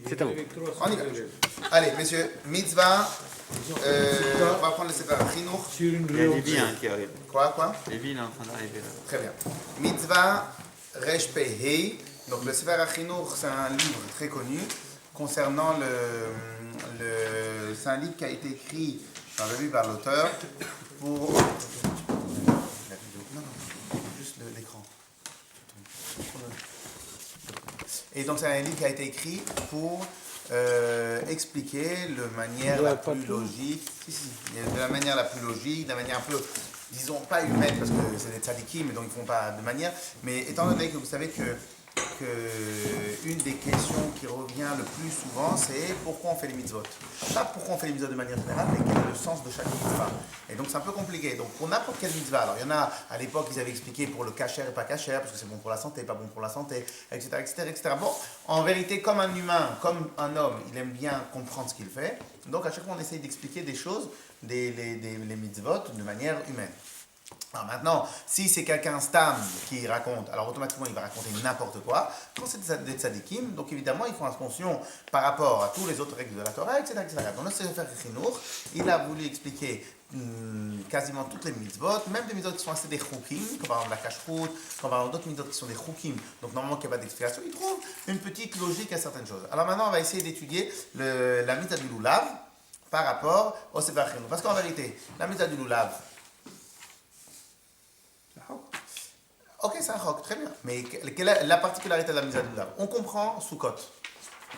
C'est à vous. On y va. Allez, messieurs, mitzvah. On va prendre le Sefer Chinuch. Il y a Lévi qui arrive. Quoi Lévi il est en train d'arriver là. Très bien. Mitzvah Resh Pehei. Donc le Sefer Chinuch, c'est un livre très connu concernant c'est un livre qui a été écrit, j'avais vu par l'auteur, pour... Non, juste l'écran. Et donc c'est un livre qui a été écrit pour expliquer de manière la plus logique, de la manière la plus logique, de la manière un peu, disons, pas humaine, parce que c'est des tzadikim, donc ils ne font pas de manière, mais étant donné que vous savez que une des questions qui revient le plus souvent, c'est pourquoi on fait les mitzvot. Pas pourquoi on fait les mitzvot de manière générale, mais quel est le sens de chaque mitzvah. Et donc c'est un peu compliqué. Donc pour n'importe quelle mitzvah, alors il y en a, à l'époque, ils avaient expliqué pour le kasher et pas kasher, parce que c'est bon pour la santé, pas bon pour la santé, etc., etc., etc. Bon, en vérité, comme un humain, comme un homme, il aime bien comprendre ce qu'il fait. Donc à chaque fois, on essaye d'expliquer des choses, les mitzvot, de manière humaine. Alors maintenant, si c'est quelqu'un stam qui raconte, alors automatiquement il va raconter n'importe quoi. Quand c'est des tzadikim, donc évidemment ils font attention par rapport à tous les autres règles de la Torah, etc. etc. Dans le Sefer Chinuch, il a voulu expliquer quasiment toutes les mitzvot, même des mitzvot qui sont assez des chukim, comme par exemple la kashrut, comme par exemple d'autres mitzvot qui sont des chukim, donc normalement qu'il n'y a pas d'explication, il trouve une petite logique à certaines choses. Alors maintenant on va essayer d'étudier la mitzvah du lulav par rapport au Sefer Chinuch. Parce qu'en vérité, la mitzvah du lulav, ok, c'est un roc, très bien. Mais quelle est la particularité de la mitzvah du lulav? On comprend Sukkot.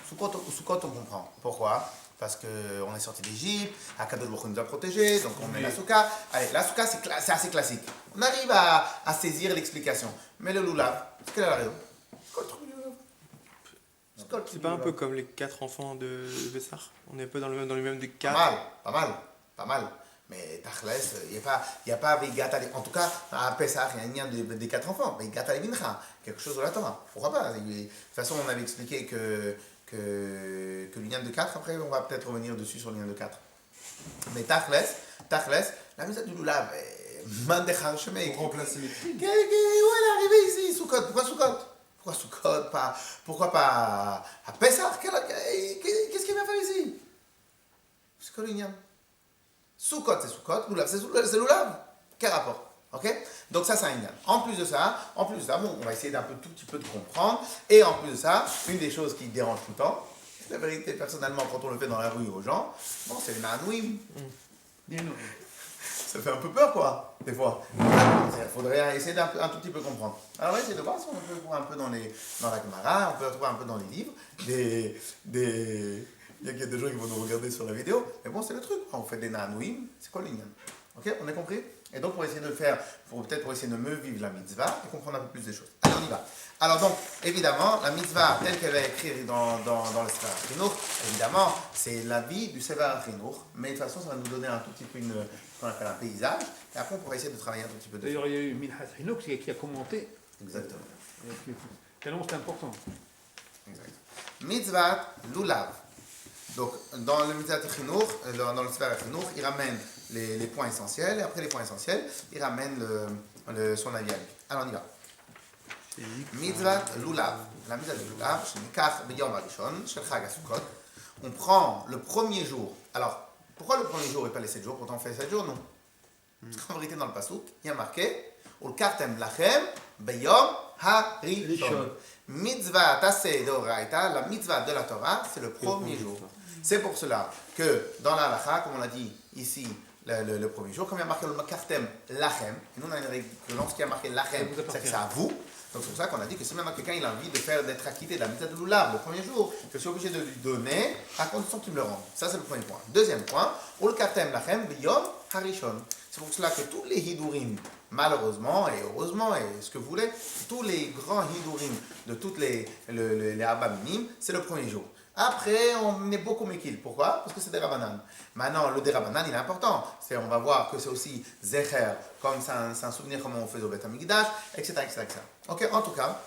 Sukkot, on comprend. Pourquoi? Parce qu'on est sorti d'Égypte, Akadosh Baruch Hu nous a protégés, donc on met la soukha. Allez, la soukha, c'est assez classique. On arrive à saisir l'explication. Mais le lulav, quelle est la raison? C'est pas un peu comme les 4 enfants de Bessar? On est un peu dans le même des 4. Pas mal. Mais Tachles, il n'y a pas Veigata, en tout cas, à Pessah, il y a un lien des 4 enfants, Veigata Levincha, quelque chose de la Torah. Pourquoi pas? De toute façon, on avait expliqué que le lien de 4, après, on va peut-être revenir dessus sur le lien de 4. Mais Tachles, la mise du Lulav, Mandechar Shemei. Pour remplacer les filles. Où elle est arrivée ici, Sukkot? Pourquoi Sukkot? Pourquoi pas à Pessah? Qu'est-ce qu'il vient faire ici? C'est quoi le lien? Sukkot, c'est Sukkot, Lulav, c'est Lulav. Quel rapport? Ok? Donc ça, c'est un lien. En plus de ça, bon, on va essayer d'un tout petit peu de comprendre. Et en plus de ça, une des choses qui dérange tout le temps, la vérité, personnellement, quand on le fait dans la rue aux gens, bon, c'est les nanouim. Ça fait un peu peur, quoi, des fois. Il faudrait essayer d'un tout petit peu comprendre. Alors, on va essayer de voir si on peut trouver un peu dans la Gemara, on peut trouver un peu dans les livres, il y a des gens qui vont nous regarder sur la vidéo, mais bon, c'est le truc. On fait des nanouim, c'est quoi l'ignan? Ok, on a compris? Et donc, pour essayer de faire, pour essayer de mieux vivre la mitzvah et comprendre un peu plus des choses. Allez, on y va. Alors, donc, évidemment, la mitzvah, telle qu'elle est écrite dans le Sefer Chinuch, évidemment, c'est la vie du Sefer Chinuch, mais de toute façon, ça va nous donner un tout petit peu ce qu'on appelle un paysage, et après, on pourra essayer de travailler un tout petit peu dessus. D'ailleurs, il y a eu Minhas Chinuch qui a commenté. Exactement. Tellement c'est important. Exact. Mitzvah Lulav. Donc, dans le Mitzvah Chinuch, dans le Sefer Chinuch, il ramène les points essentiels, et après les points essentiels, il ramène son avis à lui. Alors, on y va. Mitzvah Lulav. La mitzvah de Lulav, Shenikach B'yom HaRishon, Shel Chag HaSukkot. On prend le premier jour. Alors, pourquoi le premier jour et pas les 7 jours? Pourtant, on fait 7 jours, non? Parce qu'en vérité, dans le Pasuk, il y a marqué Ulkartem Lachem B'yom HaRishon. Mitzvah Taseh Doraita, la mitzvah de la Torah, c'est le premier jour. C'est pour cela que dans la halakha, comme on l'a dit ici, le premier jour, comme il y a marqué le Kartem Lachem, et nous on a une règle que lorsqu'il y a marqué Lachem, c'est que c'est à vous. Donc c'est pour ça qu'on a dit que si maintenant quelqu'un il a envie d'être acquitté de la mitzvah de Lulav le premier jour, je suis obligé de lui donner à condition qu'il me le rende. Ça c'est le premier point. Deuxième point, Ul Kartem Lachem B'yom HaRishon. C'est pour cela que tous les hidurim, malheureusement et heureusement, et ce que vous voulez, tous les grands hidurim de toutes les Abba Minim, c'est le premier jour. Après, on est beaucoup mekil. Pourquoi? Parce que c'est des Rabbanan. Maintenant, le Derabanan, il est important. On va voir que c'est aussi Zecher, comme c'est un souvenir comment on faisait au Beth Amikdash, etc., etc., etc. Ok, en tout cas,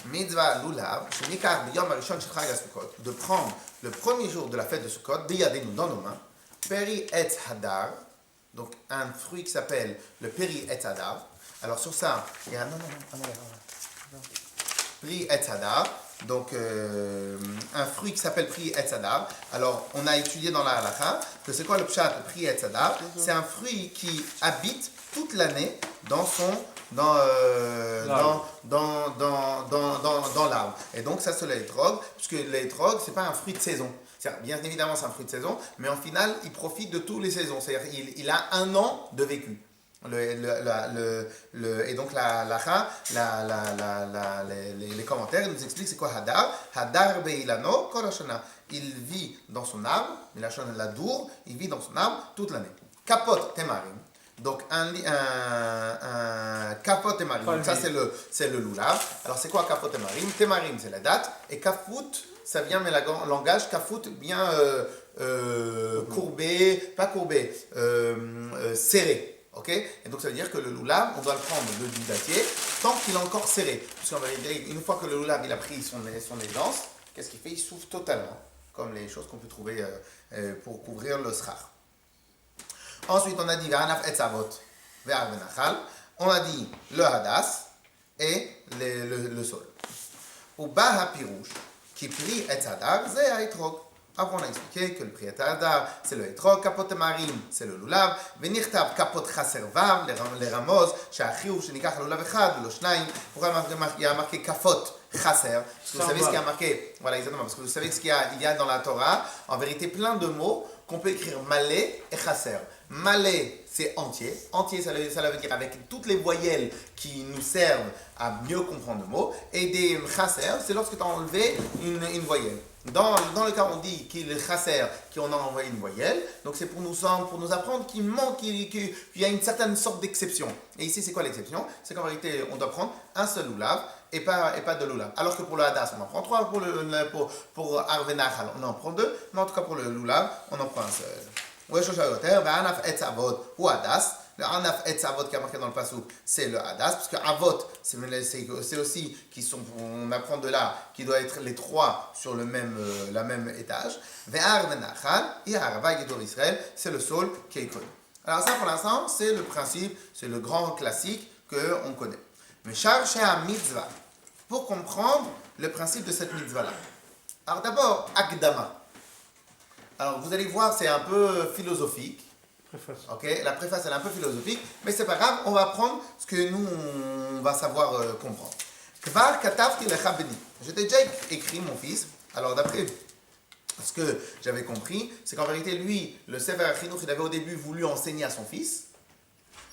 Mitzvah Lulav, Shenikach B'yom HaRishon Shel Chag HaSukkot, de prendre le premier jour de la fête de Sukkot, Biyadenu dans nos mains, Peri Etz Hadar, donc un fruit qui s'appelle le Peri Etz Hadar. Alors sur ça, il y a Peri Etz Hadar. donc un fruit qui s'appelle Pri Etz Hadar. Alors, on a étudié dans la halakha que c'est quoi le pshat, le Pri Etz Hadar? C'est un fruit qui habite toute l'année dans l'arbre. Et donc, ça, c'est le hétrog, puisque le hétrog, c'est pas un fruit de saison. Bien évidemment, c'est un fruit de saison, mais en final, il profite de toutes les saisons. C'est-à-dire, il a 1 an de vécu. Et donc les commentaires nous expliquent c'est quoi Hadar. Hadar beilano kol hashana. Il vit dans son arbre, il a la dour, il vit dans son arbre toute l'année. Kapot temarim. Donc un kapot temarim, ça c'est le lulav. Alors c'est quoi kapot temarim? Temarim c'est la date et kafut ça vient mais le langage kafut bien courbé, pas courbé, serré. Ok, et donc ça veut dire que le lulav, on doit le prendre du dattier tant qu'il est encore serré. Parce qu'en vérité, une fois que le lulav il a pris son aisance, qu'est-ce qu'il fait? Il s'ouvre totalement, comme les choses qu'on peut trouver pour couvrir le srar. Ensuite, on a dit V'anaf etzavot ve'ar benachal. On a dit le hadas et le sol. Ou bah hapirouche qui prie etzadar, c'est haïtrog. Après, on a expliqué que le Pri Etz Hadar, c'est le hétrog, kapot marim, c'est le lulav, venirtav kapot chaser vav, les ramos, she'achiu, she'nikach lulav echad, lo shnaim. Pourquoi il y a marqué kapot chaser? Parce que vous savez ce qu'il y a marqué, voilà exactement, parce que vous savez ce qu'il y a dans la Torah, en vérité plein de mots qu'on peut écrire malé et chaser. Malé, c'est entier. Entier, ça veut dire avec toutes les voyelles qui nous servent à mieux comprendre le mot. Et des chaser, c'est lorsque tu as enlevé une voyelle. Dans le cas où on dit qu'il est chasser, qu'on a envoyé une voyelle, donc c'est pour nous apprendre qu'il manque, qu'il y a une certaine sorte d'exception. Et ici, c'est quoi l'exception? C'est qu'en vérité, on doit prendre un seul lulav et pas de lulav. Alors que pour le hadas, on en prend 3, pour arvenachal, on en prend 2, mais en tout cas pour le lulav, on en prend un seul. Ou hadas. Le Anaf Etz Avot qui est marqué dans le Passouk, c'est le Hadas, parce que Avot, c'est aussi, on apprend de là, qui doit être les 3 sur la même étage. Ve'ar Menachal, et Arava Yedor Israël, c'est le sol qui est connu. Alors ça, pour l'instant, c'est le principe, c'est le grand classique qu'on connaît. Mais chercher un mitzvah, pour comprendre le principe de cette mitzvah-là. Alors d'abord, Akdama. Alors vous allez voir, c'est un peu philosophique. Ok, la préface elle est un peu philosophique, mais c'est pas grave, on va prendre ce que nous on va savoir comprendre. Kvar katavti lecha beni. Je t'ai déjà écrit mon fils. Alors d'après ce que j'avais compris, c'est qu'en vérité lui, le Sefer HaChinuch, il avait au début voulu enseigner à son fils.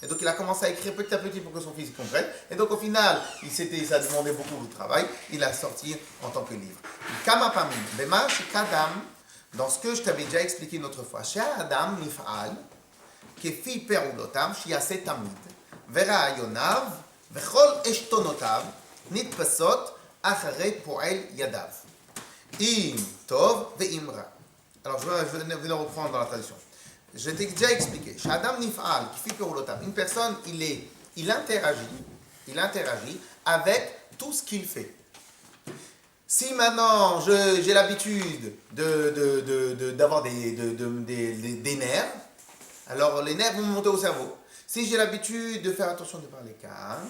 Et donc il a commencé à écrire petit à petit pour que son fils comprenne. Et donc au final, ça a demandé beaucoup de travail. Il a sorti en tant que livre. Kama pamim, bema shekadam, dans ce que je t'avais déjà expliqué une autre fois. Chez Adam nif'al. כפי פעולותיו שיעשה תמיד, ורעיוניו וכל עשתונותיו נתפסות אחרי פועל ידיו. אם טוב ואם רע. Alors je vais le reprendre dans la traduction. Je t'ai déjà expliqué. Shadam nif'al, kfi pe'ulotav. Une personne, il interagit avec tout ce qu'il fait. Si maintenant j'ai l'habitude d'avoir des nerfs, alors les nerfs vont monter au cerveau. Si j'ai l'habitude de faire attention de parler calme,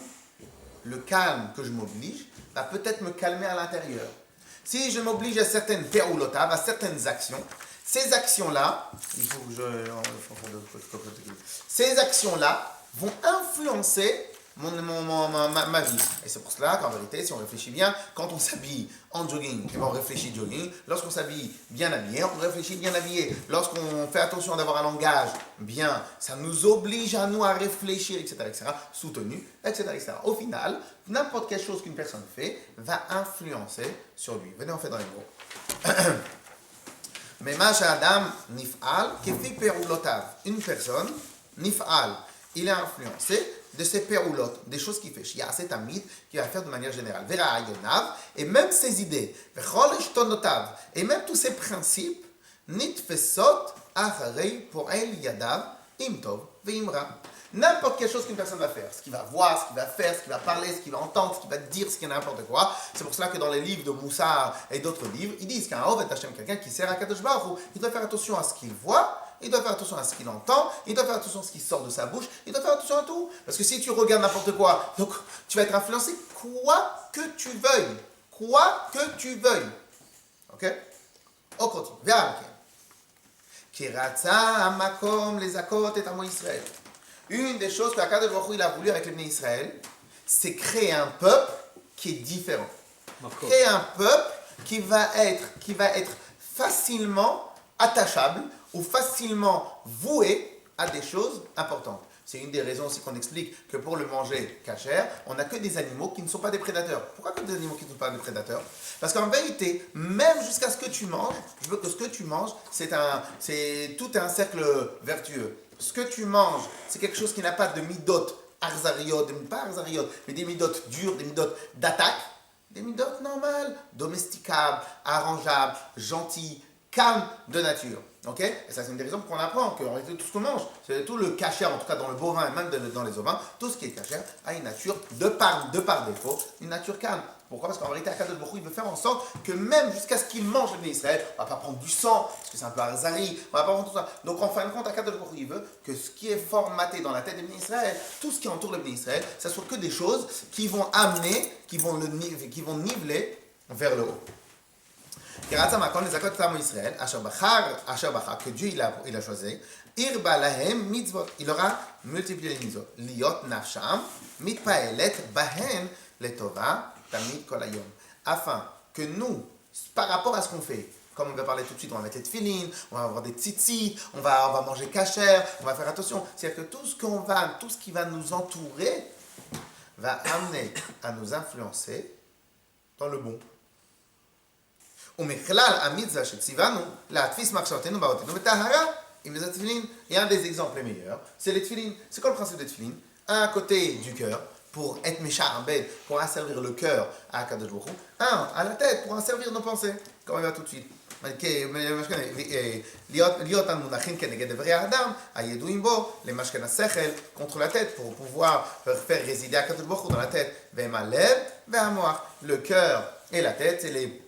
le calme que je m'oblige va peut-être me calmer à l'intérieur. Si je m'oblige à certaines pe'ulotav, à certaines actions, ces actions-là, ces actions-là vont influencer ma vie. Et c'est pour cela qu'en vérité, si on réfléchit bien, quand on s'habille en jogging, on réfléchit jogging. Lorsqu'on s'habille bien habillé, on réfléchit bien habillé. Lorsqu'on fait attention d'avoir un langage bien, ça nous oblige à nous à réfléchir, etc., soutenu, etc. Au final, n'importe quelle chose qu'une personne fait va influencer sur lui. Venez, on fait dans les mots. Mais Masha Adam nif'al kefi pe'ulotav. Une personne, nif'al, il est influencé de ses pe'ulot, des choses qu'il fait. Shi'aseh tamid, qu'il va faire de manière générale. Vera'ayonav, et même ses idées. Vechol eshtonotav, et même tous ses principes, nitfesot acharei po'el yadav, im tov ve'im ra. N'importe quelle chose qu'une personne va faire, ce qu'il va voir, ce qu'il va faire, ce qu'il va parler, ce qu'il va entendre, ce qu'il va dire, ce qu'il y a n'importe quoi. C'est pour cela que dans les livres de Moussa et d'autres livres, ils disent qu'un Ovet Hashem, quelqu'un qui sert à Kadosh Baruch Hu, il doit faire attention à ce qu'il voit, il doit faire attention à ce qu'il entend, il doit faire attention à ce qui sort de sa bouche, il doit faire attention à tout. Parce que si tu regardes n'importe quoi, donc tu vas être influencé quoi que tu veuilles. quoi que tu veuilles. Ok? On continue. Ve'amken. Ki ratza hamakom lezakot et amo Israël. Une des choses que Akadosh Baruch Hu, il a voulu avec les Bnei Israël, c'est créer un peuple qui est différent. Créer un peuple qui va être facilement attachable ou facilement voué à des choses importantes. C'est une des raisons aussi qu'on explique que pour le manger cachère, on n'a que des animaux qui ne sont pas des prédateurs. Pourquoi que des animaux qui ne sont pas des prédateurs? Parce qu'en vérité, même jusqu'à ce que tu manges, je veux que ce que tu manges, c'est tout un cercle vertueux. Ce que tu manges, c'est quelque chose qui n'a pas de midot arzariot, pas arzariot, mais des midot durs, des midot d'attaque, des midot normales, domesticables, arrangeables, gentils, calmes de nature. Ok? Et ça, c'est une des raisons qu'on apprend qu'en réalité, tout ce qu'on mange, c'est tout le cachère, en tout cas dans le bovin et même dans les ovins, tout ce qui est cachère a une nature, de par défaut, une nature calme. Pourquoi? Parce qu'en vérité, Akadosh Baruch Hu, il veut faire en sorte que même jusqu'à ce qu'il mange le Bnei Israël, on ne va pas prendre du sang, parce que c'est un peu arzari, on ne va pas prendre tout ça. Donc en fin de compte, Akadosh Baruch Hu, il veut que ce qui est formaté dans la tête des Bnei Israël, tout ce qui entoure le Bnei Israël, ça soit que des choses qui vont amener, qui vont niveler vers le haut. Que Dieu il a choisi, il aura multiplié les mitzvot. Liot nafsham, mitpaelet bahen letova, tamid kol hayom. Afin que nous, par rapport à ce qu'on fait, comme on va parler tout de suite, on va mettre les tefilines, on va avoir des tzitzit, on va manger kasher, on va faire attention. C'est-à-dire que tout ce qui va nous entourer, va amener à nous influencer dans le bon. ומכלל המצווה שציוונו להתפיס מחשבתנו באותנו בטהרה, אם זה תפילין, il y a un des exemples les meilleurs, c'est les tefilines. C'est quoi le principe des tefilines? Un côté du cœur, pour être mécharbed, pour asservir le cœur à Akadosh Baruch Hu. Un, à la tête, pour asservir nos pensées, comme on va tout de suite. להיות המונחים כנגד דברי האדם, הידועים בו, למשכן השכל, contre la tête, pour pouvoir faire résider Akadosh Baruch Hu dans la tête, והם הלב והמוח. Le cœur et la tête, c'est les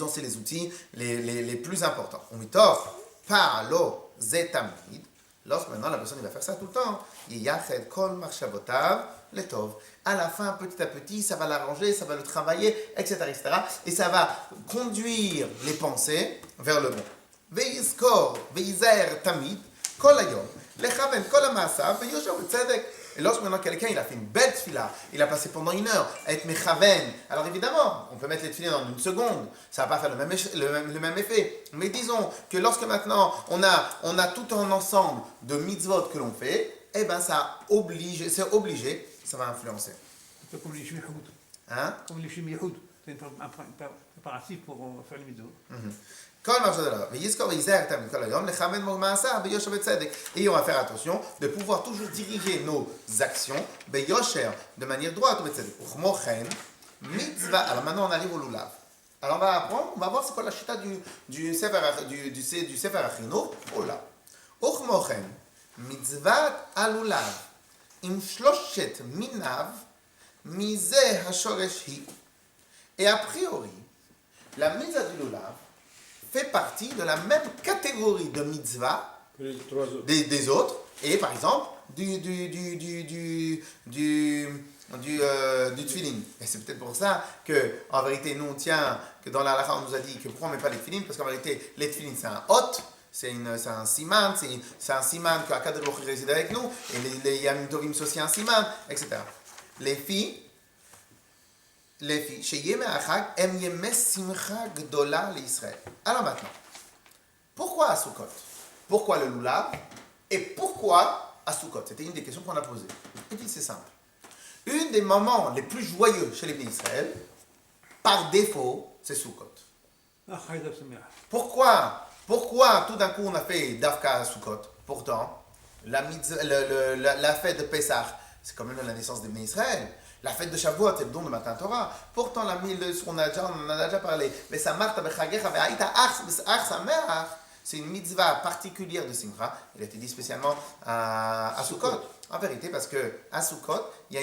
outils les plus importants. Umitor, pa'alo zetamid. Lorsque maintenant la personne va faire ça tout le temps, yached kol marshavotav letov. À la fin, petit à petit, ça va l'arranger, ça va le travailler, etc., etc. Et ça va conduire les pensées vers le bon. Ve'yizkor, ve'izer tamid, kol hayom, lechaven kol ha'ma'asav, ve'yosher v'tzedek. Et lorsque maintenant quelqu'un il a fait une belle tefila, il a passé pendant 1 heure à être mechaven, alors évidemment, on peut mettre les tefilines en 1 seconde, ça va pas faire le même effet. Mais disons que lorsque maintenant on a tout un ensemble de mitzvot que l'on fait, eh ben c'est obligé, ça va influencer. C'est comme les shmihoud. Hein? Comme les shmihoud. C'est un préparatif pour faire les mitzvot. Et on va faire attention de pouvoir toujours diriger nos actions de manière droite. Alors maintenant on arrive au lulav. Alors on va voir c'est quoi la chita du Sefer HaChinuch au lulav. וכמו מצוות הלולב עם 3 מיניו מזה השורש היא. Et a priori, la mitzvah du lulav fait partie de la même catégorie de mitzvah des autres, et par exemple du tefillin. Et c'est peut-être pour ça que, en vérité, nous on tient que dans la halakha on nous a dit que pourquoi on ne met pas les tefillin, parce qu'en vérité, les tefillin c'est un hôte, c'est un siman, c'est un siman que Akadosh Baruch Hu réside avec nous, et les Yamim Tovim c'est aussi un siman, etc. Les filles, שיהיה מהחג הם ימי שמחה גדולה לישראל. Alors maintenant, pourquoi à Sukkot? Pourquoi le lulav? Et pourquoi à Sukkot? C'était une des questions qu'on a posées. Et puis c'est simple. Une des moments les plus joyeux chez les Bnei Israël, par défaut, c'est Sukkot. Pourquoi tout d'un coup on a fait Davka à Sukkot? Pourtant, la fête de Pessah, c'est quand même la naissance des Bnei Israël. La fête de Shavuot, c'est le don de Matan Torah. Pourtant, on en a déjà parlé. Mais c'est une mitzvah particulière de Simcha. Elle a été dit spécialement à Sukkot. En vérité, parce qu'à Sukkot, il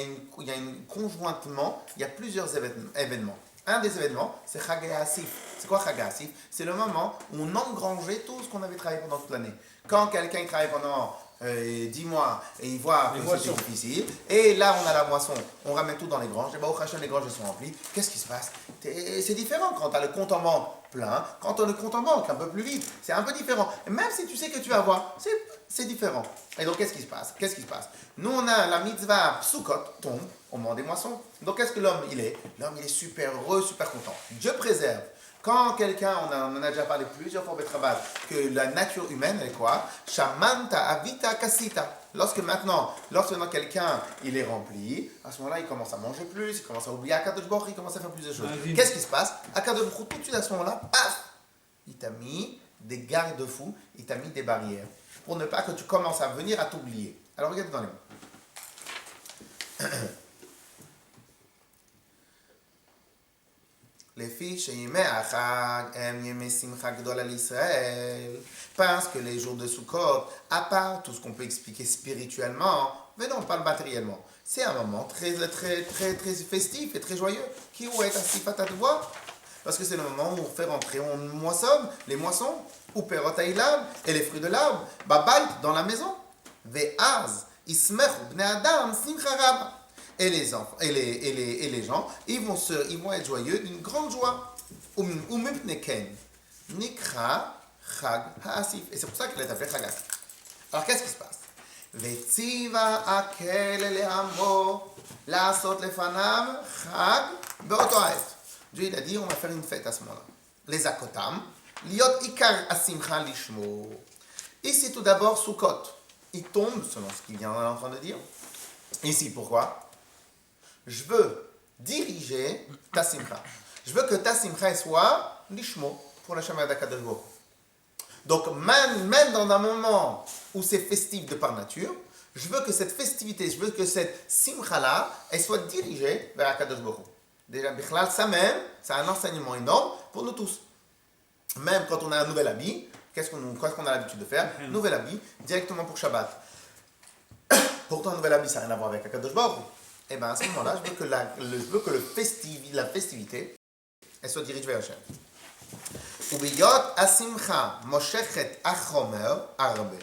y a plusieurs événements. Un des événements, c'est Chag HaAsif. C'est quoi Chag HaAsif? C'est le moment où on engrangeait tout ce qu'on avait travaillé pendant toute l'année. Quand quelqu'un travaille pendant 10 mois, et il voit que c'est difficile. Et là, on a la moisson, on ramène tout dans les granges. Et bah, au Hachem, les granges sont remplies. Qu'est-ce qui se passe? C'est différent quand tu as le compte en banque plein, quand tu as le compte en banque un peu plus vide. C'est un peu différent. Et même si tu sais que tu vas avoir, c'est différent. Et donc, qu'est-ce qui se passe? Nous, on a la mitzvah Sukkot, tombe au moment des moissons. Donc, qu'est-ce que l'homme, il est? L'homme, il est super heureux, super content. Dieu préserve. Quand quelqu'un, on en a déjà parlé plusieurs fois au Betraval, que la nature humaine, elle est quoi? Shamanta avita kasita. Lorsque maintenant quelqu'un, il est rempli, à ce moment-là, il commence à manger plus, il commence à oublier Akadosh Baruch, il commence à faire plus de choses. Qu'est-ce qui se passe? Akadosh Baruch, tout de suite à ce moment-là, paf, il t'a mis des garde-fous, il t'a mis des barrières, pour ne pas que tu commences à venir à t'oublier. Alors regardez dans les mots. לפי שימי החג הם ימי שמחה גדולה לישראל, parce que les jours de Sukkot, à part tout ce qu'on peut expliquer spirituellement, mais non, pas matériellement, c'est un moment très festif et très joyeux. Qui ou est assis à voir? Parce que c'est le moment où on fait rentrer, on moissonne les moissons, ou perot ha'ilam, et les fruits de l'arbre, babait dans la maison. Ve'az, ismechu bnei adam simcha rabba. Et les enfants, et les gens, ils vont être joyeux d'une grande joie. Umipneken, nikra chag ha'asif. Et c'est pour ça qu'il est appelé chag ha'asif. Alors qu'est-ce qui se passe? Vetziva akel le'amo la'asot lefanav chag be'oto ha'et. Dieu il a dit on va faire une fête à ce moment-là. Les akotam, liot ikar asimcha lishmo. Ici tout d'abord Sukkot. Il tombe selon ce qu'il vient en train de dire. Ici pourquoi? Je veux diriger ta simcha. Je veux que ta simcha soit lishmo pour la Shema d'Akadosh Baruch Hu. Donc, même dans un moment où c'est festif de par nature, je veux que cette festivité, je veux que cette simcha-là, elle soit dirigée vers Akadosh Baruch Hu. Déjà, Bichlal, ça même, c'est un enseignement énorme pour nous tous. Même quand on a un nouvel habit, qu'est-ce qu'on a l'habitude de faire? Nouvel habit, directement pour Shabbat. Pourtant, un nouvel habit, ça n'a rien à voir avec Akadosh Baruch Hu. Et bien à ce moment-là, je veux que la festivité, elle soit dirigée vers Hachem. Ubiyot asimcha moshechet achomer arbe.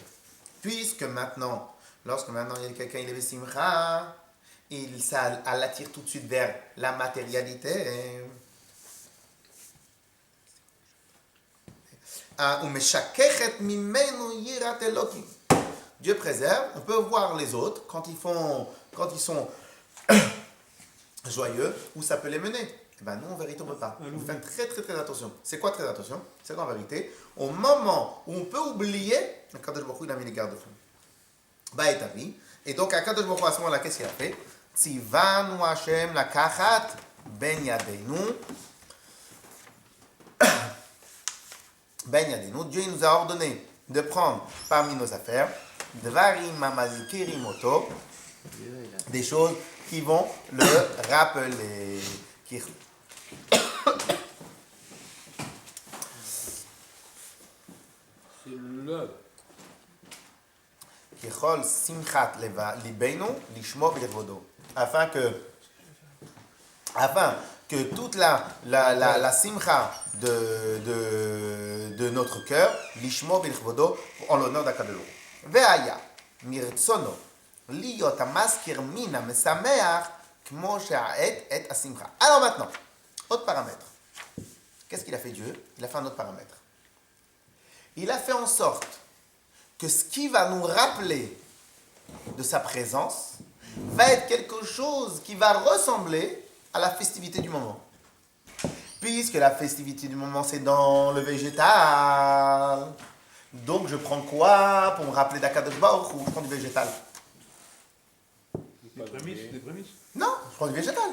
Puisque maintenant, lorsque maintenant il y a quelqu'un, il est simcha, ça l'attire tout de suite vers la matérialité. Umeshakechet mimenu yirat elokim. Dieu préserve, on peut voir les autres quand ils sont joyeux, où ça peut les mener. Et ben nous, en vérité, on ne peut pas. Il faut faire très, très, très attention. C'est quoi très attention? C'est qu'en vérité, au moment où on peut oublier, Akadosh Baruch Hu, il a mis les garde-fous. Bah, établi. Et donc, Akadosh Baruch Hu, à ce moment-là, qu'est-ce qu'il a fait? Tzivanu Hashem lakachat ben yadeinu. Ben yadeinu. Dieu il nous a ordonné de prendre parmi nos affaires Dvarim mamazikirim oto, des choses qui vont le rappeler. C'est le. Kichol simchat libenu lishmo v'levodo. Afin que toute la simcha de notre cœur, lishmo v'levodo, en l'honneur d'Akadosh. Ve'aya mirtsono liot amaskir mina mesameach kmo she'aet et asimcha. Alors maintenant, autre paramètre. Qu'est-ce qu'il a fait Dieu? Il a fait un autre paramètre. Il a fait en sorte que ce qui va nous rappeler de sa présence va être quelque chose qui va ressembler à la festivité du moment. Puisque la festivité du moment, c'est dans le végétal. Donc, je prends quoi pour me rappeler d'Akadosh Baruch ou je prends du végétal? Des prémices. Non, je prends du végétal.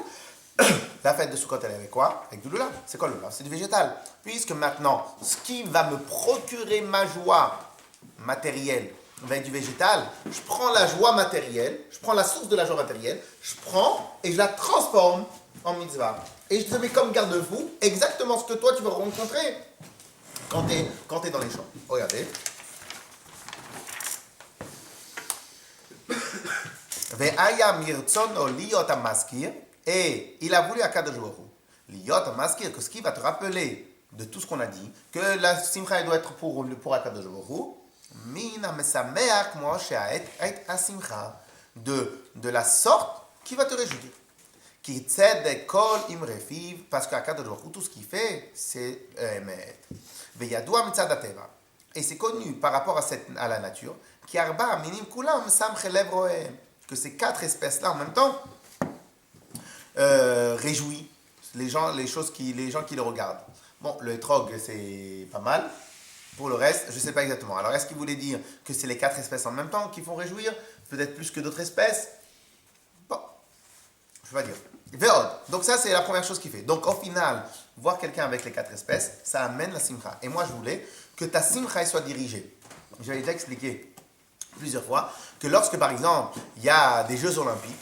La fête de Sukkot, elle est avec quoi? Avec du lulav. C'est quoi le lulav? C'est du végétal. Puisque maintenant, ce qui va me procurer ma joie matérielle avec du végétal, je prends la joie matérielle, je prends la source de la joie matérielle, je prends et je la transforme en mitzvah. Et je te mets comme garde-fou exactement ce que toi tu vas rencontrer quand tu es dans les champs. Regardez. Ve'aya mirtsono liot hamaskir. Et il a voulu à Kadosh Baruch Hu, liot hamaskir, que ce qui va te rappeler de tout ce qu'on a dit, que la simcha doit être pour Akadosh Baruch Hu, Mina mesameach Moshe et asimcha. De la sorte qui va te réjouir. Qui tzedek kol imrefiv, parce qu'Akadosh Baruch Hu, tout ce qu'il fait, c'est Emet. Veyadua mitzad hateva. Et c'est connu par rapport à la nature, qui arba minim kulam sam chelev roem, que ces 4 espèces-là en même temps réjouit les gens qui le regardent. Bon, le hétrog, c'est pas mal. Pour le reste, je ne sais pas exactement. Alors, est-ce qu'il voulait dire que c'est les 4 espèces en même temps qui font réjouir? Peut-être plus que d'autres espèces? Bon, je ne vais pas dire. Veod. Donc ça, c'est la première chose qu'il fait. Donc, au final, voir quelqu'un avec les 4 espèces, ça amène la simcha. Et moi, je voulais que ta simcha soit dirigée. J'avais déjà expliqué plusieurs fois que lorsque, par exemple, il y a des Jeux Olympiques,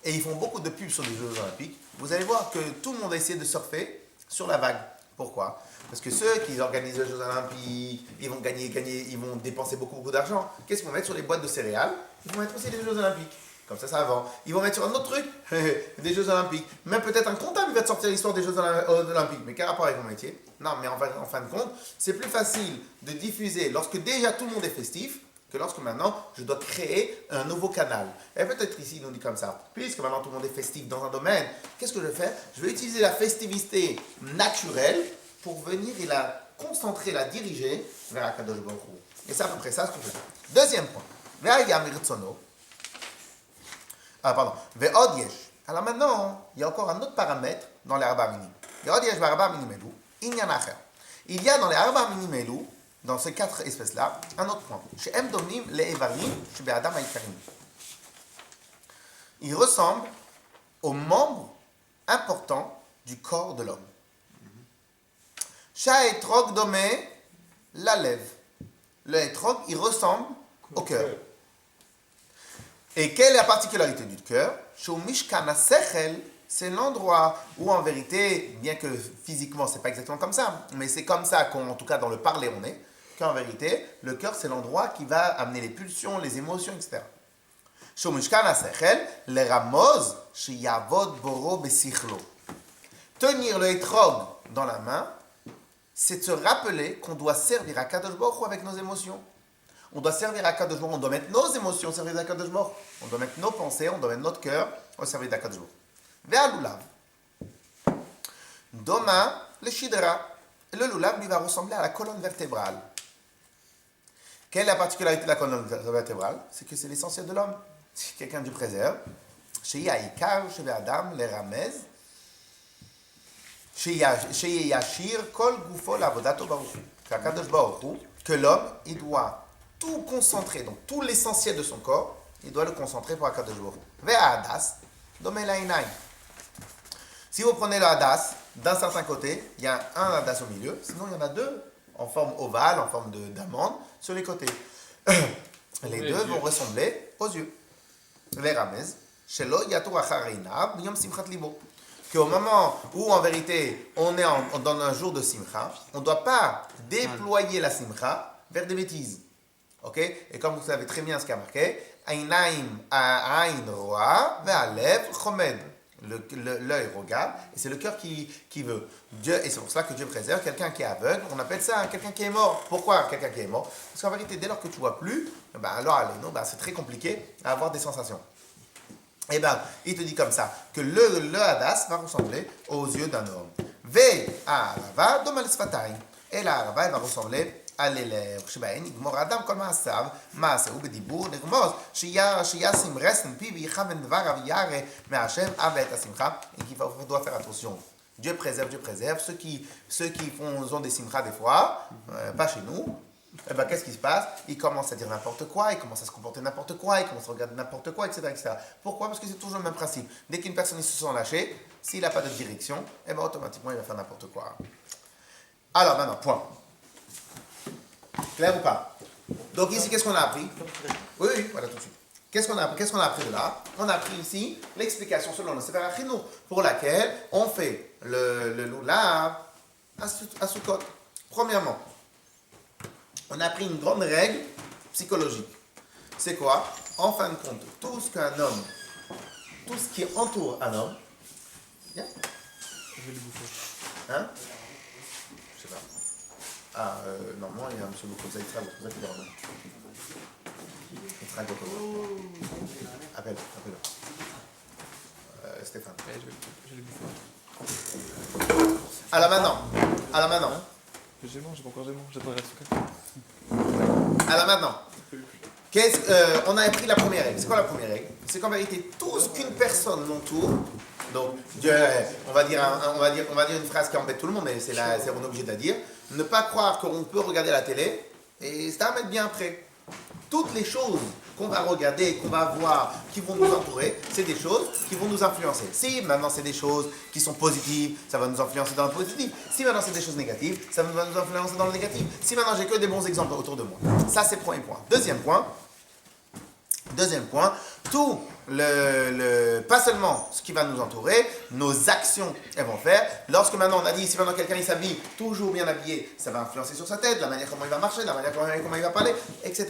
et ils font beaucoup de pubs sur les Jeux Olympiques, vous allez voir que tout le monde a essayé de surfer sur la vague. Pourquoi? Parce que ceux qui organisent les Jeux Olympiques, ils vont gagner, ils vont dépenser beaucoup d'argent. Qu'est-ce qu'ils vont mettre sur les boîtes de céréales? Ils vont mettre aussi les Jeux Olympiques. Comme ça vend. Ils vont mettre sur un autre truc des Jeux Olympiques. Même peut-être un comptable va te sortir l'histoire des Jeux Olympiques. Mais quel rapport avec mon métier? Non, mais en fin de compte, c'est plus facile de diffuser lorsque déjà tout le monde est festif que lorsque maintenant je dois créer un nouveau canal. Et peut-être ici, il nous dit comme ça. Puisque maintenant tout le monde est festif dans un domaine, qu'est-ce que je fais? Je vais utiliser la festivité naturelle pour venir et la concentrer, la diriger vers Akadosh Baruch Hu. Et c'est à peu près ça ce qu'on fait. Deuxième point. Ve'od yesh. Alors maintenant, il y a encore un autre paramètre dans les Arba Minim. Ve'od yesh b'arba minim elu, inyan acher. Il y a dans les Arba Minim elu, dans ces 4 espèces-là, un autre point. She'em domnim le'evarim shebe'adam ha'ikarim. Il ressemble aux membres importants du corps de l'homme. Sha'etrog domé la lève. Le etrog, il ressemble au cœur. Et quelle est la particularité du cœur? C'est l'endroit où en vérité, bien que physiquement c'est pas exactement comme ça, mais c'est comme ça qu'en tout cas dans le parler on est, qu'en vérité, le cœur c'est l'endroit qui va amener les pulsions, les émotions, etc. Tenir le etrog dans la main, c'est de se rappeler qu'on doit servir à Kadosh Baruch Hu avec nos émotions. On doit servir à Kadosh Baruch Hu, on doit mettre nos émotions au service à Kadosh Baruch Hu. On doit mettre nos pensées, on doit mettre notre cœur au service à Kadosh Baruch Hu. Ve'a lulav. Doma, le shidra. Le lulav lui va ressembler à la colonne vertébrale. Quelle est la particularité de la colonne vertébrale? C'est que c'est l'essentiel de l'homme. Si quelqu'un du préserve, chez Yaïkar, chez Adam, les Ramez, chez Yashir, Kol Gufo, la Vodato Baruch Hu. Que l'homme, il doit tout concentrer, donc tout l'essentiel de son corps, il doit le concentrer pour Akadosh Baruch Hu. Ve'a hadas, domé lainaï. Si vous prenez le hadas, d'un certain côté, il y a un hadas au milieu, sinon il y en a 2 en forme ovale, en forme d'amande, sur les côtés. Les 2 vont ressembler aux yeux. Les ramez, shelo yatur achar einav, yom simchat libo. Qu'au moment où en vérité on est dans un jour de simcha, on ne doit pas déployer la simcha vers des bêtises. Ok? Et comme vous savez très bien ce qu'il y a marqué, Ainaim a'ain roa ve'alev chomed. L'œil regarde et c'est le cœur qui veut. Dieu, et c'est pour cela que Dieu préserve quelqu'un qui est aveugle. On appelle ça quelqu'un qui est mort. Pourquoi quelqu'un qui est mort? Parce qu'en vérité, dès lors que tu ne vois plus, alors allez, non, c'est très compliqué à avoir des sensations. Eh bien, il te dit comme ça, que le hadas va ressembler aux yeux d'un homme. Ve'arava domal sfatayim. Et la harava, elle va ressembler à les lèvres. שבהן יגמור האדם כל מעשיו, מעשהו בדיבור, נרמוז, שישים רסן פיו ויכוון דבריו ירא מהשם אב ואת השמחה. Et qu'il doit faire attention. Dieu préserve. Ceux qui ont des simchas des fois, pas chez nous, eh ben, qu'est-ce qui se passe? Ils commencent à dire n'importe quoi, ils commencent à se comporter n'importe quoi, ils commencent à regarder n'importe quoi, etc. Pourquoi? Parce que c'est toujours le même principe. Dès qu'une personne se sent lâchée, s'il n'a pas de direction, eh ben, automatiquement il va faire n'importe quoi. Alors maintenant, point. Clair ou pas? Donc ici, qu'est-ce qu'on a appris? Oui, voilà tout de suite. Qu'est-ce qu'on a appris de là? On a appris ici l'explication selon le Sefer HaChinuch pour laquelle on fait le lulav à Sukkot. Premièrement, on a appris une grande règle psychologique. C'est quoi? En fin de compte, tout ce qui entoure un homme, hein? Je sais pas. Normalement, il y a un monsieur beaucoup de Yitzhak, c'est pour ça qu'il est revenu. Yitzhak Bokova. Appelle-le. Stéphane. Ouais, je vais le bouffer. Alors maintenant. J'ai pas encore mangé, j'attends la Alors maintenant. On a appris la première règle. C'est quoi la première règle? C'est qu'en vérité, tout ce qu'une personne l'entoure, donc on va dire une phrase qui embête tout le monde, mais on est obligé de la dire. Ne pas croire qu'on peut regarder la télé et c'est à mettre bien après. Toutes les choses qu'on va regarder, qu'on va voir, qui vont nous entourer, c'est des choses qui vont nous influencer. Si maintenant c'est des choses qui sont positives, ça va nous influencer dans le positif. Si maintenant c'est des choses négatives, ça va nous influencer dans le négatif. Si maintenant j'ai que des bons exemples autour de moi. Ça c'est le premier point. Deuxième point, tout pas seulement ce qui va nous entourer, nos actions, elles vont faire. Lorsque maintenant on a dit, si maintenant quelqu'un il s'habille toujours bien habillé, ça va influencer sur sa tête, la manière comment il va marcher, la manière comment il va parler, etc.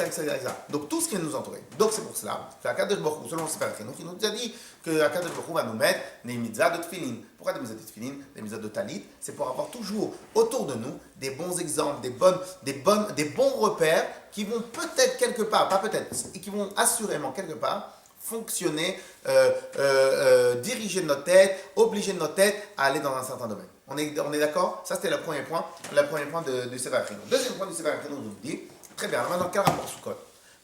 Donc tout ce qui va nous entourer. Donc c'est pour cela que Akadosh Baruch Hu, selon le Sefer Chinuch, il nous a dit que Akadosh Baruch Hu va nous mettre des mitzvahs de tefillin. Pourquoi des mitzvahs de tefillin, des mitzvahs de talit? C'est pour avoir toujours autour de nous des bons exemples, des bons repères qui vont peut-être quelque part, pas peut-être, et qui vont assurément quelque part fonctionner, diriger notre tête, obliger notre tête à aller dans un certain domaine. On est d'accord? Ça c'était le premier point du Sefer Chinuch. Deuxième point du Sefer Chinuch, nous dit, très bien, alors maintenant quel rapport Sukkot?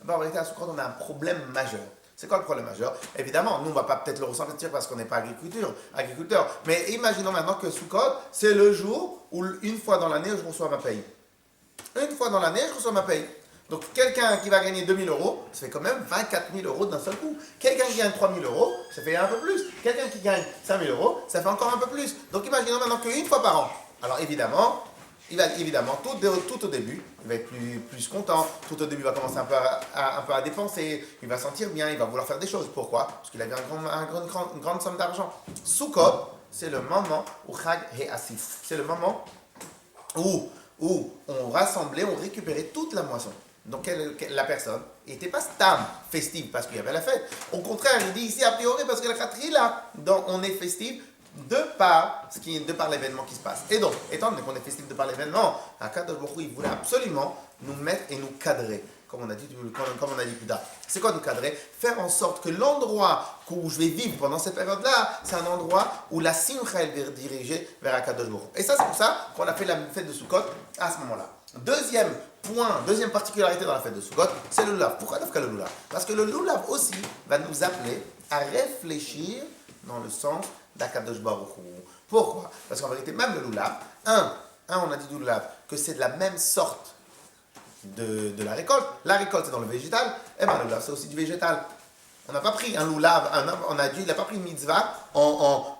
En réalité à Sukkot on a un problème majeur. C'est quoi le problème majeur? Évidemment, nous on va pas peut-être le ressentir parce qu'on n'est pas agriculteur, mais imaginons maintenant que Sukkot, c'est le jour où une fois dans l'année je reçois ma paye. Une fois dans l'année je reçois ma paye. Donc quelqu'un qui va gagner 2 000 euros, ça fait quand même 24 000 euros d'un seul coup. Quelqu'un qui gagne 3 000 euros, ça fait un peu plus. Quelqu'un qui gagne 5 000 euros, ça fait encore un peu plus. Donc imaginons maintenant qu'une fois par an. Alors évidemment, tout au début, il va être plus content. Tout au début, il va commencer un peu à dépenser. Il va sentir bien, il va vouloir faire des choses. Pourquoi? Parce qu'il avait une grande somme d'argent. Sukkot, c'est le moment où Chag et Asif. C'est le moment où on rassemblait, on récupérait toute la moisson. Donc la personne n'était pas stam festive parce qu'il y avait la fête. Au contraire, il dit ici a priori parce que la khatrila, on est festif de par l'événement qui se passe. Et donc, étant donné qu'on est festif de par l'événement, Akadosh Baruch Hu, il voulait absolument nous mettre et nous cadrer. Comme on a dit plus tard. C'est quoi nous cadrer? Faire en sorte que l'endroit où je vais vivre pendant cette période-là, c'est un endroit où la simcha elle va diriger vers Akadosh Baruch Hu. Et ça, c'est pour ça qu'on a fait la fête de Sukkot à ce moment-là. Deuxième particularité dans la fête de Sukkot, c'est le lulav. Pourquoi le lulav? Parce que le lulav aussi va nous appeler à réfléchir dans le sens d'Akadosh Baruch Hu. Pourquoi? Parce qu'en vérité, même le lulav, on a dit du lulav, que c'est de la même sorte de la récolte. La récolte, c'est dans le végétal, et bien le lulav, c'est aussi du végétal. On n'a pas pris un lulav, il n'a pas pris une mitzvah en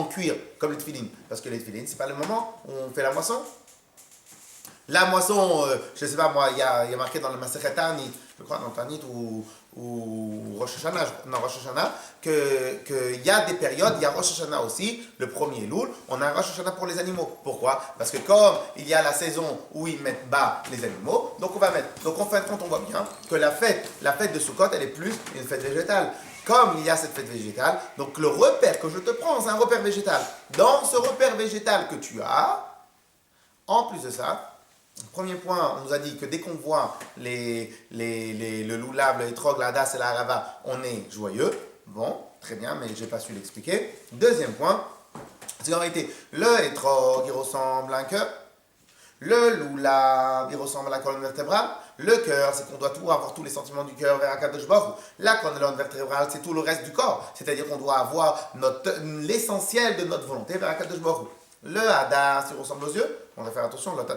cuir, comme les tefillin. Parce que les tefillin, c'est pas le moment où on fait la moisson. La moisson, je ne sais pas moi, il y a marqué dans le Masechet Ta'anit, je crois dans Ta'anit ou Rosh Hashanah, qu'il y a des périodes, il y a Rosh Hashanah aussi, le premier Loul, on a un Rosh Hashanah pour les animaux. Pourquoi? Parce que comme il y a la saison où ils mettent bas les animaux, donc on va mettre. Donc en fin de compte, on voit bien que la fête de Sukkot, elle est plus une fête végétale. Comme il y a cette fête végétale, donc le repère que je te prends, c'est un repère végétal. Dans ce repère végétal que tu as, en plus de ça, premier point, on nous a dit que dès qu'on voit le loulav, le hétrog, la hadas et la harava, on est joyeux. Bon, très bien, mais je n'ai pas su l'expliquer. Deuxième point, c'est qu'en réalité, le hétrog, il ressemble à un cœur. Le loulav, il ressemble à la colonne vertébrale. Le cœur, c'est qu'on doit avoir tous les sentiments du cœur vers Akadosh Baruch Hu. La colonne vertébrale, c'est tout le reste du corps. C'est-à-dire qu'on doit avoir l'essentiel de notre volonté vers Akadosh Baruch Hu. Le hadas, il ressemble aux yeux. On doit faire attention. Il faut faire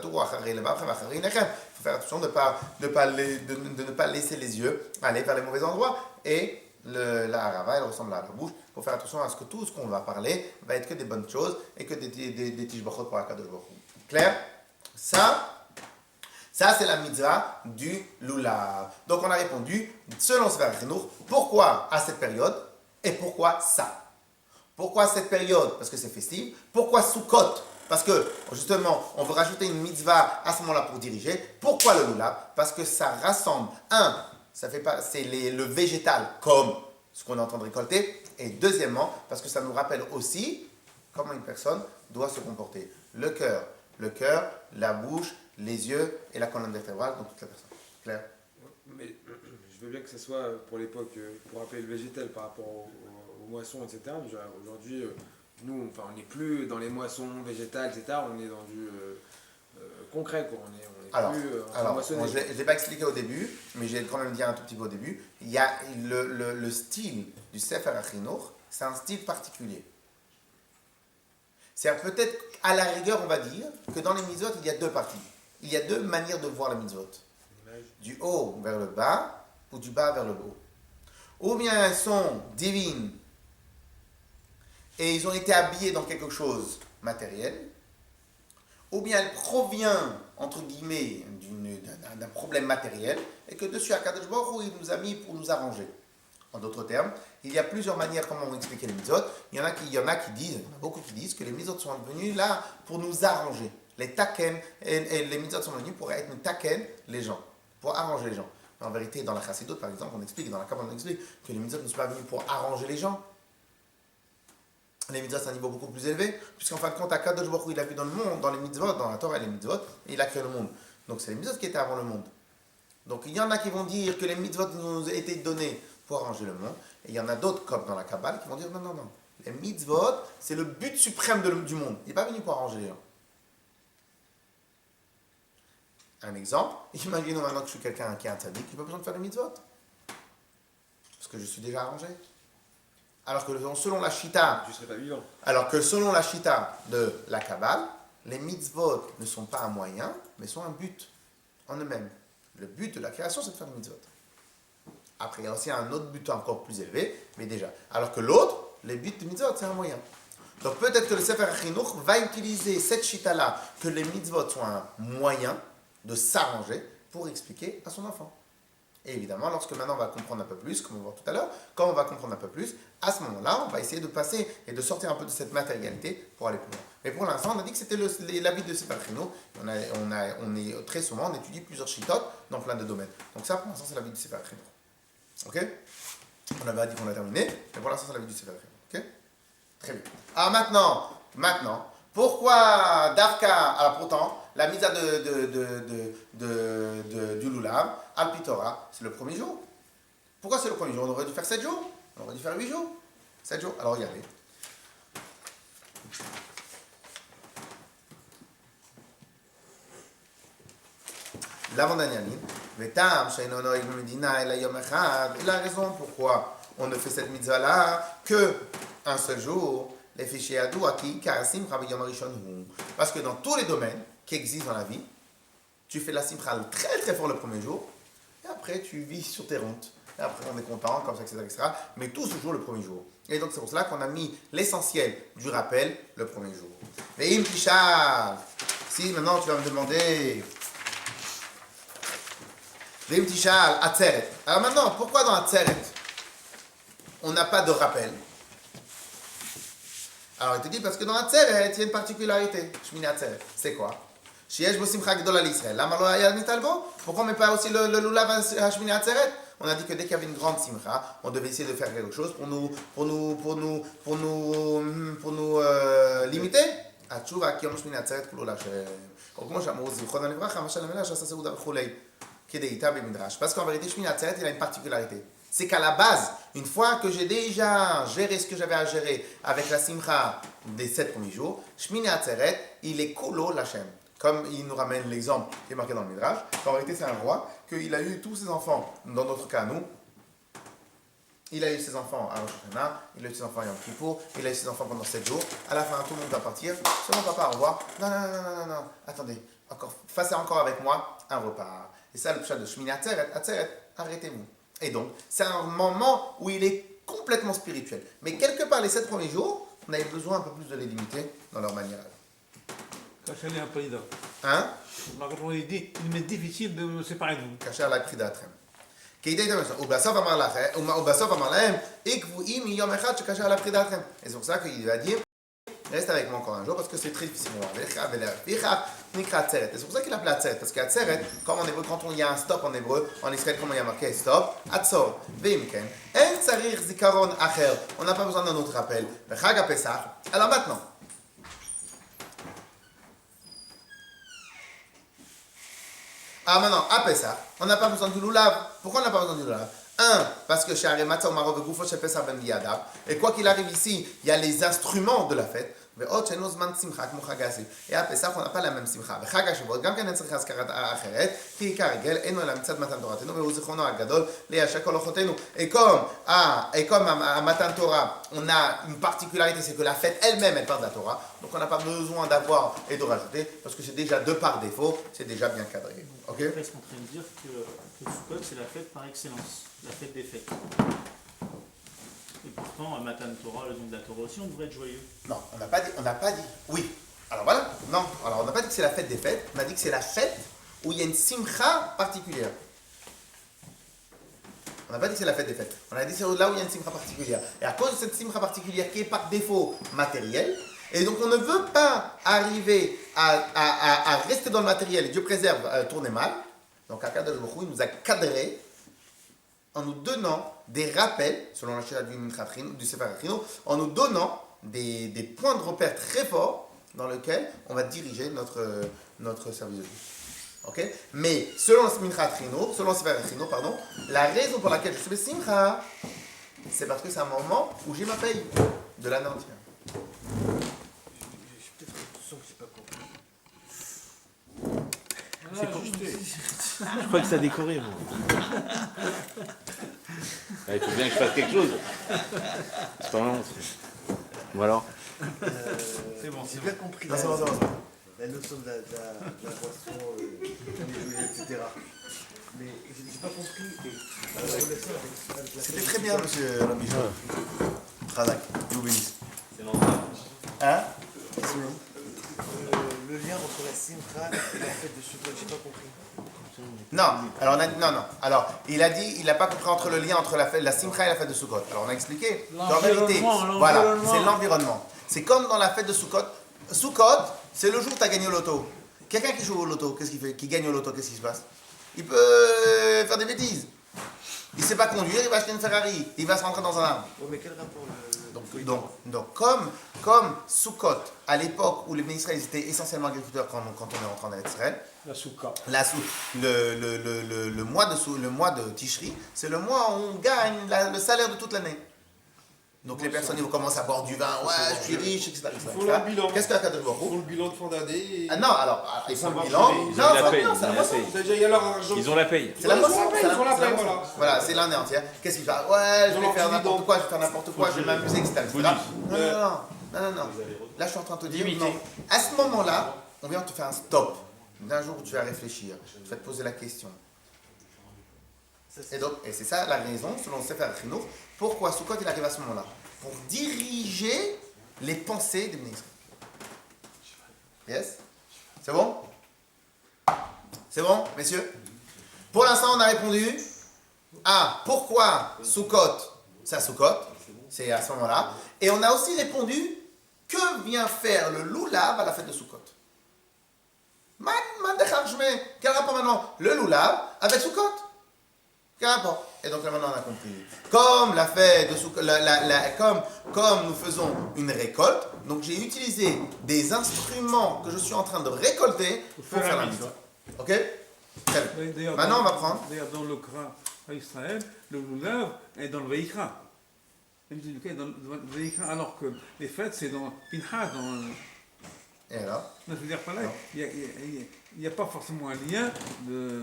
attention de ne pas laisser les yeux aller vers les mauvais endroits. Et la harava, elle ressemble à la bouche. Il faut faire attention à ce que tout ce qu'on va parler va être que des bonnes choses et que des tishbachot pour Akadosh Baruch Hu. Clair? Ça, c'est la mitzvah du lulav. Donc, on a répondu, selon Sefer Chinuch, pourquoi à cette période et pourquoi ça? Pourquoi cette période? Parce que c'est festif. Pourquoi Sukkot? Parce que, justement, on veut rajouter une mitzvah à ce moment-là pour diriger. Pourquoi le lulav? Parce que ça rassemble, c'est le végétal comme ce qu'on est en train de récolter. Et deuxièmement, parce que ça nous rappelle aussi comment une personne doit se comporter. Le cœur, le cœur, la bouche, les yeux et la colonne vertébrale, donc toute la personne. Clair? Mais je veux bien que ce soit pour l'époque, pour rappeler le végétal par rapport aux moissons, etc. Déjà, aujourd'hui, nous, enfin, on n'est plus dans les moissons végétales, etc. On est dans du concret, quoi. On est Alors, plus en train de bon, moissonner. je ne l'ai pas expliqué au début, mais j'ai quand même dit un tout petit peu au début. Il y a le style du Sefer HaChinuch, c'est un style particulier. C'est peut-être, à la rigueur, on va dire, que dans les mitzvot, il y a deux parties. Il y a deux manières de voir les mitzvot. Du haut vers le bas, ou du bas vers le haut. Ou bien elles sont divines, et ils ont été habillés dans quelque chose matériel, ou bien elle provient, entre guillemets, d'un problème matériel, et que dessus, Akadosh Baruch Hu, il nous a mis pour nous arranger. En d'autres termes, il y a plusieurs manières comment on expliquer les mitzvot. Il y en a qui disent, beaucoup qui disent que les mitzvot sont venus là pour nous arranger. Les taken, et les mitzvot sont venus pour être une taken, les gens, pour arranger les gens. Mais en vérité, dans la Chassidut, par exemple, on explique, dans la Kabbalah, on explique que les mitzvot ne sont pas venus pour arranger les gens. Les mitzvot, c'est un niveau beaucoup plus élevé, puisqu'en fin de compte, Akadosh Baruch Hu, il a vu dans le monde, dans les mitzvot, dans la Torah et les mitzvot, et il a créé le monde. Donc c'est les mitzvot qui étaient avant le monde. Donc il y en a qui vont dire que les mitzvot nous ont été donnés pour arranger le monde, et il y en a d'autres, comme dans la Kabbalah, qui vont dire non. Les mitzvot, c'est le but suprême du monde. Il n'est pas venu pour arranger les gens. Un exemple, imaginons maintenant que je suis quelqu'un qui est un tzaddik, je n'ai pas besoin de faire les mitzvot. Parce que je suis déjà arrangé. Alors que selon la Shita, Tu ne serais pas vivant. alors que selon la Shita de la Kabbale, les mitzvot ne sont pas un moyen, mais sont un but en eux-mêmes. Le but de la création, c'est de faire les mitzvot. Après, il y a aussi un autre but encore plus élevé, mais déjà. Alors que l'autre, les buts de mitzvot, c'est un moyen. Donc peut-être que le Sefer HaChinuch va utiliser cette Shita-là, que les mitzvot sont un moyen de s'arranger pour expliquer à son enfant. Et évidemment, lorsque maintenant on va comprendre un peu plus, comme on va voir tout à l'heure, quand on va comprendre un peu plus, à ce moment-là, on va essayer de passer et de sortir un peu de cette matérialité pour aller plus loin. Mais pour l'instant, on a dit que c'était l'avis de Sefer HaChinuch. On est très souvent, on étudie plusieurs shittot dans plein de domaines. Donc ça, pour l'instant, c'est l'avis de Sefer HaChinuch. Ok? On avait dit qu'on a terminé, mais pour l'instant, c'est l'avis du Sefer HaChinuch. Ok? Très bien. Alors maintenant, pourquoi Davka, alors pourtant, la mitzvah du Lulav, Al Pitora, c'est le premier jour. Pourquoi c'est le premier jour? On aurait dû faire 7 jours. On aurait dû faire 8 jours. 7 jours. Alors regardez. L'avant-dernière ligne. La raison pourquoi on ne fait cette mitzvah-là que un seul jour. Parce que dans tous les domaines qui existent dans la vie, tu fais la simcha très très fort le premier jour, et après tu vis sur tes rentes. Et après on est content, comme ça, etc. Mais tout ce jour le premier jour. Et donc c'est pour cela qu'on a mis l'essentiel du rappel le premier jour. Mais Im Tishal, si maintenant tu vas me demander, Im Tishal, Atzeret. Alors maintenant, pourquoi dans Atzeret, on n'a pas de rappel? Alors il te dit parce que dans Atzeret, il y a une particularité. Shmini Atzeret, c'est quoi? Shiesh bo simcha gdola l'Israël. Lama lo haya nitalbo? Pourquoi on ne met pas aussi le lulav à Shmini Atzeret? On a dit que dès qu'il y avait une grande simcha, on devait essayer de faire quelque chose pour nous limiter. התשובה כי יום שמיני עצרת כולו להשם. או כמו שאמרו זיכרונה לברכה, משל המלך שעשה סעודה וכולי. כדאיתה במדרש. Parce qu'en vérité, שמיני עצרת, il a une particularité. C'est qu'à la base, une fois que j'ai déjà géré ce que j'avais à gérer avec la simcha des 7 premiers jours, Shmini Atzeret, il est kulo l'Hashem. Comme il nous ramène l'exemple qui est marqué dans le Midrash, qu'en réalité c'est un roi, qu'il a eu tous ses enfants, dans notre cas nous, il a eu ses enfants à Rosh Hashanah, il a eu ses enfants à Yom Kippour, il a eu ses enfants pendant 7 jours, à la fin tout le monde va partir, seulement papa au revoir, non, attendez, passez encore avec moi un repas. Et ça le pshat de Shmini Atzeret, arrêtez-vous. Et donc, c'est un moment où il est complètement spirituel. Mais quelque part, les 7 premiers jours, on avait besoin un peu plus de les limiter dans leur manière. Cacher les président. Hein? Il m'est difficile de me séparer de vous. Cacher la prida atrem. ובסוף אמר להם, עקבו עמי יום אחד שכאשר על הפרידה אתכם. Et c'est pour ça qu'il va dire, reste avec moi encore un jour parce que c'est très difficile pour moi. Et c'est pour ça qu'il appelle Atzeret. Parce qu'Atzeret, comme en hébreu, quand il y a un stop en hébreu, en Israël, comment il y a marqué stop, Atzor, Veimken, En Tsarir Zikaron Acher. On n'a pas besoin d'un autre rappel. Chag HaPesach. Alors maintenant, Ah, maintenant, à Pessah, on n'a pas besoin du loulav. Pourquoi on n'a pas besoin du loulav? Un, parce que chez Aremata au Maroc, et quoi qu'il arrive ici, il y a les instruments de la fête. Et à Pessah, on n'a pas la même simcha. Et comme à Matan Torah, on a une particularité, c'est que la fête elle-même, elle parle de la Torah. Donc on n'a pas besoin d'avoir et de rajouter, parce que c'est déjà de par défaut, c'est déjà bien cadré. Ok? Est-ce qu'on est en train de dire que Sukkot, c'est la fête par excellence, la fête des fêtes. Et pourtant, à Matan Torah, le don de la Torah aussi, on devrait être joyeux. Non, on n'a pas dit. Oui. Alors voilà. Non. Alors on n'a pas dit que c'est la fête des fêtes. On a dit que c'est la fête où il y a une simcha particulière. On n'a pas dit que c'est la fête des fêtes. On a dit que c'est là où il y a une simcha particulière. Et à cause de cette simcha particulière qui est par défaut matérielle, et donc on ne veut pas arriver à rester dans le matériel, et Dieu préserve, tourner mal. Donc Akadosh Baruch Hu, il nous a cadré en nous donnant des rappels, selon la Shira du Sefer Achino, en nous donnant des points de repère très forts dans lesquels on va diriger notre service de Dieu. Okay? Mais selon le Sefer Achino, la raison pour laquelle je suis le Simcha, c'est parce que c'est un moment où j'ai ma paye de l'année entière. Je crois que ça décoré, moi. Il faut bien que je fasse quelque chose. C'est pas mal. Ou alors C'est bon, j'ai bien compris Non, c'est bon. la notion de la boisson, les jeux, etc. Mais j'ai pas compris la relation avec la C'était très bien, monsieur Lambichon. Razak, Dieu vous bénisse. C'est l'enfer. Hein? le lien entre la simcha et la fête de Sukkot, j'ai pas compris. Non, alors on a dit, non. Alors, il a dit, il n'a pas compris entre le lien entre la simcha et la fête de Sukkot. Alors, on a expliqué. En vérité, voilà, c'est l'environnement. C'est comme dans la fête de Sukkot. Sukkot, c'est le jour où tu as gagné au loto. Quelqu'un qui joue au loto, qu'est-ce qu'il fait? Qui gagne au loto, qu'est-ce qui se passe? Il peut faire des bêtises. Il ne sait pas conduire, il va acheter une Ferrari. Il va se rentrer dans un arbre. Oh, mais quel rapport Donc comme Sukkot, à l'époque où les Bnei Israël étaient essentiellement agriculteurs quand on est rentré en Israël, le mois de Tishri, c'est le mois où on gagne le salaire de toute l'année. Donc les personnes ils vont commencer à boire du vin, ouais, je suis riche, etc. Faut le bilan. Qu'est-ce que la Kadosh Baruch Hu? Pour le bilan de fin d'année. Ah non, alors, il faut le bilan. Non, Ils ont la c'est paye. pas c'est la moisson. Déjà, il y a leur argent. Ils ont la paye. C'est la moisson. Ils ont la paye, voilà. Voilà, c'est l'année entière. Qu'est-ce qu'il fait? Ouais, je vais faire n'importe quoi, je vais faire n'importe quoi, je vais m'amuser, etc. Non. Là, je suis en train de te dire, non. À ce moment-là, on vient te faire un stop. D'un jour où tu vas réfléchir, tu vas te poser la question. Et c'est ça la raison, selon le Sefer Achinoch, pourquoi Sukkot il arrive à ce moment-là. Pour diriger les pensées des ministres. Yes? C'est bon? C'est bon, messieurs? Pour l'instant, on a répondu à pourquoi Sukkot, c'est à Sukkot, c'est à ce moment-là. Et on a aussi répondu que vient faire le loulav à la fête de Sukkot. Quel rapport maintenant? Le loulav avec Sukkot. Quel rapport? Et donc là maintenant on a compris. Comme la fête de Sukkot, comme nous faisons une récolte, donc j'ai utilisé des instruments que je suis en train de récolter pour faire la mitzvah. Ok? Très bien. D'ailleurs, Maintenant on va prendre. D'ailleurs, dans le Kra à Israël, le Lulav est dans le Veikra. Le Veikra, alors que les fêtes, c'est dans Pinchas, dans. Et alors? Non, je veux dire, par là, il n'y a pas forcément un lien de.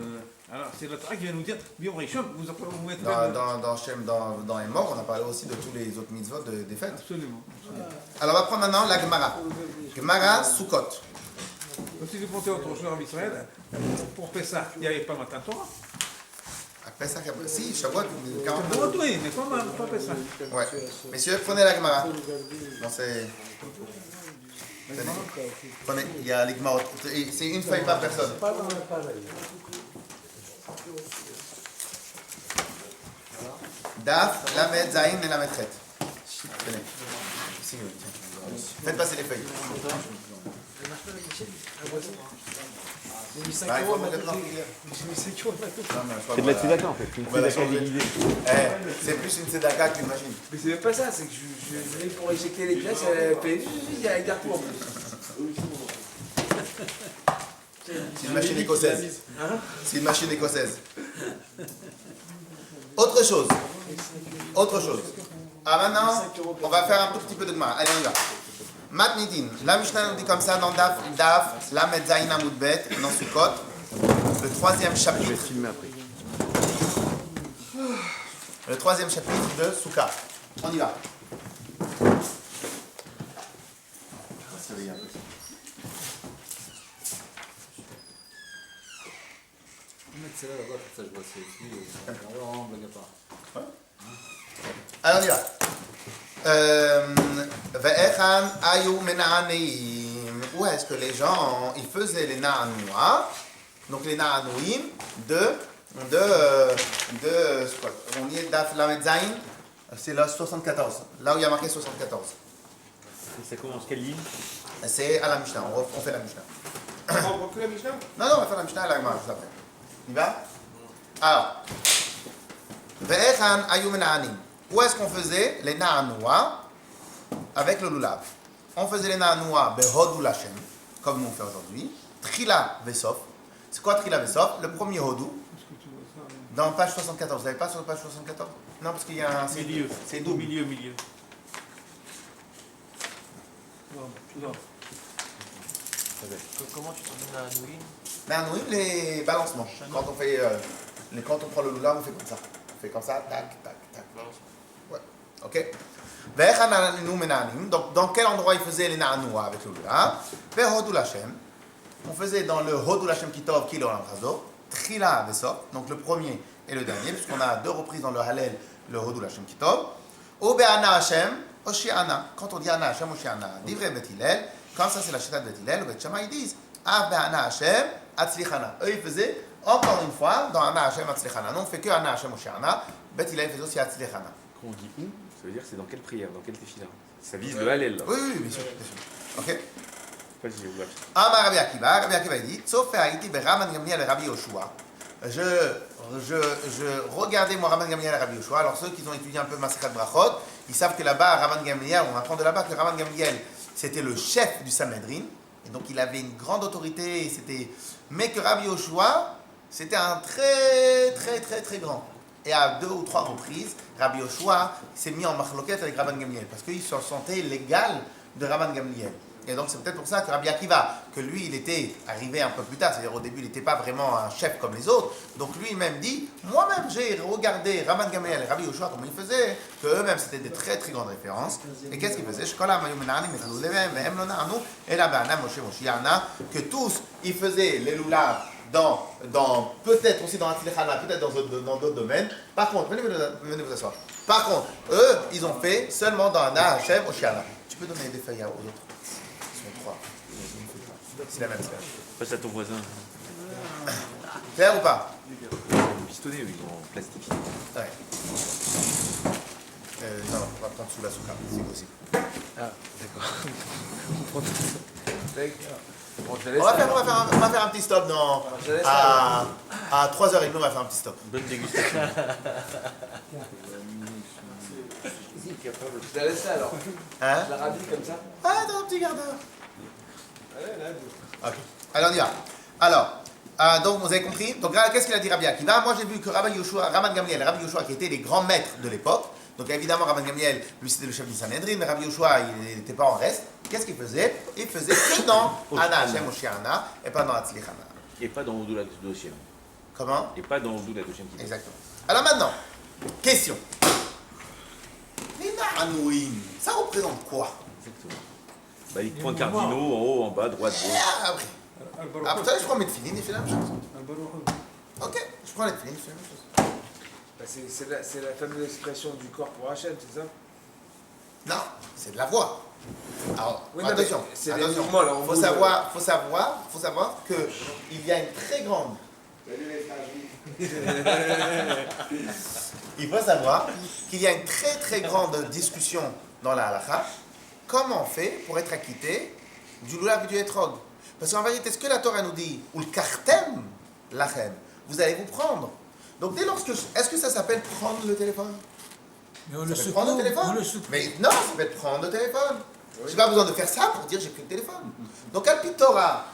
Alors, c'est la Torah qui vient nous dire, Biom Rishon, vous êtes. Dans les morts, on a parlé aussi de tous les autres mitzvot des fêtes. Absolument. Alors on va prendre maintenant la Gemara. Gemara Sukkot. Si vous comptez entre Shlomo Israël, pour Pessah, il n'y avait pas Matan Torah. Après ça, si, Shavuot, 40 Oui, mais pas Pessah. Ouais. Messieurs, prenez la Gemara. Non, c'est. Prenez, il y a les Gemarot. C'est une feuille par personne. Daf, Lamed, Zayin et Lamed Chet. Tenez. Ici, tiens. Faites passer les feuilles. Bah, il faut mettre dedans. C'est de la tzedaka en fait. Une On va la tzedaka changer. déguisée. C'est plus une tzedaka qu'une machine. Mais c'est même pas ça, c'est que je venais pour éjecter les pièces, elle fait. Il y a un garde en plus. C'est une machine écossaise. C'est une machine écossaise. Autre chose. Ah, maintenant, on va faire un tout petit peu de gma. Allez, on y va. Matnidin. La Mishnah nous dit comme ça dans Daf, Lamed Zayin Amud Bet, dans Sukkot, le troisième chapitre. Je vais filmer après. Le troisième chapitre de Souka. On y va. Alors on y va. Ve'echan ayu mena'aneim. Où est-ce que les gens, ils faisaient les na'anoua? Donc les na'anouim on y est Daf Lamed Zayin, c'est là 74, là où il y a marqué 74. Et ça commence quelle ligne? C'est à la Mishnah, on fait la Mishnah. On reprend que la Mishnah? Non, on va faire la Mishnah à la Gemara juste après. Il va? Alors, Ve'echan ayu mena'anim. Où est-ce qu'on faisait les na'anoua avec le lulav? On faisait les na'anoua behodou lachem, comme nous on fait aujourd'hui. Trila vesof. C'est quoi Trila vesof? Le premier hodou. Dans page 74, vous n'avez pas sur page 74? Non, parce qu'il y a un... Milieu. C'est double. Milieu. Comment tu t'en donnes à Nouïm? Na'anouim, les balancements. Quand on fait... quand on prend le lulav, on fait comme ça. On fait comme ça, tac, tac, tac. Ouais, ok. Ve'echan anu mena'anim. Donc, dans quel endroit ils faisaient les na'anoua avec le lulav? Ve'hodou lachem. On faisait dans le hodou lachem kitov, ki l'olam chazo. Trila vesof, donc le premier et le dernier, puisqu'on a deux reprises dans le Hallel, le Hodou Hashem Kitov. Ou Be'ana Hashem, Oshiana. Quand on dit Ana Hashem, Oshiana, Divrei Bet Hillel, comme ça c'est la chita de Bet Hillel, ou Bet Shammai, ils disent Av Be'ana Hashem, Atzlichana. Eux ils faisaient encore une fois dans Ana Hashem, Atzlichana. Non, on ne fait que Ana Hashem, Oshiana. Bet Hillel faisait aussi Atzlichana. Quand on dit où, ça veut dire c'est dans quelle prière, dans quelle tefila? Ça vise le Hallel là. Oui, bien sûr. Ok. Pas dit géographique. Amar Rabbi Akiva il dit Sauf Haïti Raman Gamliel et Rabbi Yoshua. Je regardais moi Raman Gamliel et Rabbi Yoshua. Alors ceux qui ont étudié un peu Masechet Brachot, ils savent que là-bas, Raman Gamliel, on apprend de là-bas que Raman Gamliel, c'était le chef du Sanhedrin. Et donc il avait une grande autorité. Mais que Rabbi Yoshua, c'était un très grand. Et à 2 ou 3 reprises, Rabbi Yoshua s'est mis en machloket avec Raman Gamliel. Parce qu'il se sentait l'égal de Raman Gamliel. Et donc c'est peut-être pour ça que Rabbi Akiva, que lui il était arrivé un peu plus tard, c'est-à-dire au début il n'était pas vraiment un chef comme les autres, donc lui-même dit, moi-même j'ai regardé Raman Gamliel et Rabbi Yoshua comment ils faisaient, qu'eux-mêmes c'était des très grandes références, et qu'est-ce qu'ils faisaient? Que tous ils faisaient les loulav dans peut-être aussi dans Atzlichana, peut-être dans d'autres domaines. Par contre, venez vous asseoir. Par contre, eux ils ont fait seulement dans Ana, Hashem, Oshiana. Tu peux donner des feuilles aux autres? C'est la même chose. Passe à ton voisin. Clair ou pas? Pistonné, ils ont en plastique. Ouais. Non, on va prendre sous la souka, si possible. Ah, d'accord. On va faire un petit stop à 3h30, on va faire un petit stop. Bonne dégustation. Je la laisse là alors. Hein? Je la rabille comme ça. Ah, dans un petit quart d'heure. Allez, là. Ok. Alors on y va. Alors, donc vous avez compris. Donc qu'est-ce qu'il a dit Rabbi Akiva? Moi j'ai vu que Raman Gamliel et Rabbi Yoshua qui étaient les grands maîtres de l'époque. Donc évidemment Raman Gamliel, lui c'était le chef du Sanhedrin, mais Rabbi Yoshua il n'était pas en reste. Qu'est-ce qu'il faisait? Il faisait que dans Ana Hashem Oshiana et pas dans Atzlichana. Et pas dans Odou la Doshem. Comment? Et pas dans Odou la Doshem. Exactement. Alors maintenant, question. Les Na'anouim, ça représente quoi? Exactement. Bah, les points cardinaux, en haut, en bas, droite, gauche. Après, je prends mes tefilines et je fais la même chose. Ok, je prends les tefilines et je fais la même chose. Bah, c'est la fameuse expression du corps pour Hachem, c'est ça? Non, c'est de la voix. Alors, Oui, non, attention, mais c'est des attention. mouvements, là, on Faut bouge. savoir que il y a une très grande. Il faut savoir qu'il y a une très grande discussion dans la halakha. Comment on fait pour être acquitté du lulav et du etrog? Parce qu'en vérité, ce que la Torah nous dit, ou le kartem lachem, vous allez vous prendre. Donc dès lorsque, est-ce que ça s'appelle prendre le téléphone? Mais on Ça le s'appelle secoue, prendre le téléphone? on le secoue. Mais non, ça s'appelle prendre le téléphone. Je n'ai pas besoin de faire ça pour dire j'ai pris le téléphone. Donc Alpitora,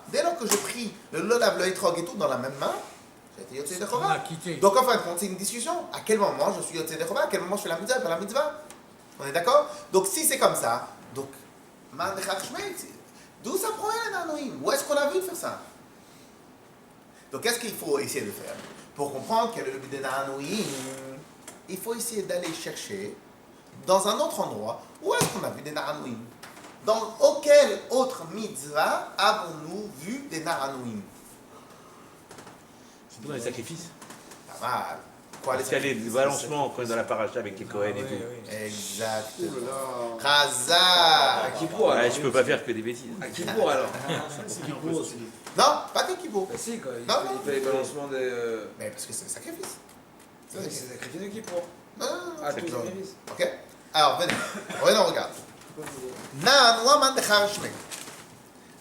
dès lors que je pris le lulav, le etrog et tout dans la même main, j'ai été Yotzei Yedei Chova. Donc en fin de compte, c'est une discussion. À quel moment je suis Yotzei Yedei Chova, à quel moment je fais la mitzvah, pas la mitzvah. On est d'accord? Donc si c'est comme ça, donc, man dechach shmei, d'où ça provient les nanoïm? Où est-ce qu'on a vu de faire ça? Donc qu'est-ce qu'il faut essayer de faire? Pour comprendre quel est le but des nanoïm, il faut essayer d'aller chercher dans un autre endroit où est-ce qu'on a vu des nanoïm. Dans auquel autre mitzvah avons-nous vu des nanoïm? C'est pas dans les sacrifices. Pas mal. Quoi, Parce qu'il y a les balancements comme dans la paracha avec les Cohen et tout. Exactement. Chazak. À Kippour, alors. Ouais, je peux pas faire que des bêtises. À Kippour, alors. Non, pas que Kippour. Bah si, quoi. Non, Il fait les balancements des... Mais parce que c'est le sacrifice. C'est le sacrifice de Kippour. Non, Ah, c'est tout le toujours- sacrifice. Ok? Alors, venez. Revenons, on regarde. Nanoua mandechar shmei.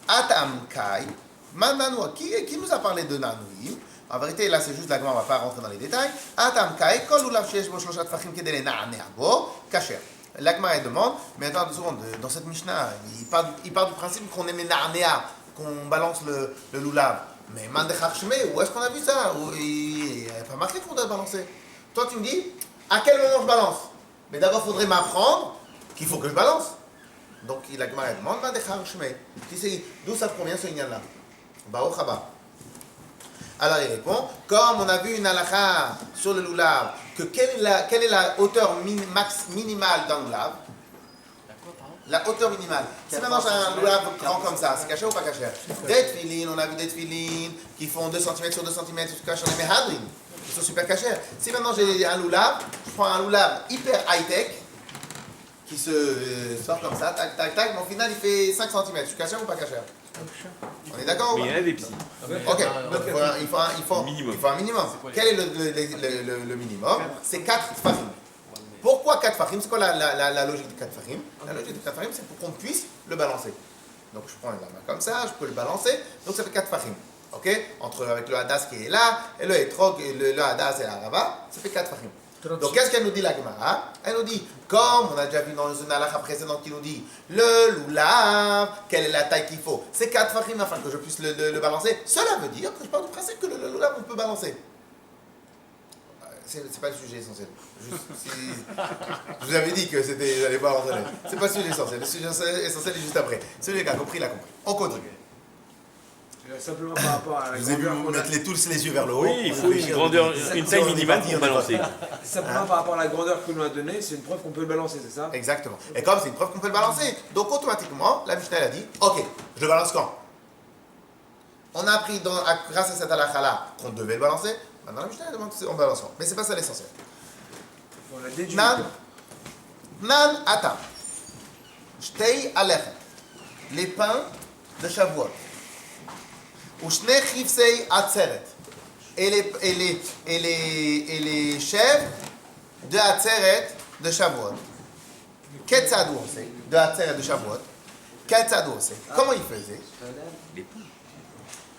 Atam kai. Nanoua. Qui nous a parlé de nanouim? En vérité, là, c'est juste la Gemara, on ne va pas rentrer dans les détails. Atam kai. Kol ulav sheyesh bo shloshat tfachim kedei lena'anea bo. Kasher. La Gemara elle demande, mais attends 2 secondes, dans cette Mishnah, il part du principe qu'on aimait na'anea, qu'on balance le lulav. Mais mandechar shmei, où est-ce qu'on a vu ça? Il n'y a pas marqué qu'on doit balancer. Toi, tu me dis, à quel moment je balance? Mais d'abord, il faudrait m'apprendre qu'il faut que je balance. Donc, la Gemara demande, mandechar shmei. D'où ça provient ce lien-là? Baruch haba. Alors, il répond, comme on a vu une halakha sur le lulav, que quelle est la hauteur minimale d'un lulav? La hauteur minimale. Si maintenant j'ai un lulav grand comme ça, c'est caché ou pas caché? Des tefilines, on a vu des tefilines qui font 2 cm sur 2 cm, sur caché, on les mehadrin, qui sont super cachés. Si maintenant j'ai un lulav, je prends un lulav hyper high-tech, qui se sort comme ça, tac, tac, tac, mais au final il fait 5 cm, je suis caché ou pas caché? On est d'accord ou Mais pas? il y en a des petits. Ok, donc il faut un minimum. Quel est le minimum? C'est 4 tfachim. Pourquoi 4 tfachim? C'est quoi la logique de 4 tfachim? La logique de 4 tfachim, c'est pour qu'on puisse le balancer. Donc je prends la main comme ça, je peux le balancer, donc ça fait 4 tfachim. Ok? Avec le hadas qui est là, et le etrog, et le hadas et la rava, ça fait 4 tfachim. Donc qu'est-ce qu'elle nous dit la Gemara? Elle nous dit, comme on a déjà vu dans une halakha précédente qui nous dit, le lulav, quelle est la taille qu'il faut? C'est 4 tfachim afin que je puisse le balancer. Cela veut dire que je pars du principe que le lulav on peut balancer. C'est pas le sujet essentiel. Je vous avais dit que j'allais pas rentrer là. C'est pas le sujet essentiel. Le sujet essentiel est juste après. Celui qui a compris, l'a compris. On continue. Simplement par rapport à la Je vous ai vu grandeur vous qu'on a. mettre tous les yeux vers le haut. Oui, il faut une grandeur, une taille minimale pour balancer. Simplement par rapport à la grandeur que l'on a donnée, c'est une preuve qu'on peut le balancer, c'est ça? Exactement. Et comme c'est une preuve qu'on peut le balancer, donc automatiquement, la Mishnah elle a dit, ok, je le balance quand? On a appris grâce à cette halakha-là qu'on devait le balancer. Maintenant la Mishnah elle demande on balance quand. Mais c'est pas ça l'essentiel. On l'a déduit. Nan ata. Shtei alechem. Les pains de Shavuot. Ou shnei chifsei atzeret. Et les chèvres de Atzeret de Shavuot. Ketzad ou c'est de Atzeret de Shavuot. Ketzad ou c'est. Comment ils faisaient?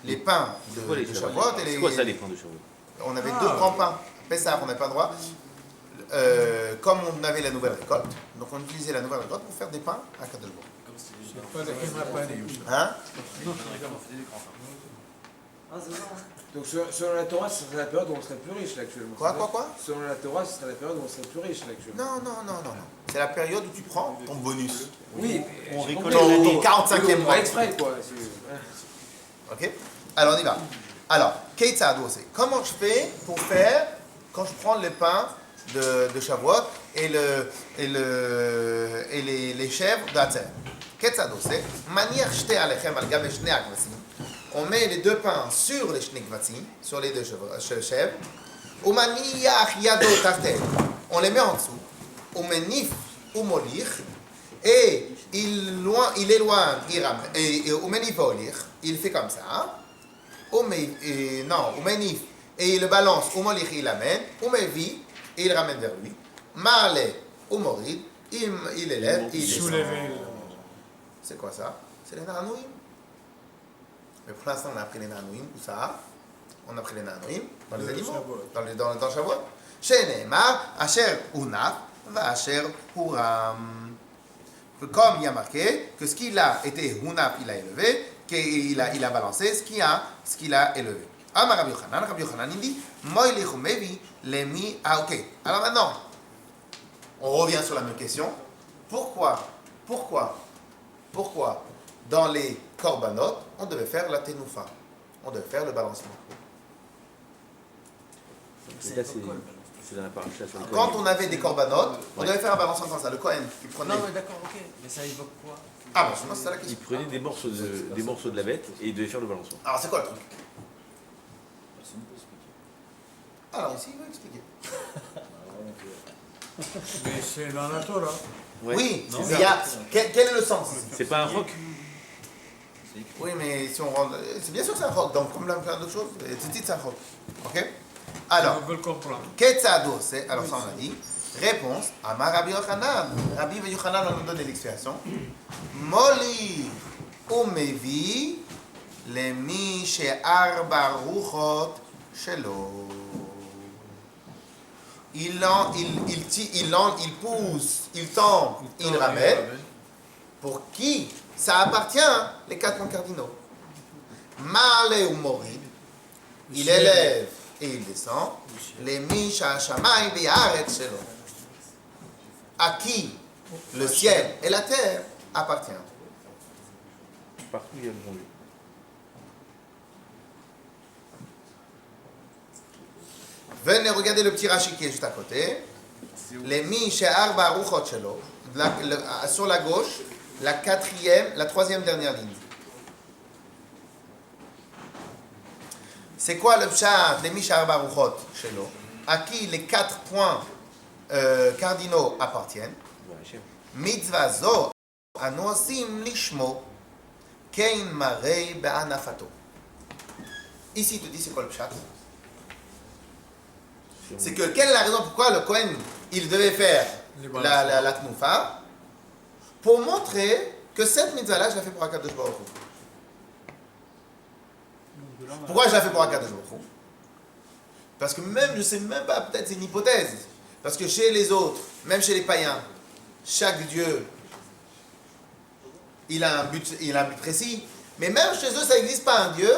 Les pains de Shavuot et les. C'est quoi ça, les pains de Shavuot? On avait 2 grands pains. Pessah, on n'avait pas le droit. Comme on avait la nouvelle récolte, donc on utilisait la nouvelle récolte pour faire des pains à Kadosh Baruch Hu. Hein? Donc selon la Torah, ce serait la période où on serait plus riche là actuellement. Quoi? Selon la Torah, ce serait la période où on serait plus riche là actuellement. Non. C'est la période où tu prends ton bonus. Oui, On j'ai récolte compris. Ton 45e mois. Pas exprès quoi. Ok? Alors on y va. Alors, Keitzad c'est. Comment je fais pour faire quand je prends le pain de Shavuot et les chèvres d'Atzer? Keitzad c'est. Maniach shte alechem al gabe shnei akvasim. On met les 2 pains sur les shnei kvasim, sur les 2 chèvres. Umaniach yado tartel. On les met en dessous. Umenif umolich. Et il éloigne, umenif olich. Il fait comme ça. Umenif, et il le balance, Umolich, il l'amène, Umevi, et il ramène vers lui, Marle, Umorid, il élève, il descend. C'est quoi ça? C'est les Nanouim. Mais pour l'instant, on a appris les Nanouim, où ça? On a appris les Nanouim dans les animaux, dans Shavuot. Sheneemar, Asher Unaf, va Asher Huram. Comme il y a marqué que ce qu'il a été hunaf, il a élevé, qu'il a balancé ce qu'il a élevé. Amar Rabbi Yochanan, il dit, Moi il mevi lemi. Ah, ok. Alors maintenant, on revient sur la même question. Pourquoi dans les korbanot, on devait faire la tenoufa, on devait faire le balancement? C'est dans la paracha sur le Quand Kohen. on avait des korbanot, on devait faire un balancement comme ça. Le Kohen, il prenait. Non, mais d'accord, ok. Mais ça évoque quoi? Ah, bon, sinon, c'est ça la Il question. prenait des morceaux de la bête et il devait faire le balancement. Alors, c'est quoi le truc? Alors, ici, il va expliquer. Mais c'est dans la Torah. Ouais. Oui, Non, mais il y a. Quel est le sens? c'est pas un roc. Oui, mais si on rentre. C'est bien sûr que c'est un roc, donc comme plein d'autres choses, tzitzit, c'est un roc. Ok? Alors, On veut le comprendre. Ketzado, c'est. Alors, ça, on a dit. Réponse, Amar Rabbi Yochanan. Rabbi Yochanan, on nous donne l'explication. Moli umevi lemi she'arba ruchot shelo. Il pousse, il tend, il ramène. Pour qui ça appartient, les 4 points cardinaux. Male ou morid, il élève et il descend. Les misha shamay bi'aret shelo. À qui le ciel et la terre appartiennent. Partout il y a le bon Dieu. Venez regarder le petit Rashi qui est juste à côté. Les mi she'arba ruchot shelo. Sur la gauche, la troisième dernière ligne. C'est quoi le pshat les mi she'arba ruchot shelo? À qui les 4 points cardinaux appartiennent? Mitzvah zo anu osim lishmo kein marei be'anafato. Ici, il te dit c'est quoi le pshat? C'est que quelle est la raison pourquoi le Kohen il devait faire la tnoufa? Pour montrer que cette mitzvah-là, je l'ai fait pour Akadosh Baruch Hu. Pourquoi je l'ai fait pour Akadosh Baruch Hu? Parce que même, je sais même pas, peut-être c'est une hypothèse. Parce que chez les autres, même chez les païens, chaque dieu, il a un but précis. Mais même chez eux, ça n'existe pas un dieu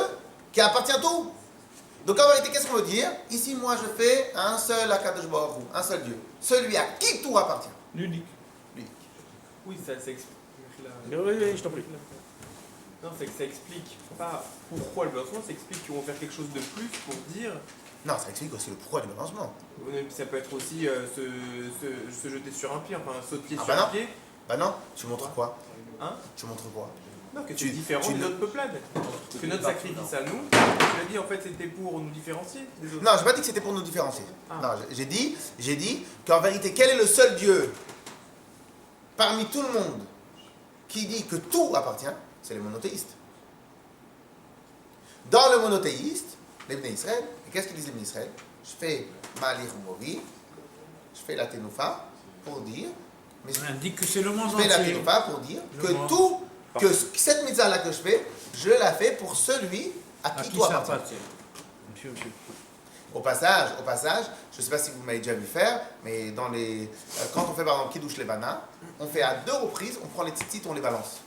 qui appartient à tout. Donc en vérité, qu'est-ce qu'on veut dire? Ici, moi, je fais un seul Akadosh Baruch Hu, un seul Dieu. Celui à qui tout appartient. L'unique. L'unique. Oui, ça explique. Oui, je t'en prie. Non, c'est que ça explique pas pourquoi le balancement, ça explique qu'ils vont faire quelque chose de plus pour dire. Non, ça explique aussi le pourquoi du balancement. Ça peut être aussi se jeter sur un pied, enfin sauter Ah sur bah un non. pied. Bah non, tu montres quoi? Hein? Tu montres quoi? Non, que Tu- c'est différent tu de le- notre peuplade. Que notre sacrifice à nous, tu l'as dit en fait c'était pour nous différencier des autres. Non, j'ai pas dit que c'était pour nous différencier. Ah. Non, j'ai dit qu'en vérité, quel est le seul Dieu parmi tout le monde qui dit que tout appartient? C'est les monothéistes. Dans le monothéiste, les Bnei Israël, et qu'est-ce qu'ils disent les Bnei Israël? Je fais Malir Mori, je fais la Tenoufa pour dire, mais On indique que c'est le monde je fais la entier. Tenoufa pour dire Le que monde. tout, que cette mitzvah-là que je fais, je la fais pour celui à À qui qui tout ça appartient. appartient? Monsieur. Au passage, je ne sais pas si vous m'avez déjà vu faire, mais quand on fait par exemple Kiddush Levana, on fait à 2 reprises, on prend les tzitzit, on les balance.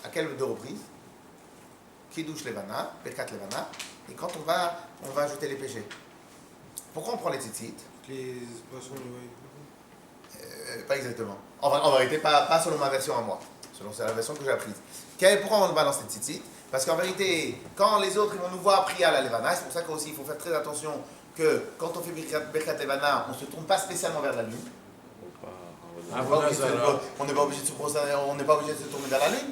À quelles 2 reprises? Kiddush Levana, Birkat Levana, et quand on va ajouter les péchés. Pourquoi on prend les tzitzit? Les poissons, Pas exactement. En vérité, pas selon ma version à moi, selon la version que j'ai apprise. Pourquoi on balance les tzitzit? Parce qu'en vérité, quand les autres ils vont nous voir prier à la Levana, c'est pour ça qu'aussi il faut faire très attention que quand on fait Birkat Levana, on ne se tourne pas spécialement vers la lune. On n'est pas obligé de se tourner vers la lune.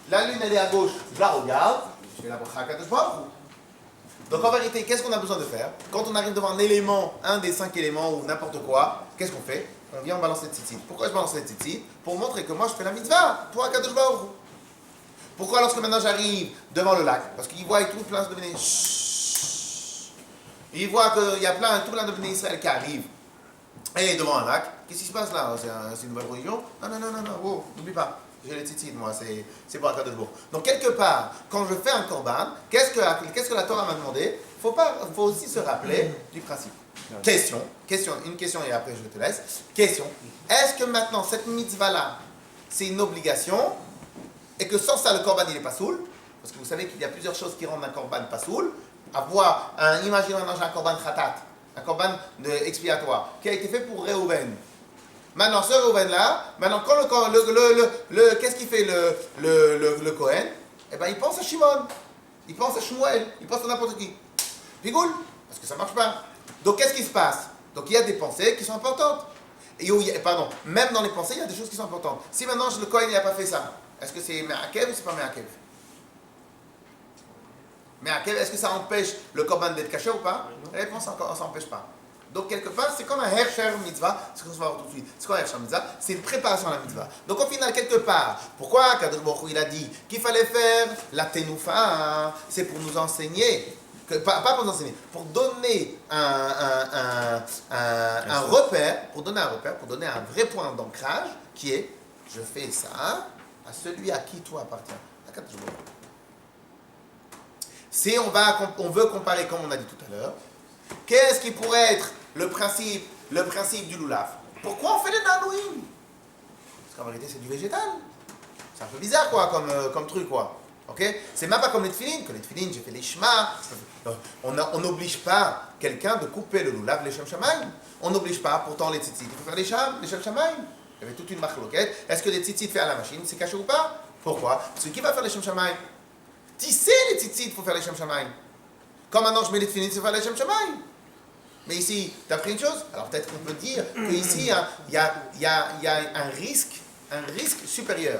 La lune elle est à gauche, je la regarde, je fais la bracha Kadosh Baruch Hu. Donc en vérité, qu'est-ce qu'on a besoin de faire? Quand on arrive devant un élément, un des 5 éléments ou n'importe quoi, qu'est-ce qu'on fait? On vient, on balance les tzitzit. Pourquoi je balance les tzitzit? Pour montrer que moi je fais la mitzvah pour Akadosh Baruch Hu. Pourquoi lorsque maintenant j'arrive devant le lac? Parce qu'il voit tout plein de Bnei il voit qu'il y a tout plein de Bnei Israël qui arrivent. Et devant un lac, qu'est-ce qui se passe là? C'est une nouvelle religion? Non, oh, n'oublie pas. J'ai les tzitzit, moi, c'est pour Akadosh Baruch Hu. Donc quelque part, quand je fais un korban, qu'est-ce que la Torah m'a demandé? Faut aussi se rappeler du principe. Une question et après je te laisse. Question, est-ce que maintenant cette mitzvah-là, c'est une obligation, et que sans ça, le korban, il n'est pas soul, parce que vous savez qu'il y a plusieurs choses qui rendent un korban pas soul. Imaginons maintenant j'ai un korban khatat, un korban expiatoire, qui a été fait pour Réhouven. Maintenant, ce Réhouven-là, maintenant, quand qu'est-ce qu'il fait le Kohen? Eh bien, il pense à Shimon, il pense à Shmuel, il pense à n'importe qui. Pigoule, parce que ça ne marche pas. Donc, qu'est-ce qui se passe? Donc, il y a des pensées qui sont importantes. Même dans les pensées, il y a des choses qui sont importantes. Si maintenant, le Kohen n'a pas fait ça, est-ce que c'est Me'akev ou c'est pas Me'akev? Me'akev, est-ce que ça empêche le korban d'être caché ou pas? La réponse, ça n'empêche pas. Donc, quelque part, c'est comme un Hersher mitzvah, c'est ce qu'on va voir tout de suite. C'est quoi un Hersher mitzvah? C'est une préparation à la mitzvah. Donc, au final, quelque part, pourquoi Kadosh Baruch Hu, il a dit qu'il fallait faire la tenoufa, hein? C'est pour nous enseigner, pas pour nous enseigner, pour donner un repère, pour donner un vrai point d'ancrage, qui est, je fais ça à celui à qui toi appartiens, à Kadosh Baruch Hu. Si on veut comparer, comme on a dit tout à l'heure, qu'est-ce qui pourrait être le principe du loulav? Pourquoi on fait les nanouim? Parce qu'en vérité, c'est du végétal. C'est un peu bizarre, quoi, comme truc, quoi. Ok? C'est même pas comme les tefilines. Que les tefilines, j'ai fait les shema. On n'oblige pas quelqu'un de couper le loulav, les shem shamayim. On n'oblige pas, pourtant, les tzitzit, il faut faire les shem shamayim. Il y avait toute une marloquette. Est-ce que les tzitzit fait à la machine, c'est caché ou pas? Pourquoi? Parce que qui va faire les shem shamayim? Tisser les tzitzit, il faut faire les shem shamayim. Quand maintenant je mets les tefilines, c'est faire les shem shamayim. Mais ici, tu as appris une chose? Alors peut-être qu'on peut dire qu'ici, il y a un risque supérieur.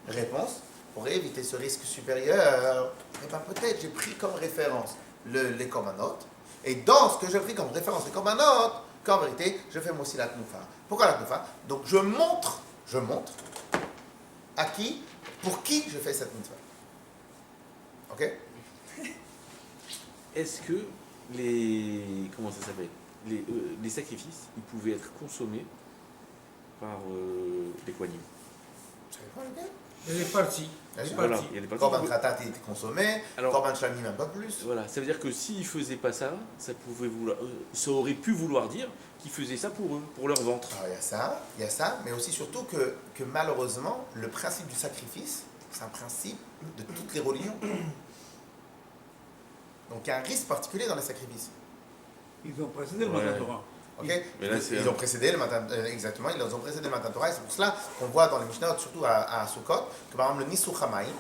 Réponse, pour éviter ce risque supérieur, eh bien peut-être j'ai pris comme référence les korbanot, et dans ce que j'ai pris comme référence les korbanot, qu'en vérité, je fais moi aussi la tnoufa. Pourquoi la tnoufa? Donc je montre à qui, pour qui je fais cette mitzvah. Ok? Est-ce que comment ça s'appelle, les sacrifices, ils pouvaient être consommés par les Kohanim? Ça dépend lequel. Il y a des parties. Voilà, il y a des parties. Korban Khatat était consommé, Alors, Korban Shlamim un peu plus. Voilà, ça veut dire que s'ils ne faisaient pas ça, ça aurait pu vouloir dire qu'ils faisaient ça pour eux, pour leur ventre. Alors il y a ça, mais aussi surtout que malheureusement, le principe du sacrifice, c'est un principe de toutes les religions. Donc il y a un risque particulier dans les sacrifices. Ils ont précédé le Matan Torah. Okay? Mais là, Ils ont précédé le matin, exactement, ils ont précédé le Matan Torah, et c'est pour cela qu'on voit dans les Mishnah, surtout à Sukkot, que par exemple le Nisou Hamaïm,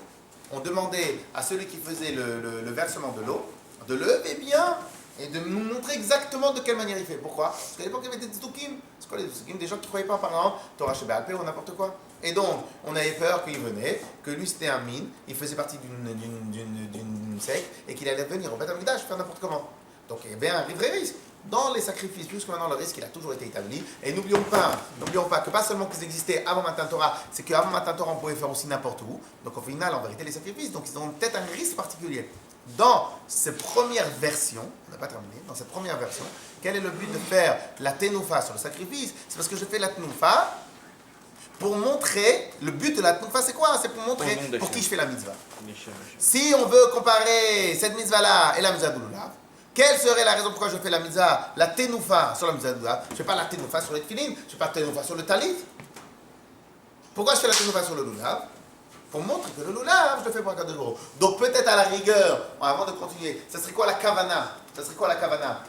on demandait à celui qui faisait le versement de l'eau, de lever bien et de nous montrer exactement de quelle manière il fait. Pourquoi? Parce qu'à l'époque, il y avait des tzdukim. C'est quoi les tzdukim? Des gens qui ne croyaient pas, par exemple, Torah Sheba'al Peh ou n'importe quoi. Et donc, on avait peur qu'il venait, que lui c'était un mine, il faisait partie d'une secte, et qu'il allait venir au Beth Amikdash faire n'importe comment. Donc il y avait un vrai risque. Dans les sacrifices, jusqu'à maintenant, le risque il a toujours été établi. Et n'oublions pas que pas seulement qu'ils existaient avant Matan Torah, c'est qu'avant Matan Torah, on pouvait faire aussi n'importe où. Donc au final, en vérité, les sacrifices, donc ils ont peut-être un risque particulier. Dans cette première version, on n'a pas terminé, dans cette première version, quel est le but de faire la tenoufa sur le sacrifice? C'est parce que je fais la tenoufa pour montrer, le but de la tenoufa c'est quoi? C'est pour montrer pour qui je fais la mitzvah. Si on veut comparer cette mitzvah-là et la mitzvah de l'Ulav, quelle serait la raison pourquoi je fais la mitzvah, la tenoufa sur la mitzvah de l'Ulav? Je ne fais pas la tenoufa sur les tefilin, je ne fais pas la tenoufa sur le talit. Pourquoi je fais la tenoufa sur le Lulav? Pour montrer que le Lulav, je le fais pour un cas de l'euro. Donc peut-être à la rigueur, avant de continuer, ça serait quoi la kavana? Ça serait quoi la kavana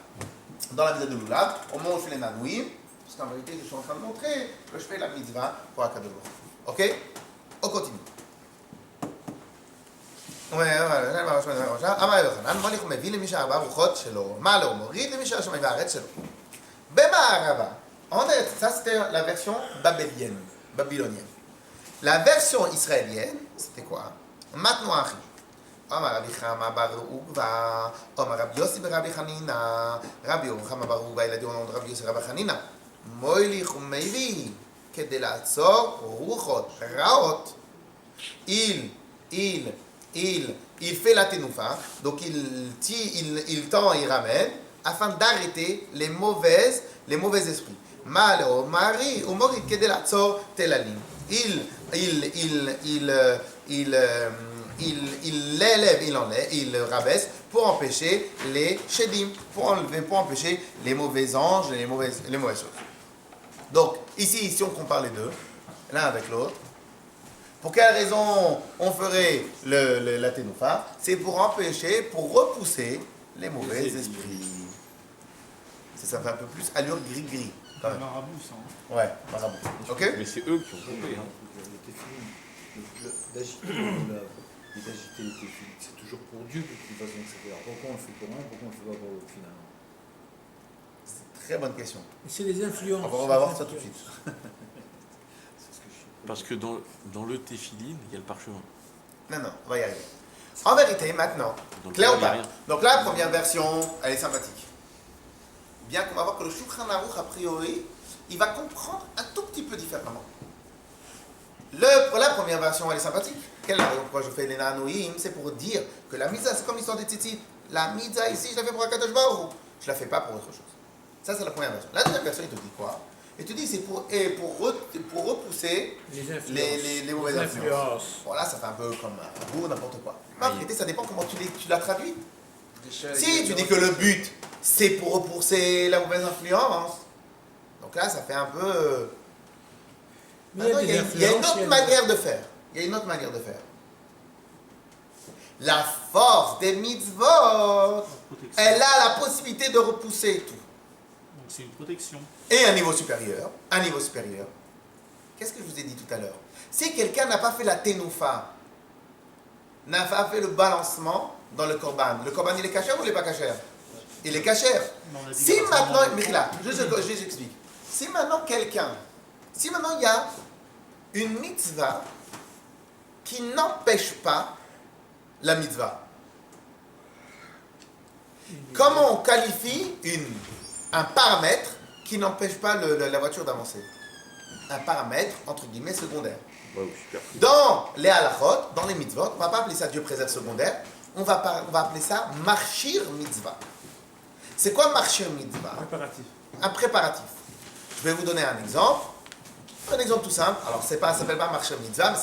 dans la mitzvah de Lulav? Au moment où je fais les nanouim, parce qu'en vérité, je suis en train de montrer que je fais la mitzvah pour un cas de l'euro. Ok? On continue. אמר יוחנן, מוליך מביא למי שארבע רוחות שלו, מה לא מוריד למי שהשמיים והארץ שלו. במערבה, ça c'était la version babylonienne. La version israélienne, c'était quoi? מתנו אחי. אמר רבי חמא בר עוקבא, אמר רבי יוסי ברבי חנינא, רבי יוחנן בר עוקבא, ילדים אומרים רבי יוסי רבי חנינא. מוליך ומביא, כדי לעצור רוחות רעות. Il fait la tenoufa, donc il tend et il ramène, afin d'arrêter les mauvais esprits. Mal au mari, au mori kedelatzor telalim. Il l'élève, il le rabaisse pour empêcher les shedim, pour empêcher les mauvais anges et les mauvaises choses. Donc, ici, si on compare les deux, l'un avec l'autre, Pour quelle raison on ferait la ténoufa? C'est pour empêcher, pour repousser les mauvais esprits. Ça fait un peu plus allure gris-gris. Quand même. Marabout, ça. Hein. Ouais, marabout. Ok? Mais c'est eux qui ont trompé. Hein. D'agiter le lave et d'agiter les téfilines, c'est toujours pour Dieu de toute façon, etc. Pourquoi on le fait pour un, pourquoi on le fait pas pour l'autre finalement? C'est une très bonne question. C'est les influences. On va voir ça tout de suite. C'est ce que je suis. Parce que dans le téphiline, il y a le parchemin. Non, on va y arriver. En vérité, maintenant, Dans le clair ou il y a pas? rien. Donc là, la première version, elle est sympathique. Bien qu'on va voir que le Shulchan Aruch, a priori, il va comprendre un tout petit peu différemment. La première version, elle est sympathique. Quelle raison pourquoi je fais les Nanoïm? C'est pour dire que la mitzvah, c'est comme l'histoire des tzitzit. La mitzvah ici, je la fais pour Akadosh Baruch Hu. Je la fais pas pour autre chose. Ça, c'est la première version. La deuxième version, il te dit quoi? Il te dit c'est pour repousser les mauvaises influences. Voilà, ça fait un peu comme un bourg, n'importe quoi. Mais en réalité, ça dépend comment tu l'as traduit. Si tu dis que le but, c'est pour repousser la mauvaise influence, donc là, ça fait un peu... Maintenant, il y a une autre manière de faire. Il y a une autre manière de faire. La force des mitzvot, elle a la possibilité de repousser tout. Donc c'est une protection. Et un niveau supérieur, qu'est-ce que je vous ai dit tout à l'heure? Si quelqu'un n'a pas fait la ténoufa, n'a pas fait le balancement dans le korban il est cachère ou il n'est pas cachère? Il est cachère. Non, on a dit Si que maintenant, vraiment- Michela, je explique. Si maintenant il y a une mitzvah qui n'empêche pas la mitzvah, comment on qualifie un paramètre qui n'empêche pas la voiture d'avancer? Un paramètre, entre guillemets, secondaire. Ouais, ou super. Dans les halachot, dans les mitzvot, on ne va pas appeler ça Dieu préserve secondaire, on va appeler ça marchir mitzvah. C'est quoi marchir mitzvah? Préparatif. Un préparatif. Je vais vous donner un exemple. Un exemple tout simple. Alors, ça ne s'appelle pas marchir mitzvah, mais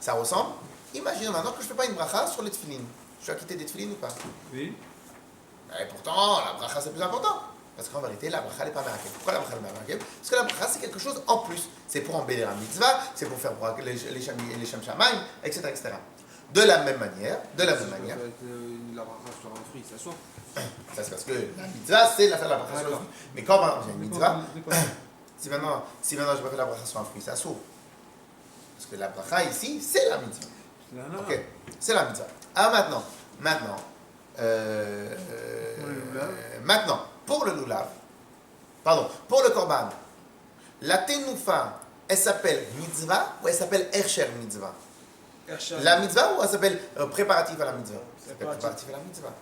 ça ressemble. Imaginez maintenant que je ne fais pas une bracha sur les tefilines. Je suis acquitté des tefilines ou pas? Oui. Et pourtant, la bracha c'est plus important. Parce qu'en vérité, la bracha n'est pas marakev. Pourquoi la bracha n'est pas marakev? Parce que la bracha c'est quelque chose en plus. C'est pour embellir un mitzvah, c'est pour faire les shem shamayim, etc., etc. De la même manière, La bracha sur un fruit, ça soit. ça c'est parce que la mitzvah c'est la faire la bracha sur le fruit. Mais quand j'ai une mitzvah, si maintenant je ne pas faire la bracha sur un fruit, ça s'ouvre. Parce que la bracha ici, c'est la mitzvah. Ok, c'est la mitzvah. Alors maintenant, pour le lulav, pour le korban, la tenoufa, elle s'appelle mitzvah ou elle s'appelle ersher mitzvah? La mitzvah ou elle s'appelle préparatif à la mitzvah? Elle s'appelle préparatif à la mitzvah.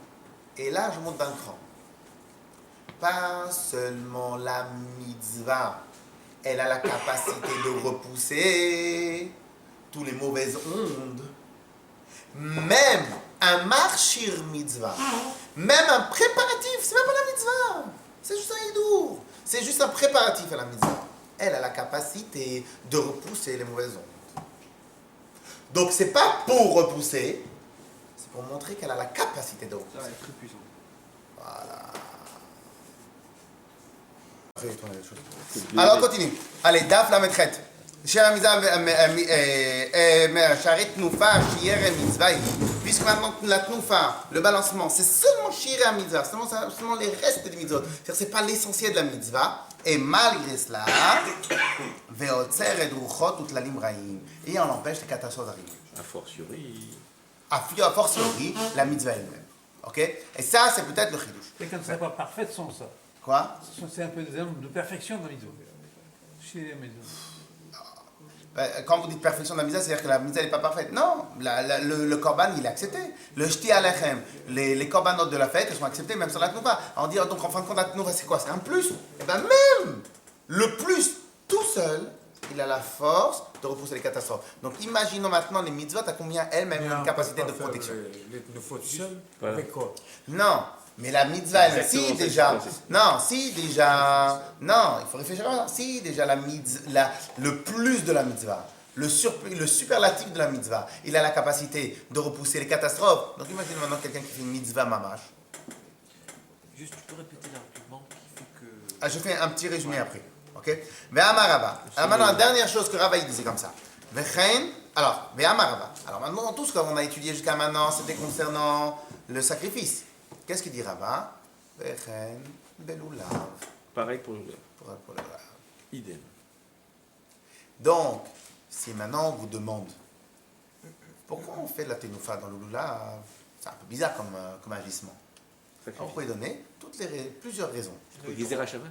Et là, je monte d'un cran. Pas seulement la mitzvah, elle a la capacité de repousser tous les mauvaises ondes. Même un marchir mitzvah, même un préparatif, c'est même pas la mitzvah, c'est juste un hidour, c'est juste un préparatif à la mitzvah. Elle a la capacité de repousser les mauvaises ondes. Donc c'est pas pour repousser, c'est pour montrer qu'elle a la capacité de repousser. Ça va être très puissant. Voilà. Alors on continue. Allez, daf la maîtrette. Puisque maintenant la tnoufa, le balancement, c'est seulement shiré à mitzvah, seulement les restes des mitzvot. C'est-à-dire c'est pas l'essentiel de la mitzvah. Et malgré cela, et on empêche les catastrophes d'arriver. A fortiori. A fortiori, la mitzvah elle-même. Ok? Et ça, c'est peut-être le chidouche. Quelqu'un ne serait pas parfait sans ça. Quoi? C'est un peu des exemples de perfection dans la mitzvah. Chez les maisons. Quand vous dites perfection de la mitzvah, c'est-à-dire que la mitzvah n'est pas parfaite. Non, le korban, il est accepté. Le shti alechem, les korbanot de la fête, ils sont acceptés même sans la tnouva. On dit, donc en fin de compte, la tnouva, c'est quoi? C'est un plus. Et bien même, le plus, tout seul, il a la force de repousser les catastrophes. Donc imaginons maintenant les mitzvot, à combien elles-mêmes ont une capacité de protection. Le faut tout seul. Voilà. Avec quoi? Non, mais la mitzvah, elle, Exactement, si c'est déjà, ça, c'est non, si déjà, non, il faut réfléchir à ça. Si déjà le plus de la mitzvah, le superlatif de la mitzvah, il a la capacité de repousser les catastrophes. Donc imagine maintenant quelqu'un qui fait une mitzvah mamash. Juste, tu peux répéter l'argument qui fait que. Ah, je fais un petit résumé après. Ok? Mais Amarava. Alors maintenant, la dernière chose que Rava il disait comme ça. Vechen, alors, Ve'amarava. Alors maintenant, tout ce qu'on a étudié jusqu'à maintenant, c'était concernant le sacrifice. Qu'est-ce qu'il dit Rava? Vechen, Belulav. Pareil pour le Pour le lulav. idem. Donc, si maintenant on vous demande pourquoi on fait de la ténoufa dans le lulav, c'est un peu bizarre comme agissement. Alors, vous pouvez donner plusieurs raisons. C'est Gezerah Shava, ça?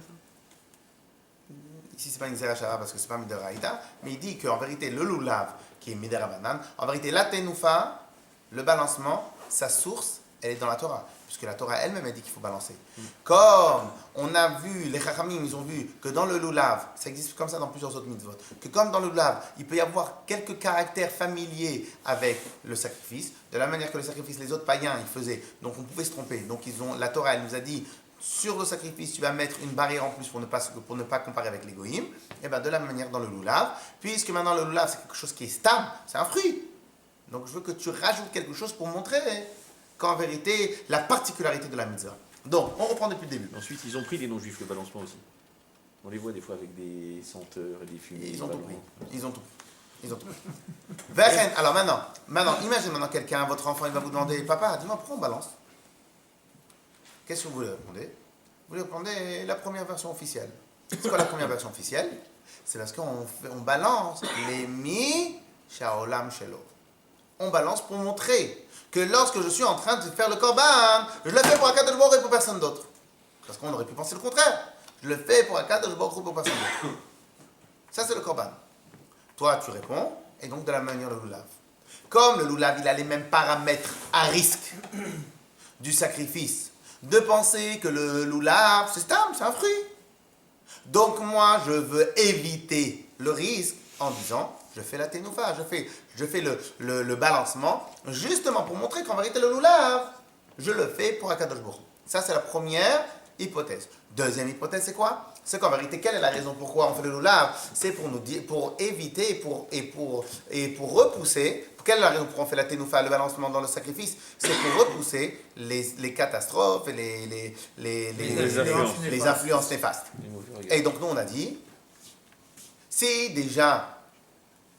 Ici, c'est pas une Zerachara parce que c'est pas Mideraïta, mais il dit qu'en vérité, le lulav, qui est Miderabanan, en vérité, la ténoufa, le balancement, sa source, elle est dans la Torah. Puisque la Torah elle-même a dit qu'il faut balancer. Comme on a vu, les Chachamim, ils ont vu que dans le lulav, ça existe comme ça dans plusieurs autres mitzvot, que comme dans le lulav, il peut y avoir quelques caractères familiers avec le sacrifice, de la manière que le sacrifice, les autres païens, ils faisaient. Donc on pouvait se tromper. Donc la Torah, elle nous a dit, sur le sacrifice, tu vas mettre une barrière en plus pour ne pas comparer avec les goïms. Et bien de la même manière dans le lulav, puisque maintenant le lulav, c'est quelque chose qui est stable, c'est un fruit. Donc je veux que tu rajoutes quelque chose pour montrer qu'en vérité, la particularité de la mitzvah. Donc, on reprend depuis le début. Ensuite, ils ont pris les non-juifs, le balancement aussi. On les voit des fois avec des senteurs et des fumées. Ils ont tout pris. Ils ont tout pris. Ils ont tout pris. Vechen, alors maintenant, imagine maintenant quelqu'un, votre enfant, il va vous demander, papa, dis-moi pourquoi on balance? Qu'est-ce que vous lui répondez? Vous lui répondez la première version officielle. C'est quoi la première version officielle? C'est parce qu'on balance les mi shaolam shelo. On balance pour montrer que lorsque je suis en train de faire le korban, je le fais pour Akadosh Baruch Hu et pour personne d'autre. Parce qu'on aurait pu penser le contraire. Je le fais pour Akadosh Baruch Hu et pour personne d'autre. Ça, c'est le korban. Toi, tu réponds, et donc de la manière le lulav. Comme le lulav, il a les mêmes paramètres à risque du sacrifice, de penser que le lulav, c'est stable, c'est un fruit. Donc moi, je veux éviter le risque en disant, je fais la ténoufa, je fais le balancement, justement pour montrer qu'en vérité le lulav, je le fais pour Akadosh Baruch Hu. Ça, c'est la première hypothèse. Deuxième hypothèse, c'est quoi? C'est qu'en vérité, quelle est la raison pourquoi on fait le lulav? C'est pour nous dire, pour éviter et pour repousser. Quelle est la raison pourquoi on fait la ténoufa, le balancement dans le sacrifice? C'est pour repousser les catastrophes et les influences néfastes. Et donc nous, on a dit, si déjà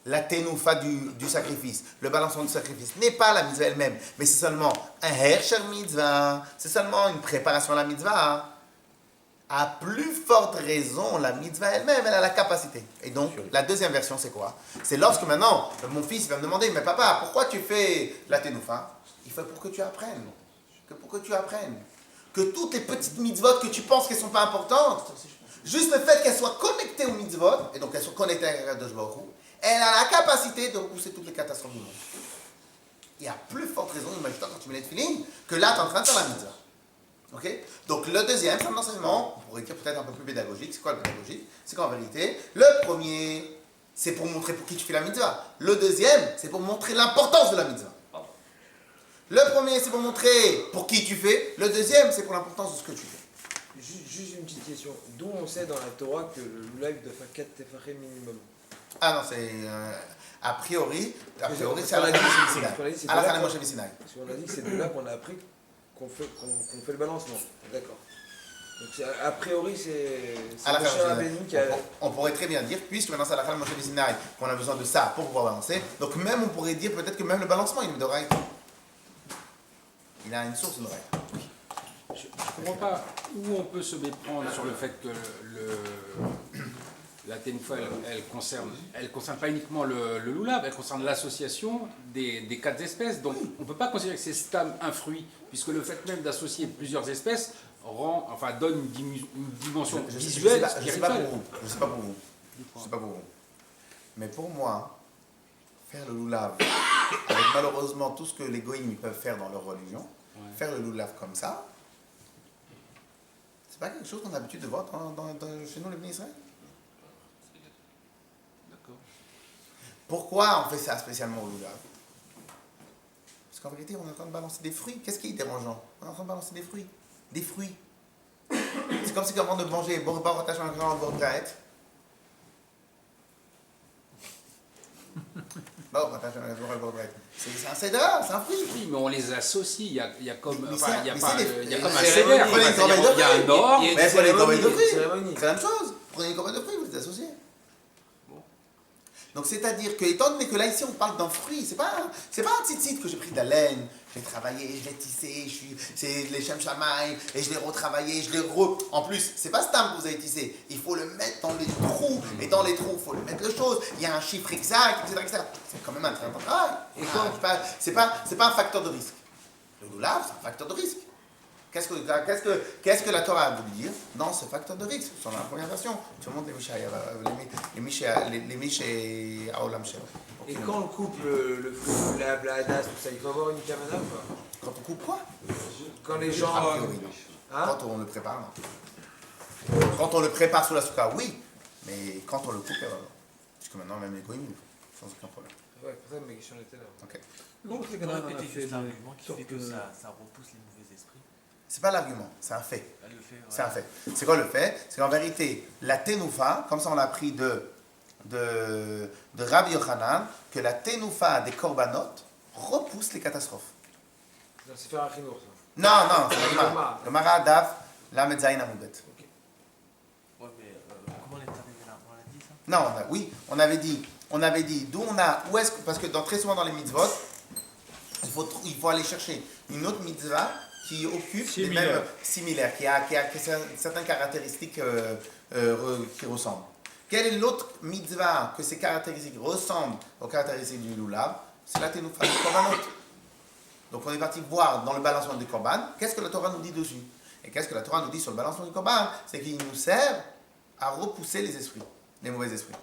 la ténoufa du sacrifice, le balancement du sacrifice n'est pas la mitzvah elle-même, mais c'est seulement un hersher mitzvah, c'est seulement une préparation à la mitzvah, à plus forte raison, la mitzvah elle-même, elle a la capacité. Et donc, la deuxième version, c'est quoi? C'est lorsque maintenant, mon fils va me demander, mais papa, pourquoi tu fais la ténoufa? Il faut pour que tu apprennes. Que toutes les petites mitzvot que tu penses qu'elles ne sont pas importantes, juste le fait qu'elles soient connectées aux mitzvot, et donc elles sont connectées à Akadosh Baruch Hu, elle a la capacité de repousser toutes les catastrophes du monde. Il y a plus forte raison, imagine-toi quand tu mets les tefilines, que là, tu es en train de faire la mitzvah. Ok? Donc le deuxième, c'est un enseignement, on pourrait dire peut-être un peu plus pédagogique. C'est quoi le pédagogique? C'est qu'en vérité, le premier, c'est pour montrer pour qui tu fais la mitzvah. Le deuxième, c'est pour montrer l'importance de la mitzvah. Le premier, c'est pour montrer pour qui tu fais. Le deuxième, c'est pour l'importance de ce que tu fais. Juste une petite question. D'où on sait dans la Torah que le lulav doit faire 4 tefachim minimum? Ah non, c'est a priori, c'est à la Moshe Messinaï. Parce qu'on a dit que c'est de là qu'on a appris qu'on fait le balancement. D'accord. Donc a priori, c'est Moshe Rabbeinu qui a... On pourrait très bien dire, puisque maintenant c'est à la Moshe Messinaï qu'on a besoin de ça pour pouvoir balancer, donc même on pourrait dire peut-être que même le balancement, il est d'oreille. Il a une source d'oreille. Je ne comprends pas où on peut se méprendre sur le fait que la ténoufa, elle concerne pas uniquement le lulav, elle concerne l'association des 4 espèces. Donc on ne peut pas considérer que c'est stam un fruit, puisque le fait même d'associer plusieurs espèces donne une dimension visuelle, je sais pas pour vous. Mais pour moi, faire le lulav, avec malheureusement tout ce que les goïms peuvent faire dans leur religion, faire le lulav comme ça, c'est pas quelque chose qu'on a l'habitude de voir chez nous les Bnei Israël. D'accord. Pourquoi on fait ça spécialement au lulav? Parce qu'en vérité, on est en train de balancer des fruits. Qu'est-ce qui est dérangeant? On est en train de balancer des fruits. Des fruits. C'est comme si avant de manger, c'est un cédra, c'est un fruit. Oui, mais on les associe. Il y a comme un céder. Il y a un ordre. Mais prenez une corbeille de fruits. C'est la même chose. Prenez une corbeille de fruits, vous les associez. Donc c'est-à-dire que, étant donné que là ici on parle d'un fruit, c'est pas un tzitzit que j'ai pris de la laine, je l'ai travaillé, je l'ai tissé, c'est les shem shamaï, et je l'ai retravaillé, En plus, c'est pas stam que vous avez tissé, il faut le mettre dans les trous, et dans les trous, il faut le mettre le chose, il y a un chiffre exact, etc. C'est quand même un très important travail. Et C'est pas un facteur de risque. Le lulav, c'est un facteur de risque. Qu'est-ce que la Torah a voulu dire dans ce facteur de risque? Sur la première version, tu remontes les Mishé Aolam Shel. Et quand on coupe le fruit, la hadas, tout ça, il faut avoir une kamana ou pas? Quand on coupe quoi? Quand les gens. A priori, non. Hein? Quand on le prépare, non. Quand on le prépare sous la souka, oui. Mais quand on le coupe, puisque maintenant même les goïms, sans aucun problème. Ouais, pour ça mes questions étaient là. Ok. Comment c'est qu'on a Répétez fait juste des l'argument qui sortes fait que de- ça repousse les mauvais esprits. C'est pas l'argument, c'est un fait. Elle le fait, ouais. C'est un fait. C'est quoi le fait? C'est qu'en vérité, la tenoufa, comme ça on l'a appris de Rabbi Yochanan, que la tenoufa des korbanot repousse les catastrophes. Donc c'est faire un chinour, ça. Non, c'est la Gemara. Le Mara Daf, la Medzaïn Amoubet. Ouais, mais comment elle est arrivée là? On l'a dit ça? Non, oui, on avait dit, parce que très souvent dans les mitzvot, il faut aller chercher une autre mitzvah qui occupe les mêmes similaires, qui a certaines caractéristiques qui ressemblent. Quelle est l'autre mitzvah que ces caractéristiques ressemblent aux caractéristiques du lulav? C'est la tenoufa du korbanot. Donc on est parti voir dans le balancement du korban, qu'est-ce que la Torah nous dit dessus? Et qu'est-ce que la Torah nous dit sur le balancement du korban? C'est qu'il nous sert à repousser les esprits, les mauvais esprits.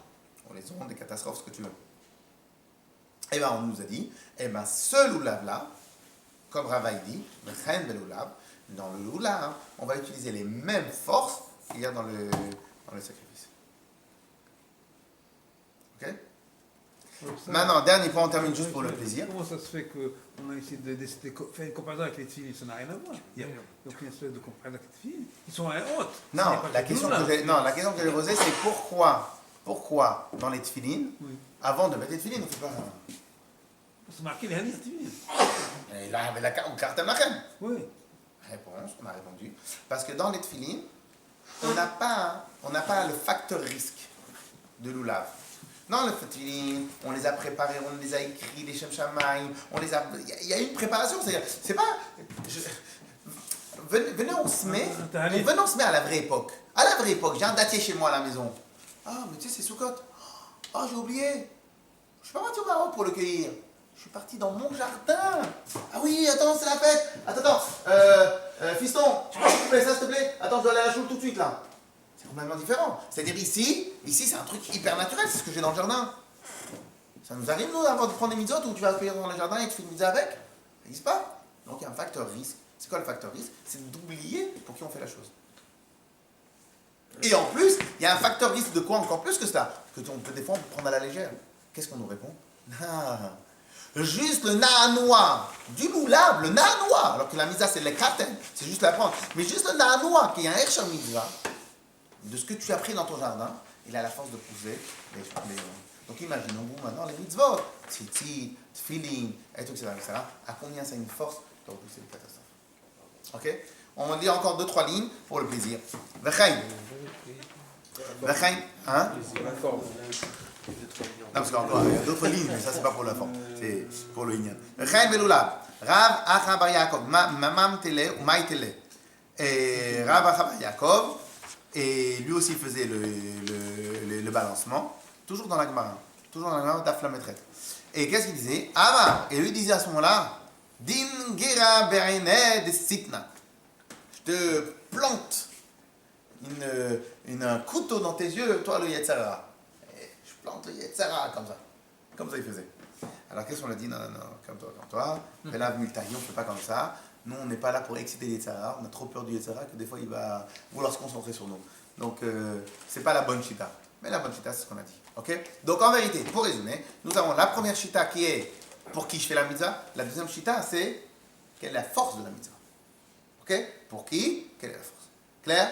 On les ondes, des catastrophes, ce que tu veux. Et bien on nous a dit, ce lulav-là, comme Ravaï dit, le chen de lulav, dans le lulav, on va utiliser les mêmes forces qu'il y a dans le sacrifice. Ok? Maintenant, dernier point, on termine juste pour le plaisir. Comment ça se fait qu'on a essayé de faire une comparaison avec les tefilines? Ça n'a rien à voir. Il n'y a aucune espèce de comparaison avec les tefilines. Ils sont à haute. Non, la question que j'ai posée, c'est pourquoi dans les tefilines, avant de mettre les tefilines, on ne fait pas ça? C'est marqué les hadiths tefilines. Et là, avec la carte lachem. Oui. Réponse, on a répondu. Parce que dans les tefilines, on n'a pas le facteur risque de l'oulav. Dans le tefilin, on les a préparés, on les a écrits, les shem shamaïm, il y a une préparation, c'est pas... Venez, on se met à la vraie époque. À la vraie époque, j'ai un dattier chez moi à la maison. Ah, mais tu sais, c'est Soukot. Ah, j'ai oublié. Je suis pas parti au Maroc pour le cueillir. Je suis parti dans mon jardin. Ah oui, attends, c'est la fête. Attends, fiston, tu peux couper ça, s'il te plaît? Attends, je dois aller à la choule tout de suite, là. C'est complètement différent. C'est-à-dire ici c'est un truc hyper naturel, c'est ce que j'ai dans le jardin. Ça nous arrive, nous, avant de prendre des mitzvot où tu vas cueillir dans le jardin et tu fais une mitzvah avec? Ça n'existe pas. Donc il y a un facteur risque. C'est quoi le facteur risque? C'est d'oublier pour qui on fait la chose. Et en plus, il y a un facteur risque de quoi encore plus que ça? Que on peut des fois prendre à la légère. Qu'est-ce qu'on nous répond? Juste le naanoua du loulav, le naanoua, alors que la mitzvah c'est le katen, c'est juste la prendre. Mais juste le naanoua, qui est un ersham mitzvah, de ce que tu as pris dans ton jardin, il a la force de pousser les Donc imaginons-vous maintenant les mitzvot, tzitzit, tfilin, et tout, etc., etc. À combien ça a une force de repousser les catastrophes? Ok? On lit encore 2-3 lignes pour le plaisir. V'chein. V'chein, hein? La forme. Non, parce qu'encore, il y a d'autres lignes, mais ça, c'est pas pour la forme. C'est pour le Inyan. V'chein velulav. Rav Acha bar Yaakov. Mamam tele ou maï tele. Et Rav Acha bar Yaakov. Et lui aussi faisait le balancement, toujours dans la Gemara, Daf la Metret. Et qu'est-ce qu'il disait? Et lui disait à ce moment-là, Din gira berene de sitna. Je te plante un couteau dans tes yeux, toi le Yetzara. Je plante le Yetzara comme ça. Comme ça il faisait. Alors qu'est-ce qu'on a dit? Non, comme toi. Mais là, Multahi, on ne fait pas comme ça. Nous, on n'est pas là pour exciter les Yetzara. On a trop peur du Yetzara que des fois, il va vouloir se concentrer sur nous. Donc, c'est pas la bonne chita. Mais la bonne chita, c'est ce qu'on a dit. Ok? Donc, en vérité, pour résumer, nous avons la première chita qui est pour qui je fais la mitzvah. La deuxième chita, c'est quelle est la force de la mitzvah. Ok? Pour qui? Quelle est la force? Clair?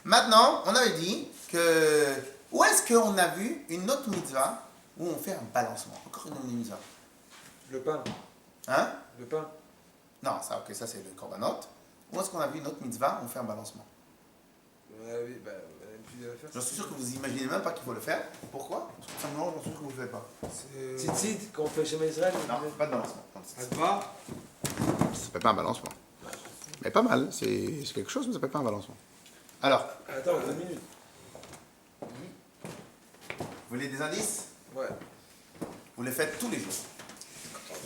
Maintenant, on avait dit que... Où est-ce qu'on a vu une autre mitzvah où on fait un balancement? Encore une mitzvah. Le pain. Hein? Le pain. Non, ça, ok, ça c'est le korbanot. Où est-ce qu'on a vu une autre mitzvah où on fait un balancement? Oui, bah, la même tu dois faire. J'en suis sûr que vous imaginez même pas qu'il faut le faire. Pourquoi? Parce que simplement, j'en suis sûr que vous le faites pas. Tzitzit, quand on fait Shema Israël, Non, pas de balancement. Adva, Ça s'appelle pas un balancement. Mais pas mal, c'est quelque chose, mais ça s'appelle pas un balancement. Alors, attends, 2 minutes. vous voulez des indices? Ouais. Vous les faites tous les jours.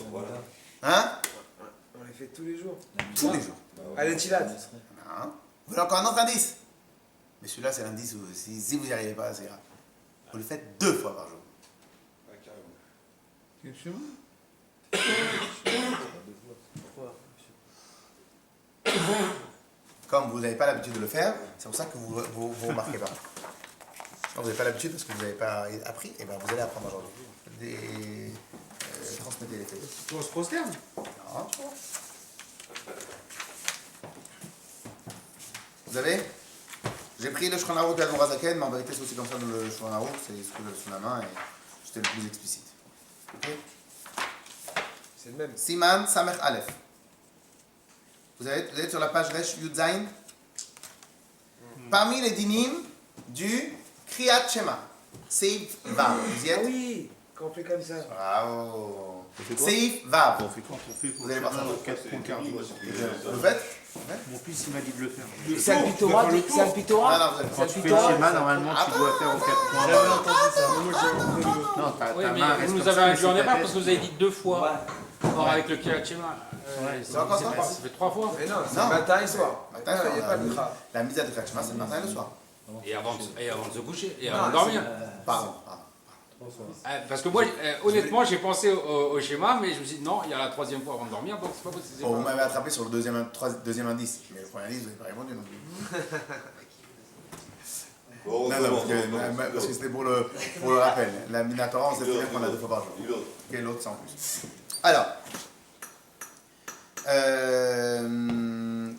Voilà. Hein? On les fait tous les jours. Tous les jours. Allez, Tilat. Hein? Vous voulez encore un autre indice? Mais celui-là, c'est l'indice où si vous n'y arrivez pas, c'est grave. Vous le faites 2 fois par jour. Quel chemin? Comme vous n'avez pas l'habitude de le faire, c'est pour ça que vous remarquez pas. Quand vous n'avez pas l'habitude parce que vous n'avez pas appris, et ben vous allez apprendre aujourd'hui. Transmettez les faits. On se prosterne. Non, tu vois. Vous avez? J'ai pris le Shulchan Aruch d'Admorazaken, mais en vérité c'est aussi comme ça dans le Shulchan Aruch, c'est ce que j'ai sous la main et j'étais le plus explicite. Ok? C'est le même. Siman Samech Aleph. Vous êtes sur la page Resh Yud Zayin. Parmi les dinim du Kriyat Shema, Seif Vav. Vous y Ah êtes? oui, quand on fait comme ça. Bravo. fait quoi? Seif Vav. On fait quoi? Vous allez voir ça. Vous le faites? Mon fils il m'a dit de le faire. C'est un pitorat, c'est un Ah pitorat. non, vous allez Quand faire. tu fais le schéma, normalement tu dois faire en 4 points. J'avais entendu ça. Non, ta Oui, main mais reste vous nous comme avez ça, induit en mais c'est erreur ta parce que tête. vous avez dit 2 fois. Or, Ouais. avec le Kirat Shema, C'est encore ça? ça fait 3 fois. Mais non, c'est Non. matin et soir. Matin, Il n'y a pas de kha. la mise à de Kriyat Shema, c'est le matin et le soir. Et avant de se coucher, et Non, avant de dormir. Pardon. Parce que moi, honnêtement, j'ai pensé au schéma, mais je me suis dit non, il y a la 3e fois avant de dormir, donc c'est pas possible. Bon, vous m'avez attrapé sur le deuxième indice, mais le premier indice, vous n'avez pas répondu non plus. Non, parce que c'était pour le rappel. La Minatora, on sait très bien qu'on a 2 fois par jour. Et l'autre, c'est en plus. Alors,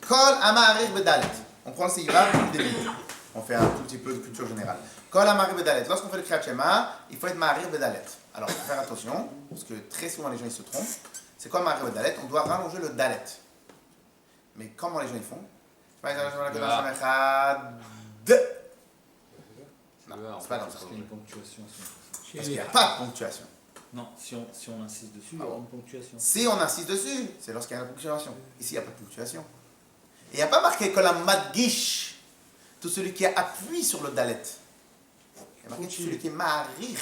Kol Amarir Bedalet. On prend le Seïra depuis le début. On fait un tout petit peu de culture générale. Kol Amarir Bedalet. Lorsqu'on fait le Kriyat Shema, il faut être Marir Bedalet. Alors, il faut faire attention, parce que très souvent les gens ils se trompent. C'est quoi Marir Bedalet? On doit rallonger le Dalet. Mais comment les gens ils font? Non, c'est pas dans Parce qu'il y a une ponctuation. parce qu'il n'y a pas de ponctuation. Non, si on insiste dessus, il y aura une ponctuation. Si on insiste dessus, c'est lorsqu'il y a la ponctuation. Ici, il n'y a pas de ponctuation. Et il n'y a pas marqué que la madgish, tout celui qui appuie sur le dalet. Il y a marqué tout celui qui est marir,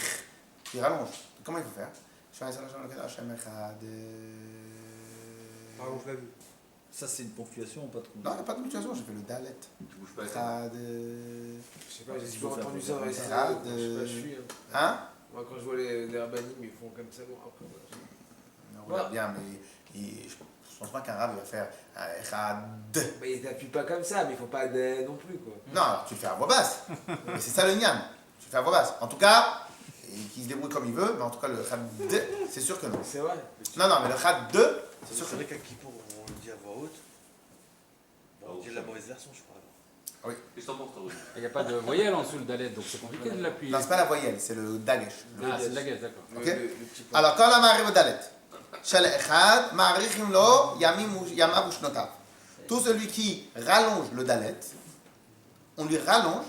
qui rallonge. Comment il faut faire? Pardon, je l'ai vu. Ça, c'est une ponctuation ou pas trop? Non, il n'y a pas de ponctuation, j'ai fait le dalet. Tu bouges pas. Je sais pas, j'ai toujours entendu ça dans les séries. Rad, Je sais pas, je suis. Hein? Moi, quand je vois les rabbinim, ils font comme ça. Bon, après, voilà. On regarde bien, mais je pense pas qu'un rab va faire rad. Bah, il t'appuie pas comme ça, mais il faut pas de non plus, quoi. Non, alors, tu le fais à voix basse. Mais c'est ça le niam. Tu le fais à voix basse. En tout cas, qu'il se débrouille comme il veut, mais en tout cas, le rad, c'est sûr que non. C'est vrai. Non, non, mais le rad 2, c'est sûr que C'est non. vrai qu'à Kippour, on le dit à voix haute. On dit la mauvaise version, je crois. Qu'est-ce que t'en penses, toi, Rudy? Il n'y a pas de voyelle en dessous le dalet, donc c'est compliqué de l'appuyer. Non, c'est pas la voyelle, c'est le dagesh. Ah, c'est de la guette, d'accord. Ok. Le petit point. Alors, quand la mariv dalet, shel echad, ma'arichim lo, yamav ushnotav. Tout celui qui rallonge le dalet, on lui rallonge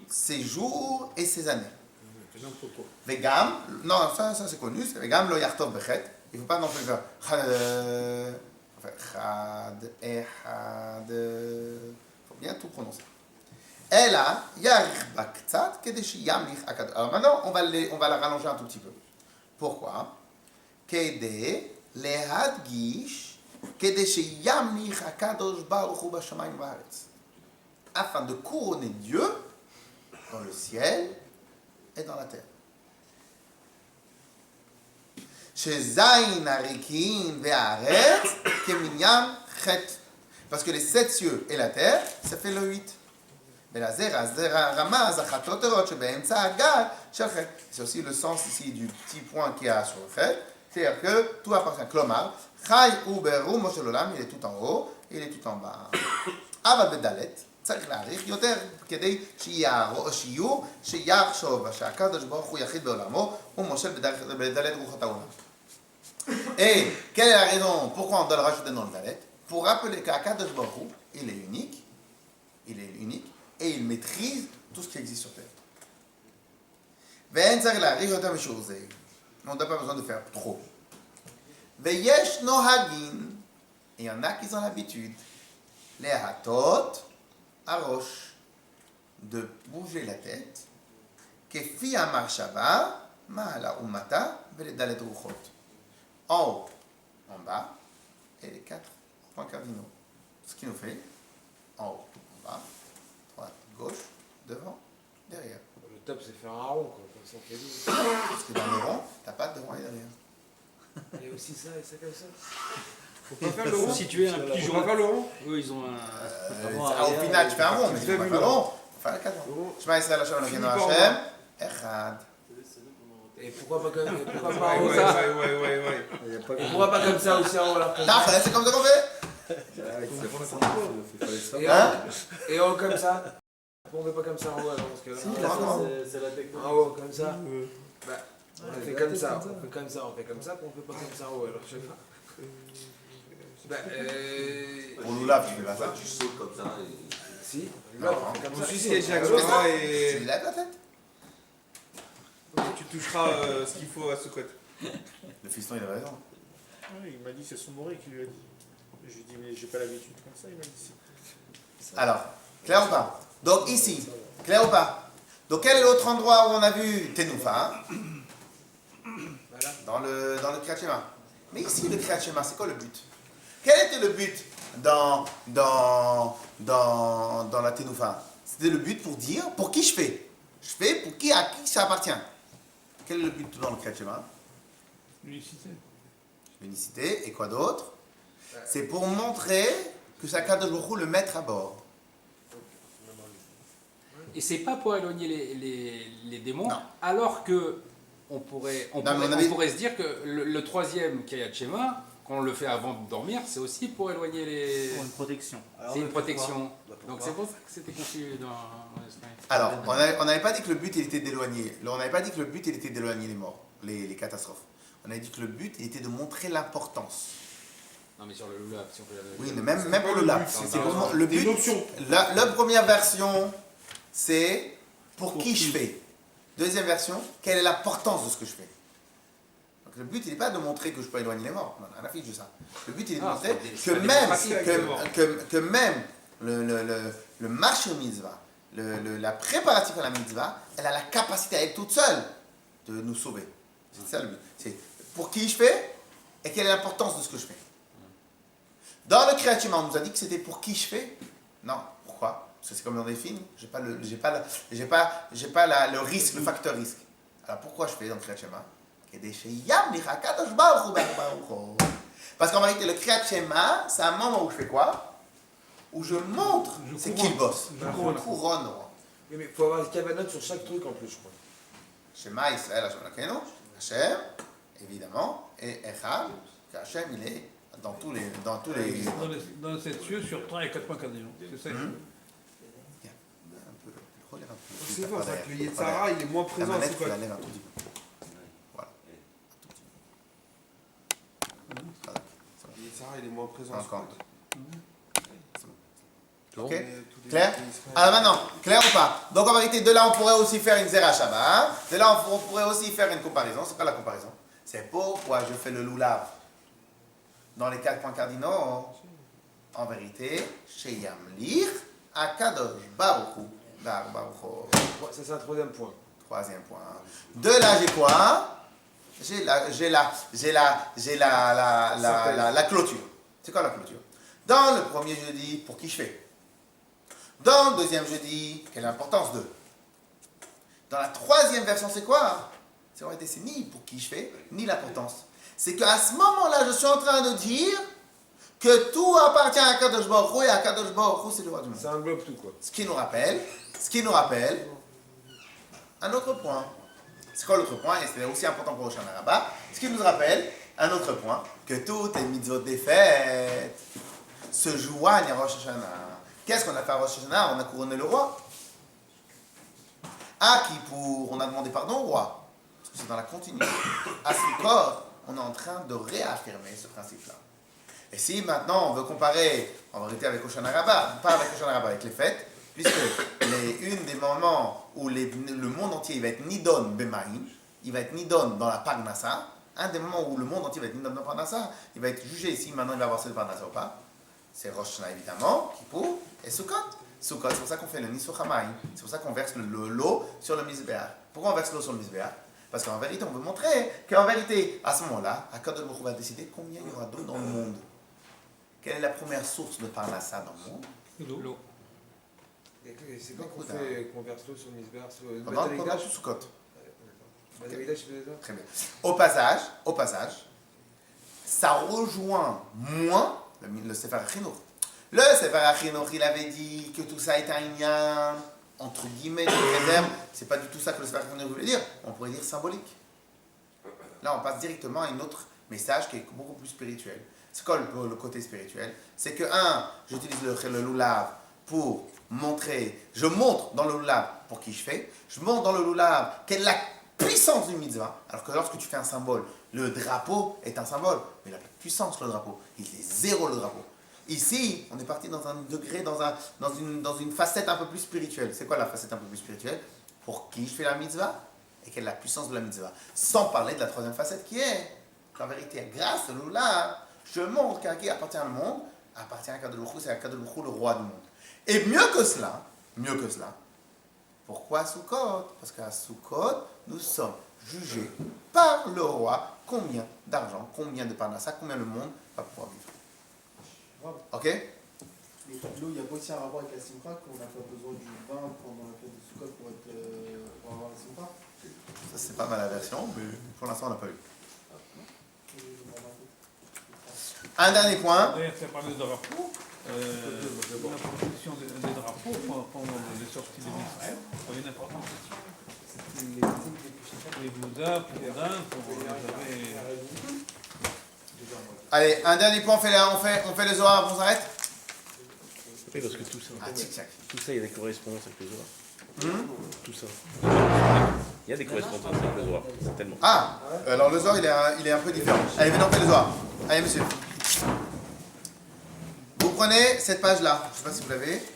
ses jours et ses années. Vegam, non, ça c'est connu, c'est vegam lo yartov bechet. Il ne faut pas non plus faire chad, echad. Il faut bien tout prononcer. Ela yarich baktzat kedeshi yamlich akad. Alors maintenant, on va la rallonger un tout petit peu. Pourquoi? Kede lehadgish kedeshi yamlich akadosh baruch hu bashamayim va'aretz. Afin de couronner Dieu dans le ciel et dans la terre. Shezayin harikin ve'aretz keminyan chet. Parce que les 7 cieux et la terre, ça fait le 8. Mais la zera, ramaz, achatoterot, shebe'emtza agad, shel chet. C'est aussi le sens ici du petit point qu'il y a sur le chet. C'est-à-dire que tout appartient. Klomar, chai u beru moshe l'olam, il est tout en haut, il est tout en bas. Avad bedalet. צריך להעריך יותר כדי שיהיו, שיחשוב שהקדוש ברוך הוא יחיד בעולמו, הוא מושל בדלת רוחות העולם. Et quelle est la raison pourquoi on doit le rajouter dans le dalet? Pour rappeler qu'Akadosh Baruch Hu, il est unique, et il maîtrise tout ce qui existe sur terre. Ve'en tzarich la'arich yoter mishur zeh. On n'a pas besoin de faire trop. Ve'yesh nohagin. Et il y en a qui ont l'habitude. Les hatot, arosh, de bouger la tête. Kefi amar shava, ma'ala umata, ve'ledalet ruchot. En haut, en bas, et les 4 points cardinaux. Ce qui nous fait en haut, en bas, droite, gauche, devant, derrière. Le top, c'est faire un rond, quoi. Comme ça, on fait deux. Parce que dans le rond, t'as pas de devant et derrière. Il y a aussi ça et ça comme ça. Faut pas faire le rond. Si tu es un Faut pigeon, pas faire le rond. eux ils ont un. Au final, tu fais un rond, mais tu fais fais le pas le rond. rond. Faut faire le 4 ronds. Shema Yisrael Hashem Elokeinu Finis par Hashem, Echad. Et pourquoi pas comme, et pourquoi Ouais, pas, ouais, comme ça ouais. Il n'y a pas Et pourquoi pas comme ça aussi en haut alors comme ça T'as c'est comme ça qu'on fait. Et en haut comme ça. Pourquoi on fait pas comme ça en haut alors parce que C'est la technologie. en haut comme ça. Bah, on fait comme ça, on fait comme ça, on fait comme ça, puis on fait pas comme ça en haut alors je sais pas. Bah, Pour Lulav, tu fais pas ça. Tu sautes comme ça et. si, Non, là on fait comme Vous ça. suivez chaque Tu fois Tu et lèves la tête. tu toucheras ce qu'il faut à ce côté. Le fiston, il a raison. Il m'a dit, c'est son moré qui lui a dit. Je lui ai dit, mais j'ai pas l'habitude comme ça. Il m'a dit, si. Alors, clair ou pas? Donc ici, clair ou pas? Donc quel est l'autre endroit où on a vu Tenoufa? Dans le Kriyat Shema. Mais ici, le Kriyat Shema, c'est quoi le but? Quel était le but dans la Tenoufa? C'était le but pour dire pour qui je fais. Je fais pour qui, à qui ça appartient. Quel est le but dans le Kriyat Shema? L'unicité. L'unicité. Et quoi d'autre? C'est pour montrer que c'est Akadosh Baruch Hu le maître à bord. Et c'est pas pour éloigner les démons, Non. alors que on pourrait se dire que le troisième Kriyat Shema, quand on le fait avant de dormir, c'est aussi pour éloigner les. Pour une protection. C'est une protection. Donc c'est pour ça que c'était conçu dans l'esprit. Alors, on n'avait pas dit que le but il était d'éloigner. On n'avait pas dit que le but il était d'éloigner les morts, les catastrophes. On avait dit que le but il était de montrer l'importance. Non mais sur le Lulav, si on fait la Oui, mais même pour le lab. C'est Le but, la première version, c'est pour qui je fais. Deuxième version, quelle est l'importance de ce que je fais. Donc le but il n'est pas de montrer que je peux éloigner les morts. On a rien de ça. Le but il est de montrer que même le marché au mitzvah, la préparatif à la mitzvah, elle a la capacité à elle toute seule de nous sauver. C'est ça le but. C'est pour qui je fais et quelle est l'importance de ce que je fais. Dans le Kriyat Shema, on nous a dit que c'était pour qui je fais. Non, pourquoi? Parce que c'est comme dans des films, j'ai pas le risque, le facteur risque. Alors pourquoi je fais dans le Kriyat Shema? Parce qu'en réalité, le Kriyat Shema, c'est un moment où je fais quoi? Où je montre c'est qui le boss. Je couronne. Oui, mais il faut avoir des cabanotes sur chaque truc en plus, je crois. Shema Israël, Hashem Elokeinu, Hashem, évidemment, et Echad, que Hashem il est dans tous les. Dans les 7 cieux, sur 3 et 4 points cardinaux. C'est ça. C'est pour ça que le Yetzara il est moins présent à ce côté. côté. La lève un tout petit peu. Voilà. Un tout petit peu. Le Yetzara il est moins présent à ce Encore. côté. Ok. Clair? Alors maintenant, clair ou pas? Donc en vérité, de là on pourrait aussi faire une Zera Shabbat. De là on pourrait aussi faire une comparaison. C'est pas la comparaison. C'est pourquoi je fais le Lulav dans les 4 points cardinaux. En vérité, chez Yamlir, Akadosh Baruch Hu. Ça c'est un troisième point. Troisième point. De là j'ai quoi? J'ai la clôture. C'est quoi la clôture? Dans le premier jeudi, pour qui je fais? Dans le deuxième jeudi, quelle est l'importance de? Dans la troisième version, c'est quoi? C'est en réalité, c'est ni pour qui je fais, ni l'importance. C'est qu'à ce moment-là, je suis en train de dire que tout appartient à Kadosh Baruch Hu et à Kadosh Baruch Hu, c'est le roi du monde. Ça englobe tout quoi. Ce qui nous rappelle un autre point. C'est quoi l'autre point? Et c'est aussi important pour Hoshana Rabbah. Ce qui nous rappelle un autre point, que toutes les mitzvot des fêtes se joignent à Rosh Hashanah. Qu'est-ce qu'on a fait à Rosh Hashanah? On a couronné le roi. À Kippour, on a demandé pardon au roi. Parce que c'est dans la continuité. À Sukkot, on est en train de réaffirmer ce principe-là. Et si maintenant on veut comparer, en vérité avec Hoshana Rabbah, pas avec Hoshana Rabbah, avec les fêtes, puisque une des moments où le monde entier il va être nidon bemaïm, il va être nidon dans la parnassa, un des moments où le monde entier va être nidon dans la parnassa, il va être jugé si maintenant il va avoir cette parnassa ou pas, c'est Rosh Hashanah évidemment, Kippour et Sukkot. Sukkot, c'est pour ça qu'on fait le Nisuch HaMayim, c'est pour ça qu'on verse l'eau sur le Mizbeach. Pourquoi on verse l'eau sur le Mizbeach? Parce qu'en vérité, on veut montrer qu'en vérité, à ce moment-là, Akadosh Baruch Hu va décider combien il y aura d'eau dans le monde. Quelle est la première source de parnassa dans le monde? L'eau. Et c'est quoi qu'on verse l'eau sur le misber? Pendant Sukkot. Très bien. Au passage, ça rejoint moins le Sefer HaChinuch. Le Sefer HaChinuch, il avait dit que tout ça est un lien, entre guillemets, de réserve. C'est pas du tout ça que le Sefer HaChinuch voulait dire. On pourrait dire symbolique. Là, on passe directement à un autre message qui est beaucoup plus spirituel. C'est quoi le côté spirituel? C'est que, j'utilise le lulav pour montrer, je montre dans le lulav pour qui je fais, je montre dans le lulav quelle est la puissance du mitzvah, alors que lorsque tu fais un symbole, le drapeau est un symbole, mais la puissance, le drapeau, il est zéro le drapeau. Ici, on est parti dans un degré, dans une facette un peu plus spirituelle. C'est quoi la facette un peu plus spirituelle? Pour qui je fais la mitzvah et quelle est la puissance de la mitzvah. Sans parler de la troisième facette qui est qu'en vérité, grâce au lulav, je montre qu'à qui appartient le monde, appartient à Akadosh Baruch Hu, c'est Akadosh Baruch Hu le roi du monde. Et mieux que cela, pourquoi Sukkot? Parce qu'à Sukkot, nous sommes jugés par le roi combien d'argent, combien de parnassa, combien le monde va pouvoir vivre. Ok? Mais l'eau, il y a aussi un rapport avec la simcha, qu'on n'a pas besoin du vin pendant la fête de Sukkot pour avoir la simcha. Ça, c'est pas mal la version, mais pour l'instant, on n'a pas eu. Un dernier point. D'ailleurs, tu as parlé de drapeau. La protection des drapeaux pendant les sorties de l'Israël avait une importance. Les Bouddhas, pour les Dains, pour les Allez, un dernier point, on fait le Zohar, on s'arrête? Oui, parce que tout ça, tout ça, il y a des correspondances avec le Zohar. Tout ça. Il y a des correspondances avec le Zohar, certainement. Alors le Zohar, il est un peu différent. Allez, venez, on fait le Zohar. Allez, monsieur. Vous prenez cette page-là. Je ne sais pas si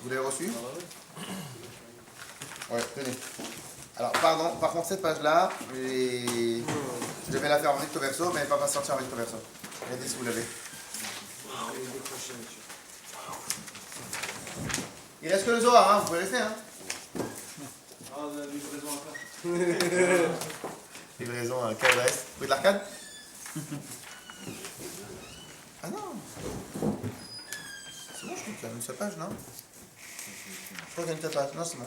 vous l'avez reçue. Ouais, tenez. Alors, pardon, par contre, cette page-là, je devais la faire en recto verso, mais elle ne va pas sortir en recto verso. Regardez si vous l'avez. Il reste que le Zohar, hein, vous pouvez rester. Hein. Livraison à faire. Livraison à quelle adresse? Rue de l'Arcade? Ah non. C'est bon, je crois qu'il y a une seule page, non? Je crois qu'il y a une seule page. Non, c'est bon.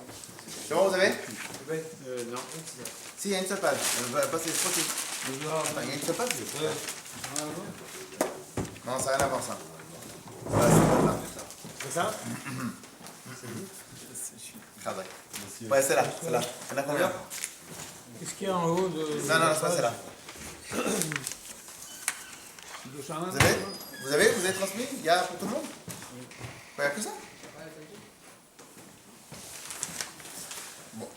C'est bon, vous avez? Non. Si, il y a une seule page. Je crois qu'il il y a une seule page. Non, ça n'a rien à voir, ça. Voilà, c'est ça. C'est ça? Ouais, c'est là. Il y en a combien? Qu'est-ce qu'il y a en haut de... Non, c'est là. Vous avez transmis? Il y a pour tout le monde? Il n'y a que ça? Bon.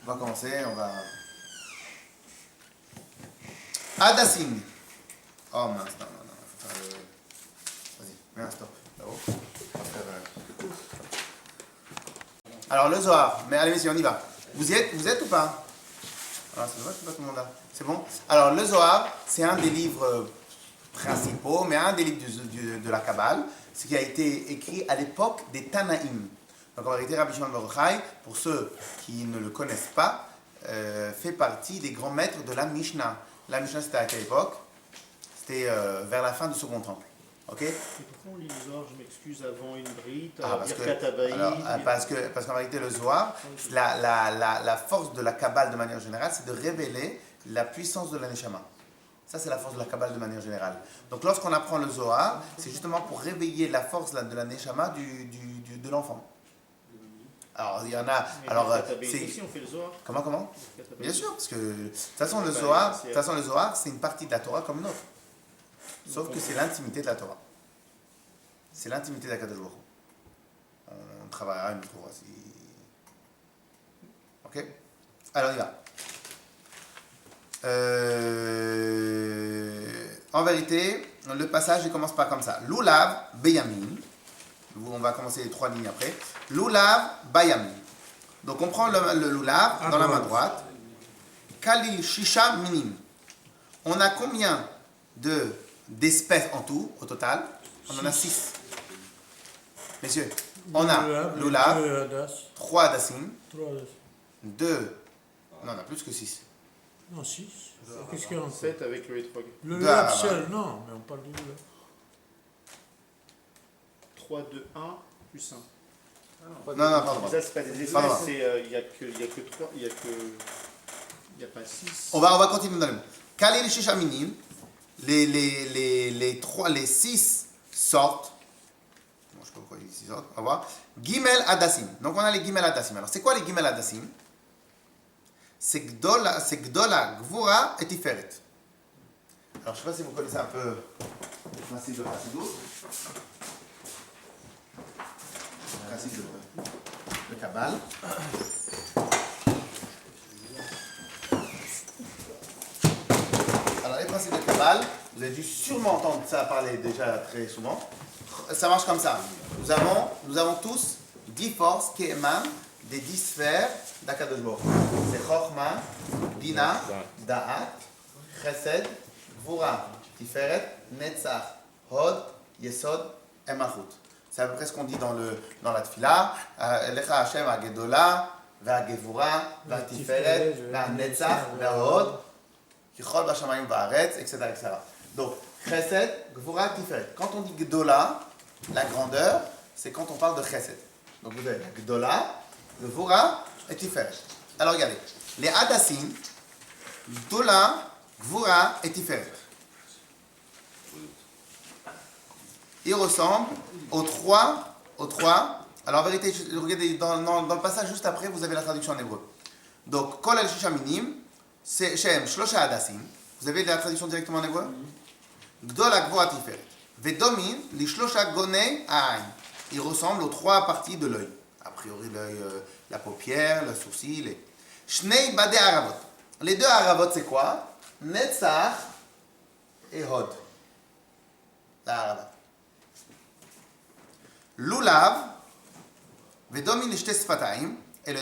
On va commencer, Hadassin. Oh mince, non. Faut faire le... Vas-y, mets un stop. Là-haut. On va faire... Alors le Zohar. Mais allez, messieurs, on y va. Vous êtes ou pas? Alors, c'est dommage, c'est pas tout le monde là. C'est bon? Alors, le Zohar, c'est un des livres principaux, mais un des livres de la Kabbale, ce qui a été écrit à l'époque des Tanaïm. Donc, en vérité, Rabbi Shimon bar Yochai, pour ceux qui ne le connaissent pas, fait partie des grands maîtres de la Mishnah. La Mishnah, c'était à quelle époque? C'était vers la fin du Second Temple. Ok? Et pourquoi on lit le Zohar, je m'excuse, avant une brite, parce qu'en réalité, le Zohar, la force de la Kabbale de manière générale, c'est de révéler la puissance de la Neshama. Ça, c'est la force de la Kabbale de manière générale. Donc, lorsqu'on apprend le Zohar, c'est justement pour réveiller la force de la Neshama de l'enfant. Alors, il y en a... Ici, on fait le Zohar. Comment? Bien sûr, parce que de toute façon, le Zohar, c'est une partie de la Torah comme une autre. Sauf que c'est l'intimité de la Torah. C'est l'intimité d'Akadosh Baruch Hu. On travaillera une autre fois. Ok? Alors, il y va. En vérité, le passage il commence pas comme ça. Lulav, Beyamin, On va commencer les 3 lignes après. Lulav Bayami. Donc on prend le lulav dans la main droite. Kalil Shisha Minim. On a combien d'espèces en tout, au total? On en a 6. Messieurs, on a lulav, 3 adassim, 2. Non, on a plus que 6. Non, 6. Qu'est-ce qu'il y a en fait 7 avec le hétrog. Le lab seul, non, mais on parle du lab. 3, 2, 1, plus 1. Non, pardon. Ça, c'est pas des Pardon. espèces, il n'y a que 3, il n'y a pas 6. On va continuer dans le mot. Kalil Shisha Minim, les 6 sortes. Bon, je sais pas pourquoi il y a 6 sortes. On va voir. Gimel Adassim. Donc on a les Gimel Adassim. Alors c'est quoi les Gimel Adassim? C'est Gdola, Gvura et Tiferet. Alors je ne sais pas si vous connaissez un peu le principe de Chassidut. Le principe de Kabbale. Alors les principes de Kabbale, vous avez dû sûrement entendre ça parler déjà très souvent. Ça marche comme ça. Nous avons tous 10 forces qui émanent des 10 sphères d'Akadosh Baruch Hu. C'est Chochma, Bina, Da'at, Chesed, Gvura, Tiferet, Netzach, Hod, Yesod et Malchut. C'est à peu près ce qu'on dit dans la Tfila. Lecha Hashem HaGedola, VaGevura, VaTiferet, VaNetzach, VaHod, Kichol Bashamayim VaAretz, etc., etc. Donc, Chesed, Gvura, Tiferet. Quand on dit Gedola, la grandeur, c'est quand on parle de Chesed. Donc vous avez la Gdola, le Gvura et Tiferet. Alors regardez, les Hadassim, Gdola, Gvura et Tiferet. Ils ressemblent aux trois. Alors en vérité, regardez, dans le passage juste après, vous avez la traduction en hébreu. Donc, Kol al Shisha Minim, c'est Shem Shlosha Hadassim. Vous avez la traduction directement en hébreu? Gdola, Gvura, Tiferet. Vedomin, li Shlosha Gonei Ha'ain. Ils ressemblent aux 3 parties de l'œil. A priori, l'œil, la paupière, le sourcil. Shnei Badei Haravot. Les 2 Haravot, c'est quoi? Netzach et Hod. La Haravat. Lulav, Vedomin Ishte Sfataim, et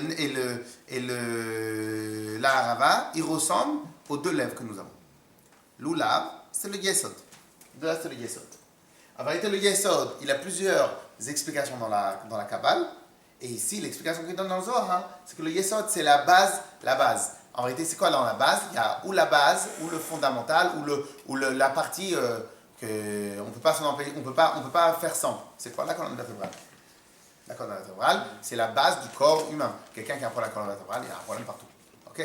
la Harava, il ressemble aux 2 lèvres que nous avons. Lulav, c'est le Yesod. De là, c'est le Yesod. En vérité, le Yesod, il a plusieurs explications dans la Kabbale. Et ici, l'explication qu'il donne dans le Zohar, c'est que le Yesod, c'est la base. En vérité, c'est quoi dans la base? Il y a ou la base, ou le fondamental, ou la partie qu'on ne peut pas s'en empêcher, on peut pas faire sans. C'est quoi la colonne vertébrale? La colonne vertébrale, c'est la base du corps humain. Quelqu'un qui a un problème avec la colonne vertébrale, il a un problème partout. Ok?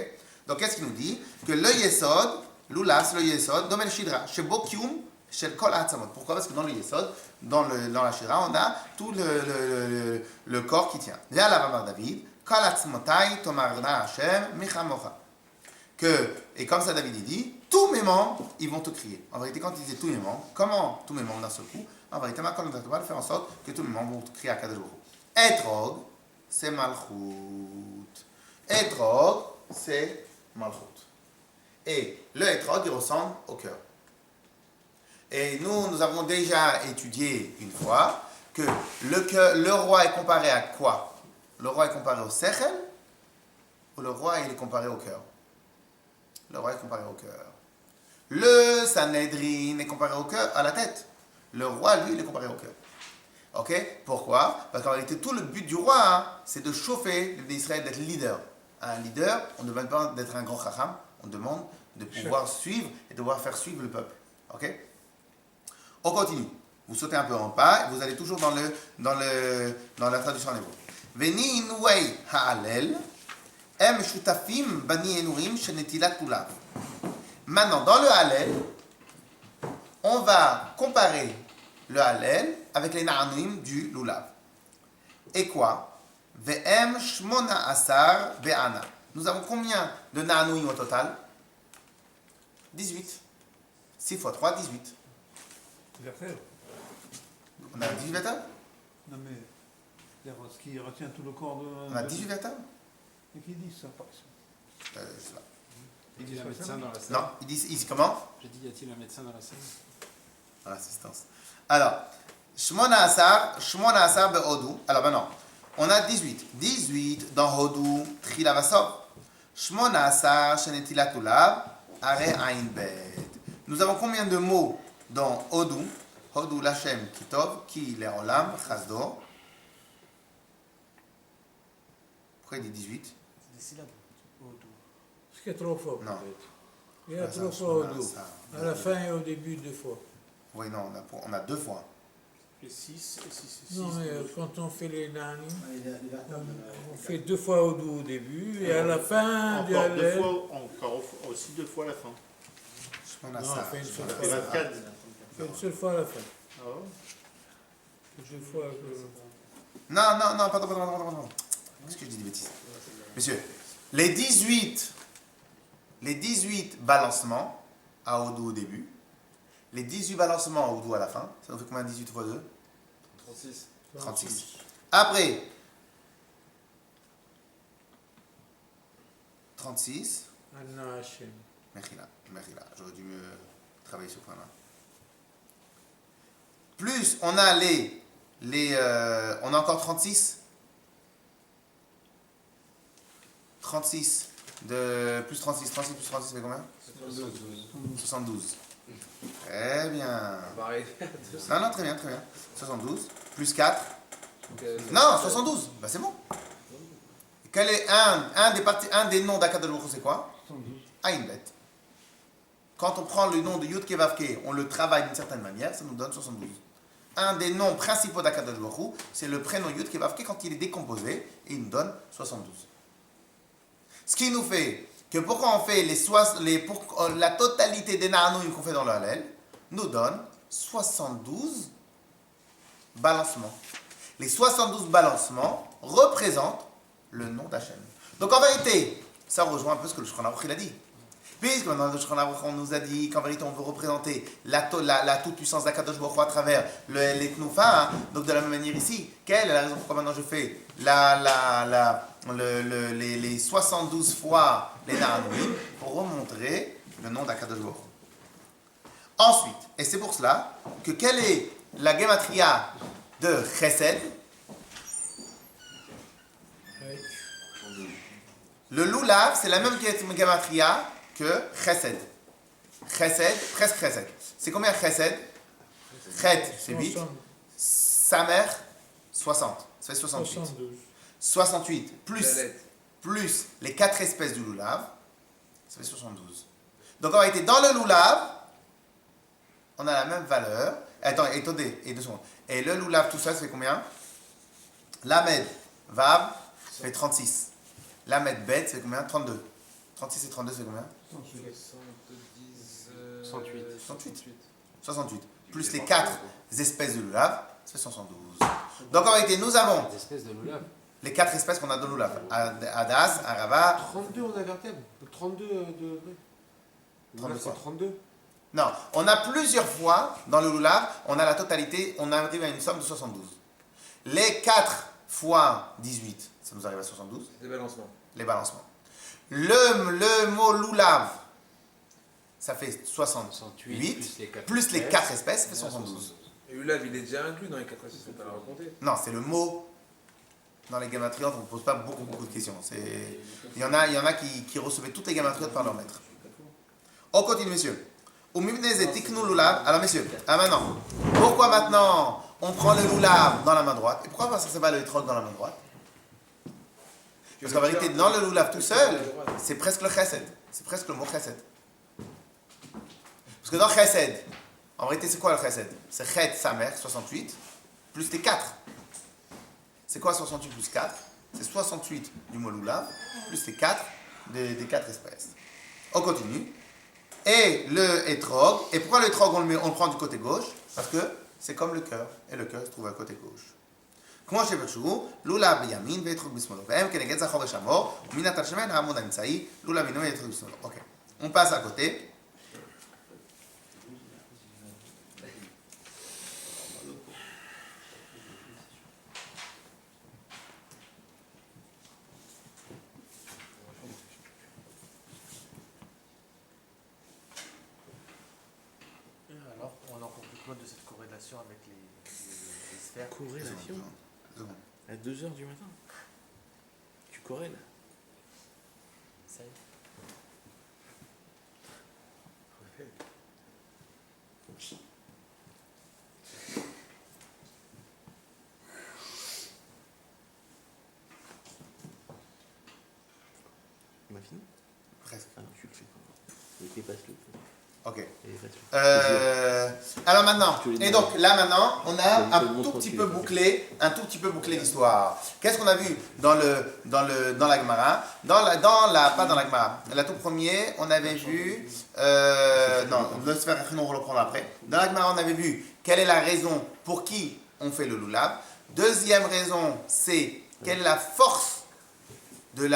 Donc, qu'est-ce qu'il nous dit? Que le Yesod, l'Ulas, le Yesod, Domel Shidra, Shebo Kium, Shel Kol Ha'atzamot. Pourquoi? Parce que dans le Yesod, dans la Shidra, on a tout le corps qui tient. Là, la Vamar David, Kol Ha'atzmotai Tomarna Hashem Michamocha. Et comme ça, David dit, tous mes membres, ils vont te crier. En vérité, quand il disait tous mes membres, comment tous mes membres d'un seul coup? En vérité, ma colonne vertébrale fait en sorte que tous mes membres vont te crier à Kadosh Baruch Hu. Etrog, c'est Malchut. Etrog, c'est Malchut. Et le Etrog, il ressemble au cœur. Et nous avons déjà étudié une fois que le roi est comparé à quoi? Le roi est comparé au Sechel ou le roi il est comparé au cœur? Le roi est comparé au cœur. Le Sanhedrin est comparé au cœur, à la tête. Le roi, lui, il est comparé au cœur. Ok? Pourquoi? Parce qu'en réalité, tout le but du roi, c'est de chauffer l'Israël, d'être leader. Un leader, on ne demande pas d'être un grand chacham, on demande de pouvoir suivre et de pouvoir faire suivre le peuple. Ok? On continue. Vous sautez un peu en pas, et vous allez toujours dans la traduction en hébreu. Veni inuei ha'alel. Maintenant, dans le Hallel, on va comparer le Hallel avec les Na'anuim du Lulav. Et quoi? Ve'em shmona asar be'ana. Nous avons combien de Na'anuim au total? 18. 6 fois 3, 18. Verset. On a 18 vertèbres? Non mais, ce qui retient tout le corps de... On a 18 vertèbres? Et qui dit ça? C'est là. Il dit un médecin dans la salle. Non, ils disent comment? J'ai dit, y a-t-il un médecin dans la salle? À l'assistance. Alors, Shmona Asar be'Hodou. Alors maintenant, on a 18. 18 dans Hodou, Tchila Vasov. Shmona Asar Shenetilat Ulav, Are Ain Bet. Nous avons combien de mots dans Hodou? Hodou Lachem Kitov, Ki Leolam, Chasdo. Pourquoi il dit 18? C'est des syllabes. Parce qu'il y a trois fois, Non. peut-être. Il y a Shmona trois fois au Asar. dos. À la fin et au début, deux fois. Oui, non, on a deux fois. Les 6 et 6 Non, mais quand on fait les nanim, Les vertèbres. on fait deux fois au dos au début et à la fin du encore Hallel. aussi 2 fois à la fin. Shmona Non, on Asar. fait une seule Ça fois. fait 24. On fait une seule fois à la fin. Ah ouais. Deux fois. Non, pardon. Qu'est-ce que je dis des bêtises? Monsieur, les 18 balancements à Hodou au début, les 18 balancements à Hodou à la fin, ça nous fait combien 18 fois 2? 36. 36. Après, 36. Anna Hashem. Mechila, j'aurais dû mieux travailler ce point-là. Plus, on a on a encore 36. 36 de plus 36 plus 36, ça fait combien? 72. Très bien. Pareil. Non, très bien. 72 plus 4. Non, 72. Bah c'est bon. Quel est un des noms d'Akadosh Baruch Hu, c'est quoi? Aïn Bet. Quand on prend le nom de Yud Kevavke, on le travaille d'une certaine manière, ça nous donne 72. Un des noms principaux d'Akadosh Baruch Hu, c'est le prénom Yud Kevavke quand il est décomposé, et il nous donne 72. Ce qui nous fait que pourquoi on fait la totalité des Na'anouim qu'on fait dans le Hallel, nous donne 72 balancements. Les 72 balancements représentent le nom d'Hachem. Donc en vérité, ça rejoint un peu ce que le Shulchan Aruch a dit. Puisque maintenant le Shulchan Aruch on nous a dit qu'en vérité on veut représenter la toute-puissance d'Akadosh Baruch Hu à travers les Tnufa, hein. Donc de la même manière ici, quelle est la raison pourquoi maintenant je fais les 72 fois les Na'anouim pour remontrer le nom d'Akadosh Baruch Hu. Ensuite, et c'est pour cela que quelle est la gematria de Chesed? Le Lulav, c'est la même gematria que Chesed. Chesed, presque Chesed. C'est combien Chesed? Chet, c'est 8. Samer, 60. Ça fait 68. 68 plus les 4 espèces du Lulav, ça fait 72. Donc en réalité, dans le Lulav, on a la même valeur. Attendez, et 2 secondes. Et le Lulav, tout ça, ça fait combien? Lamed, Vav, ça fait 36. Lamed, Bet, ça fait combien? 32. 36 et 32, c'est combien? 68. Plus les 4 espèces de Lulav, ça fait 72. Donc en réalité, nous avons Des espèces de Lulav. les 4 espèces qu'on a de Lulav. Adaz, Arava. 32 on a vertèbre. 32 de... 32 c'est 32. Non, on a plusieurs fois dans le Lulav, on a la totalité, on arrive à une somme de 72. Les 4 fois 18, ça nous arrive à 72. Les balancements. Les balancements. Le mot Lulav, ça fait 68, plus les 4 espèces, ça fait 72. Et Ulav, il est déjà inclus dans les 4 espèces, on peut la raconter. Non, c'est le mot. Dans les gematriotes, on ne pose pas beaucoup de questions. Il y en a qui recevaient toutes les gematriotes par leur maître. On continue, messieurs. Alors, messieurs, maintenant, pourquoi maintenant on prend le Lulav dans la main droite? Et pourquoi ça s'appelle le Etrog dans la main droite? Parce qu'en vérité, dans le Lulav tout seul, c'est presque le Chesed. C'est presque le mot Chesed. Parce que dans Chesed, en vérité, c'est quoi le Chesed? C'est Chet, sa mère, 68, plus les 4. C'est quoi 68 plus 4? C'est 68 du mot Lulav, plus les 4 des 4 espèces. On continue. Et le Etrog. Et pourquoi le Etrog on le prend du côté gauche? Parce que c'est comme le cœur. Et le cœur se trouve à côté gauche. כמו שבקשו, לולב בימין ואתרוג בשמאלו. והם כנגד זכור ושמור, ומן התרשמן העמוד האמצעי, לולב בימין ואתרוג בשמאלו. Ok. On passe à côté. Alors, on en conclut quoi de cette corrélation avec les Corrélation à 2h du matin. Tu corrèles. Ça y est. On a fini? Presque. Ah non, tu le fais. Ok, passe-le. Ok. Allez, passe-le. Alors maintenant, et donc là maintenant, on a un tout petit peu bouclé l'histoire. Qu'est-ce qu'on a vu dans la Gemara? Pas dans la Gemara. La tout premier, on avait vu, non, le Sefer Achinoch, on va le reprendre après. Dans la Gemara, on avait vu quelle est la raison pour qui on fait le lulav. Deuxième raison, c'est quelle est la force de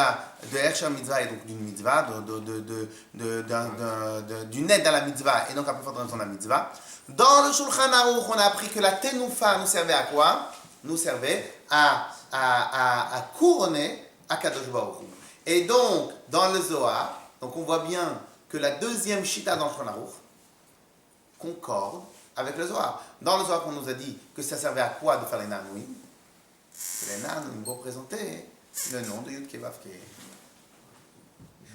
Hersher Mitzvah et donc d'une mitzvah, d'une aide à la mitzvah et donc à plus forte raison la mitzvah. Dans le Shulchan Aruch, on a appris que la tenoufa nous servait à quoi? Nous servait à couronner Akadosh Baruch Hu. Et donc, dans le Zohar, donc on voit bien que la deuxième shita dans le Shulchan Aruch concorde avec le Zohar. Dans le Zohar, on nous a dit que ça servait à quoi de faire les Nanouim? Les Nanouim représentaient le nom de Yud Kei Vav Kei.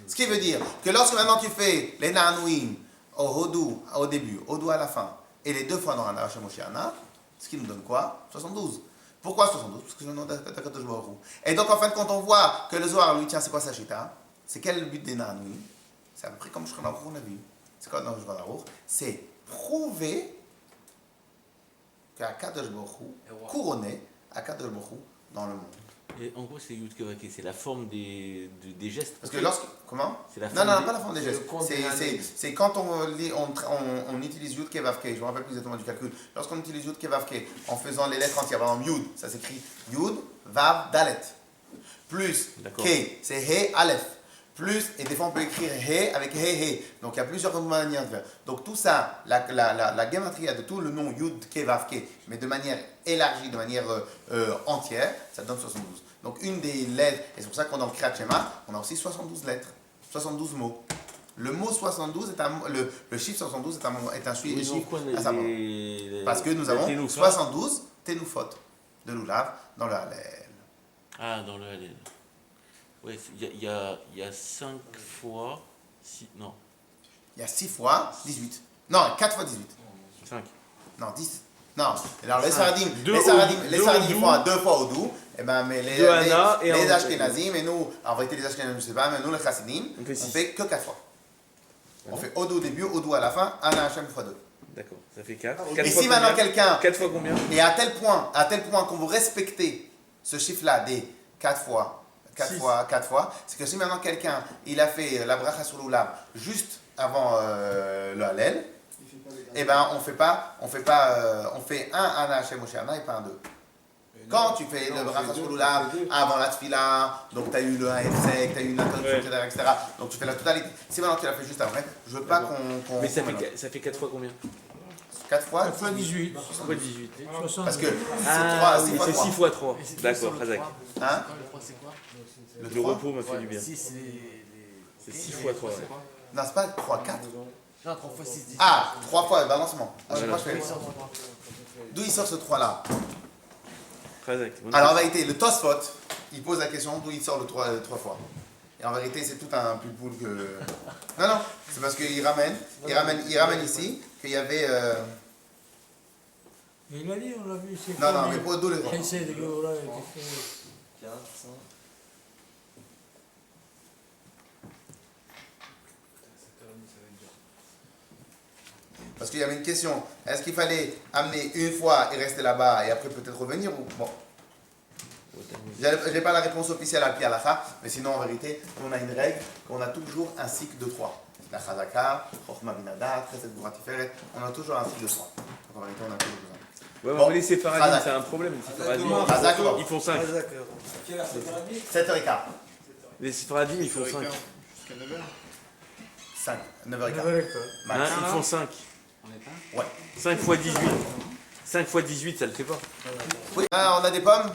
Ce qui veut dire que lorsque maintenant tu fais les Nanouim au Hodou au début, Hodou à la fin, et les deux fois dans Hana Hashem Moshiana, ce qui nous donne quoi? 72. Pourquoi 72? Parce que c'est le nom d'Akadosh Baruch Hu. Et donc en fin de compte, on voit que le Zohar, lui, tiens, c'est quoi sa chita? C'est quel est le but des Nanouim? C'est à peu près comme Shulchan Aruch, on a vu. C'est quoi dans Shulchan Aruch? C'est prouver qu'Akadosh Baruch Hu, couronné Akadosh Baruch Hu dans le monde. Et en gros, c'est Yud Kei Vav Kei, c'est la forme des gestes. Parce que lorsque. Comment? C'est la Non, forme non, des- pas la forme des gestes. C'est quand on utilise Yud Kei Vav Kei, je me rappelle plus exactement du calcul. Lorsqu'on utilise Yud Kei Vav Kei en faisant les lettres entières, par exemple Yud, ça s'écrit Yud, Vav, Dalet. Plus D'accord. Kei, c'est He, Aleph. Plus, et des fois on peut écrire He avec He, He. Donc il y a plusieurs manières de faire. Donc tout ça, la gematria de tout le nom Yud Kei Vav Kei, mais de manière élargie, de manière entière, ça donne 72. Donc une des lettres, et c'est pour ça qu'on dans le Kriyat Shema, on a aussi 72 lettres, 72 mots. Le mot 72 est le chiffre 72 est un Oui, chiffre donc quoi, à sa mort. Parce que nous la avons tenoufa. 72 ténoufot de Lulav dans le Hallel. Ah, dans le Hallel. Ouais, il y a 5 fois. Non, Il y a 6 fois 18. Non, 4 fois 18. 5. Non, 10. Non, alors les Cinq. Saradim, Deux les Saradim, au- les deux Saradim au font doux. 2 fois au doux. Et ben, mais les Deux Hana et un- Ashkenazim, et nous, en vérité, les Ashkenazim, je sais pas, mais nous, les Chassidim, On fait on six. fait que 4 fois. On Voilà. fait au doux au début, au doux à la fin, Hana Hashem fois 2. D'accord, ça fait 4. Et si maintenant quelqu'un, 4 fois combien? et à tel point qu'on vous respectez ce chiffre-là des 4 fois, 4 fois, c'est que si maintenant quelqu'un, il a fait la bracha sur l'oulav juste avant le Hallel, eh ben on fait un Hana Hashem Moshiana et pas un 2. Quand tu fais le bracha sur l'oulav avant la tefila, donc tu as eu le Haefsek, tu as eu une introduction, Ouais. etc. Donc tu fais la totalité. Si maintenant tu l'as fait juste après, je veux pas qu'on. Mais ça fait 4 fois combien? 4 fois 4 fois 18. Pourquoi 18? Parce que Ah, c'est oui, 3, c'est 6 fois 3. Et c'est D'accord, sur le Razak. trois. Hein? Le 3 c'est quoi? Le repos m'a fait du bien. 6 c'est les. C'est 6 fois 3. Non, c'est pas 3, 4. Non, 3 fois 6, 10. Ah, 3 fois le balancement. À chaque Voilà. fois, je fais. D'où il sort ce 3 là? Razak. Alors en vérité, le Tosfot, il pose la question d'où il sort le 3 fois. Et en vérité, c'est tout un pulpoul que. Non, non, c'est parce qu'il ramène ici qu'il y avait. Il a dit, on l'a vu, c'est Non, non, mais pour d'où les gens. Essaye de go là, et puis, Parce qu'il y avait une question. Est-ce qu'il fallait amener une fois et rester là-bas et après peut-être revenir ou bon. Je n'ai pas la réponse officielle à Pi Halakha, mais sinon en vérité, on a une règle qu'on a toujours un cycle de 3. La Chazaka, Chochma Binadat, Chesed Gvura Tiferet, on a toujours un cycle de 3. Donc en vérité, on a toujours besoin. Ouais, Bon. mais les Séfaradimes, Razak. c'est un problème. Les Séfaradimes, Razak, bon. ils font 5. 7h15. Les Séfaradimes, ils font 5. Jusqu'à 9h. 5, 9h15. Hein, Max. ils font 5. Ouais. 5 fois 18. 5 fois 18, ça le fait pas. Oui, on a des pommes.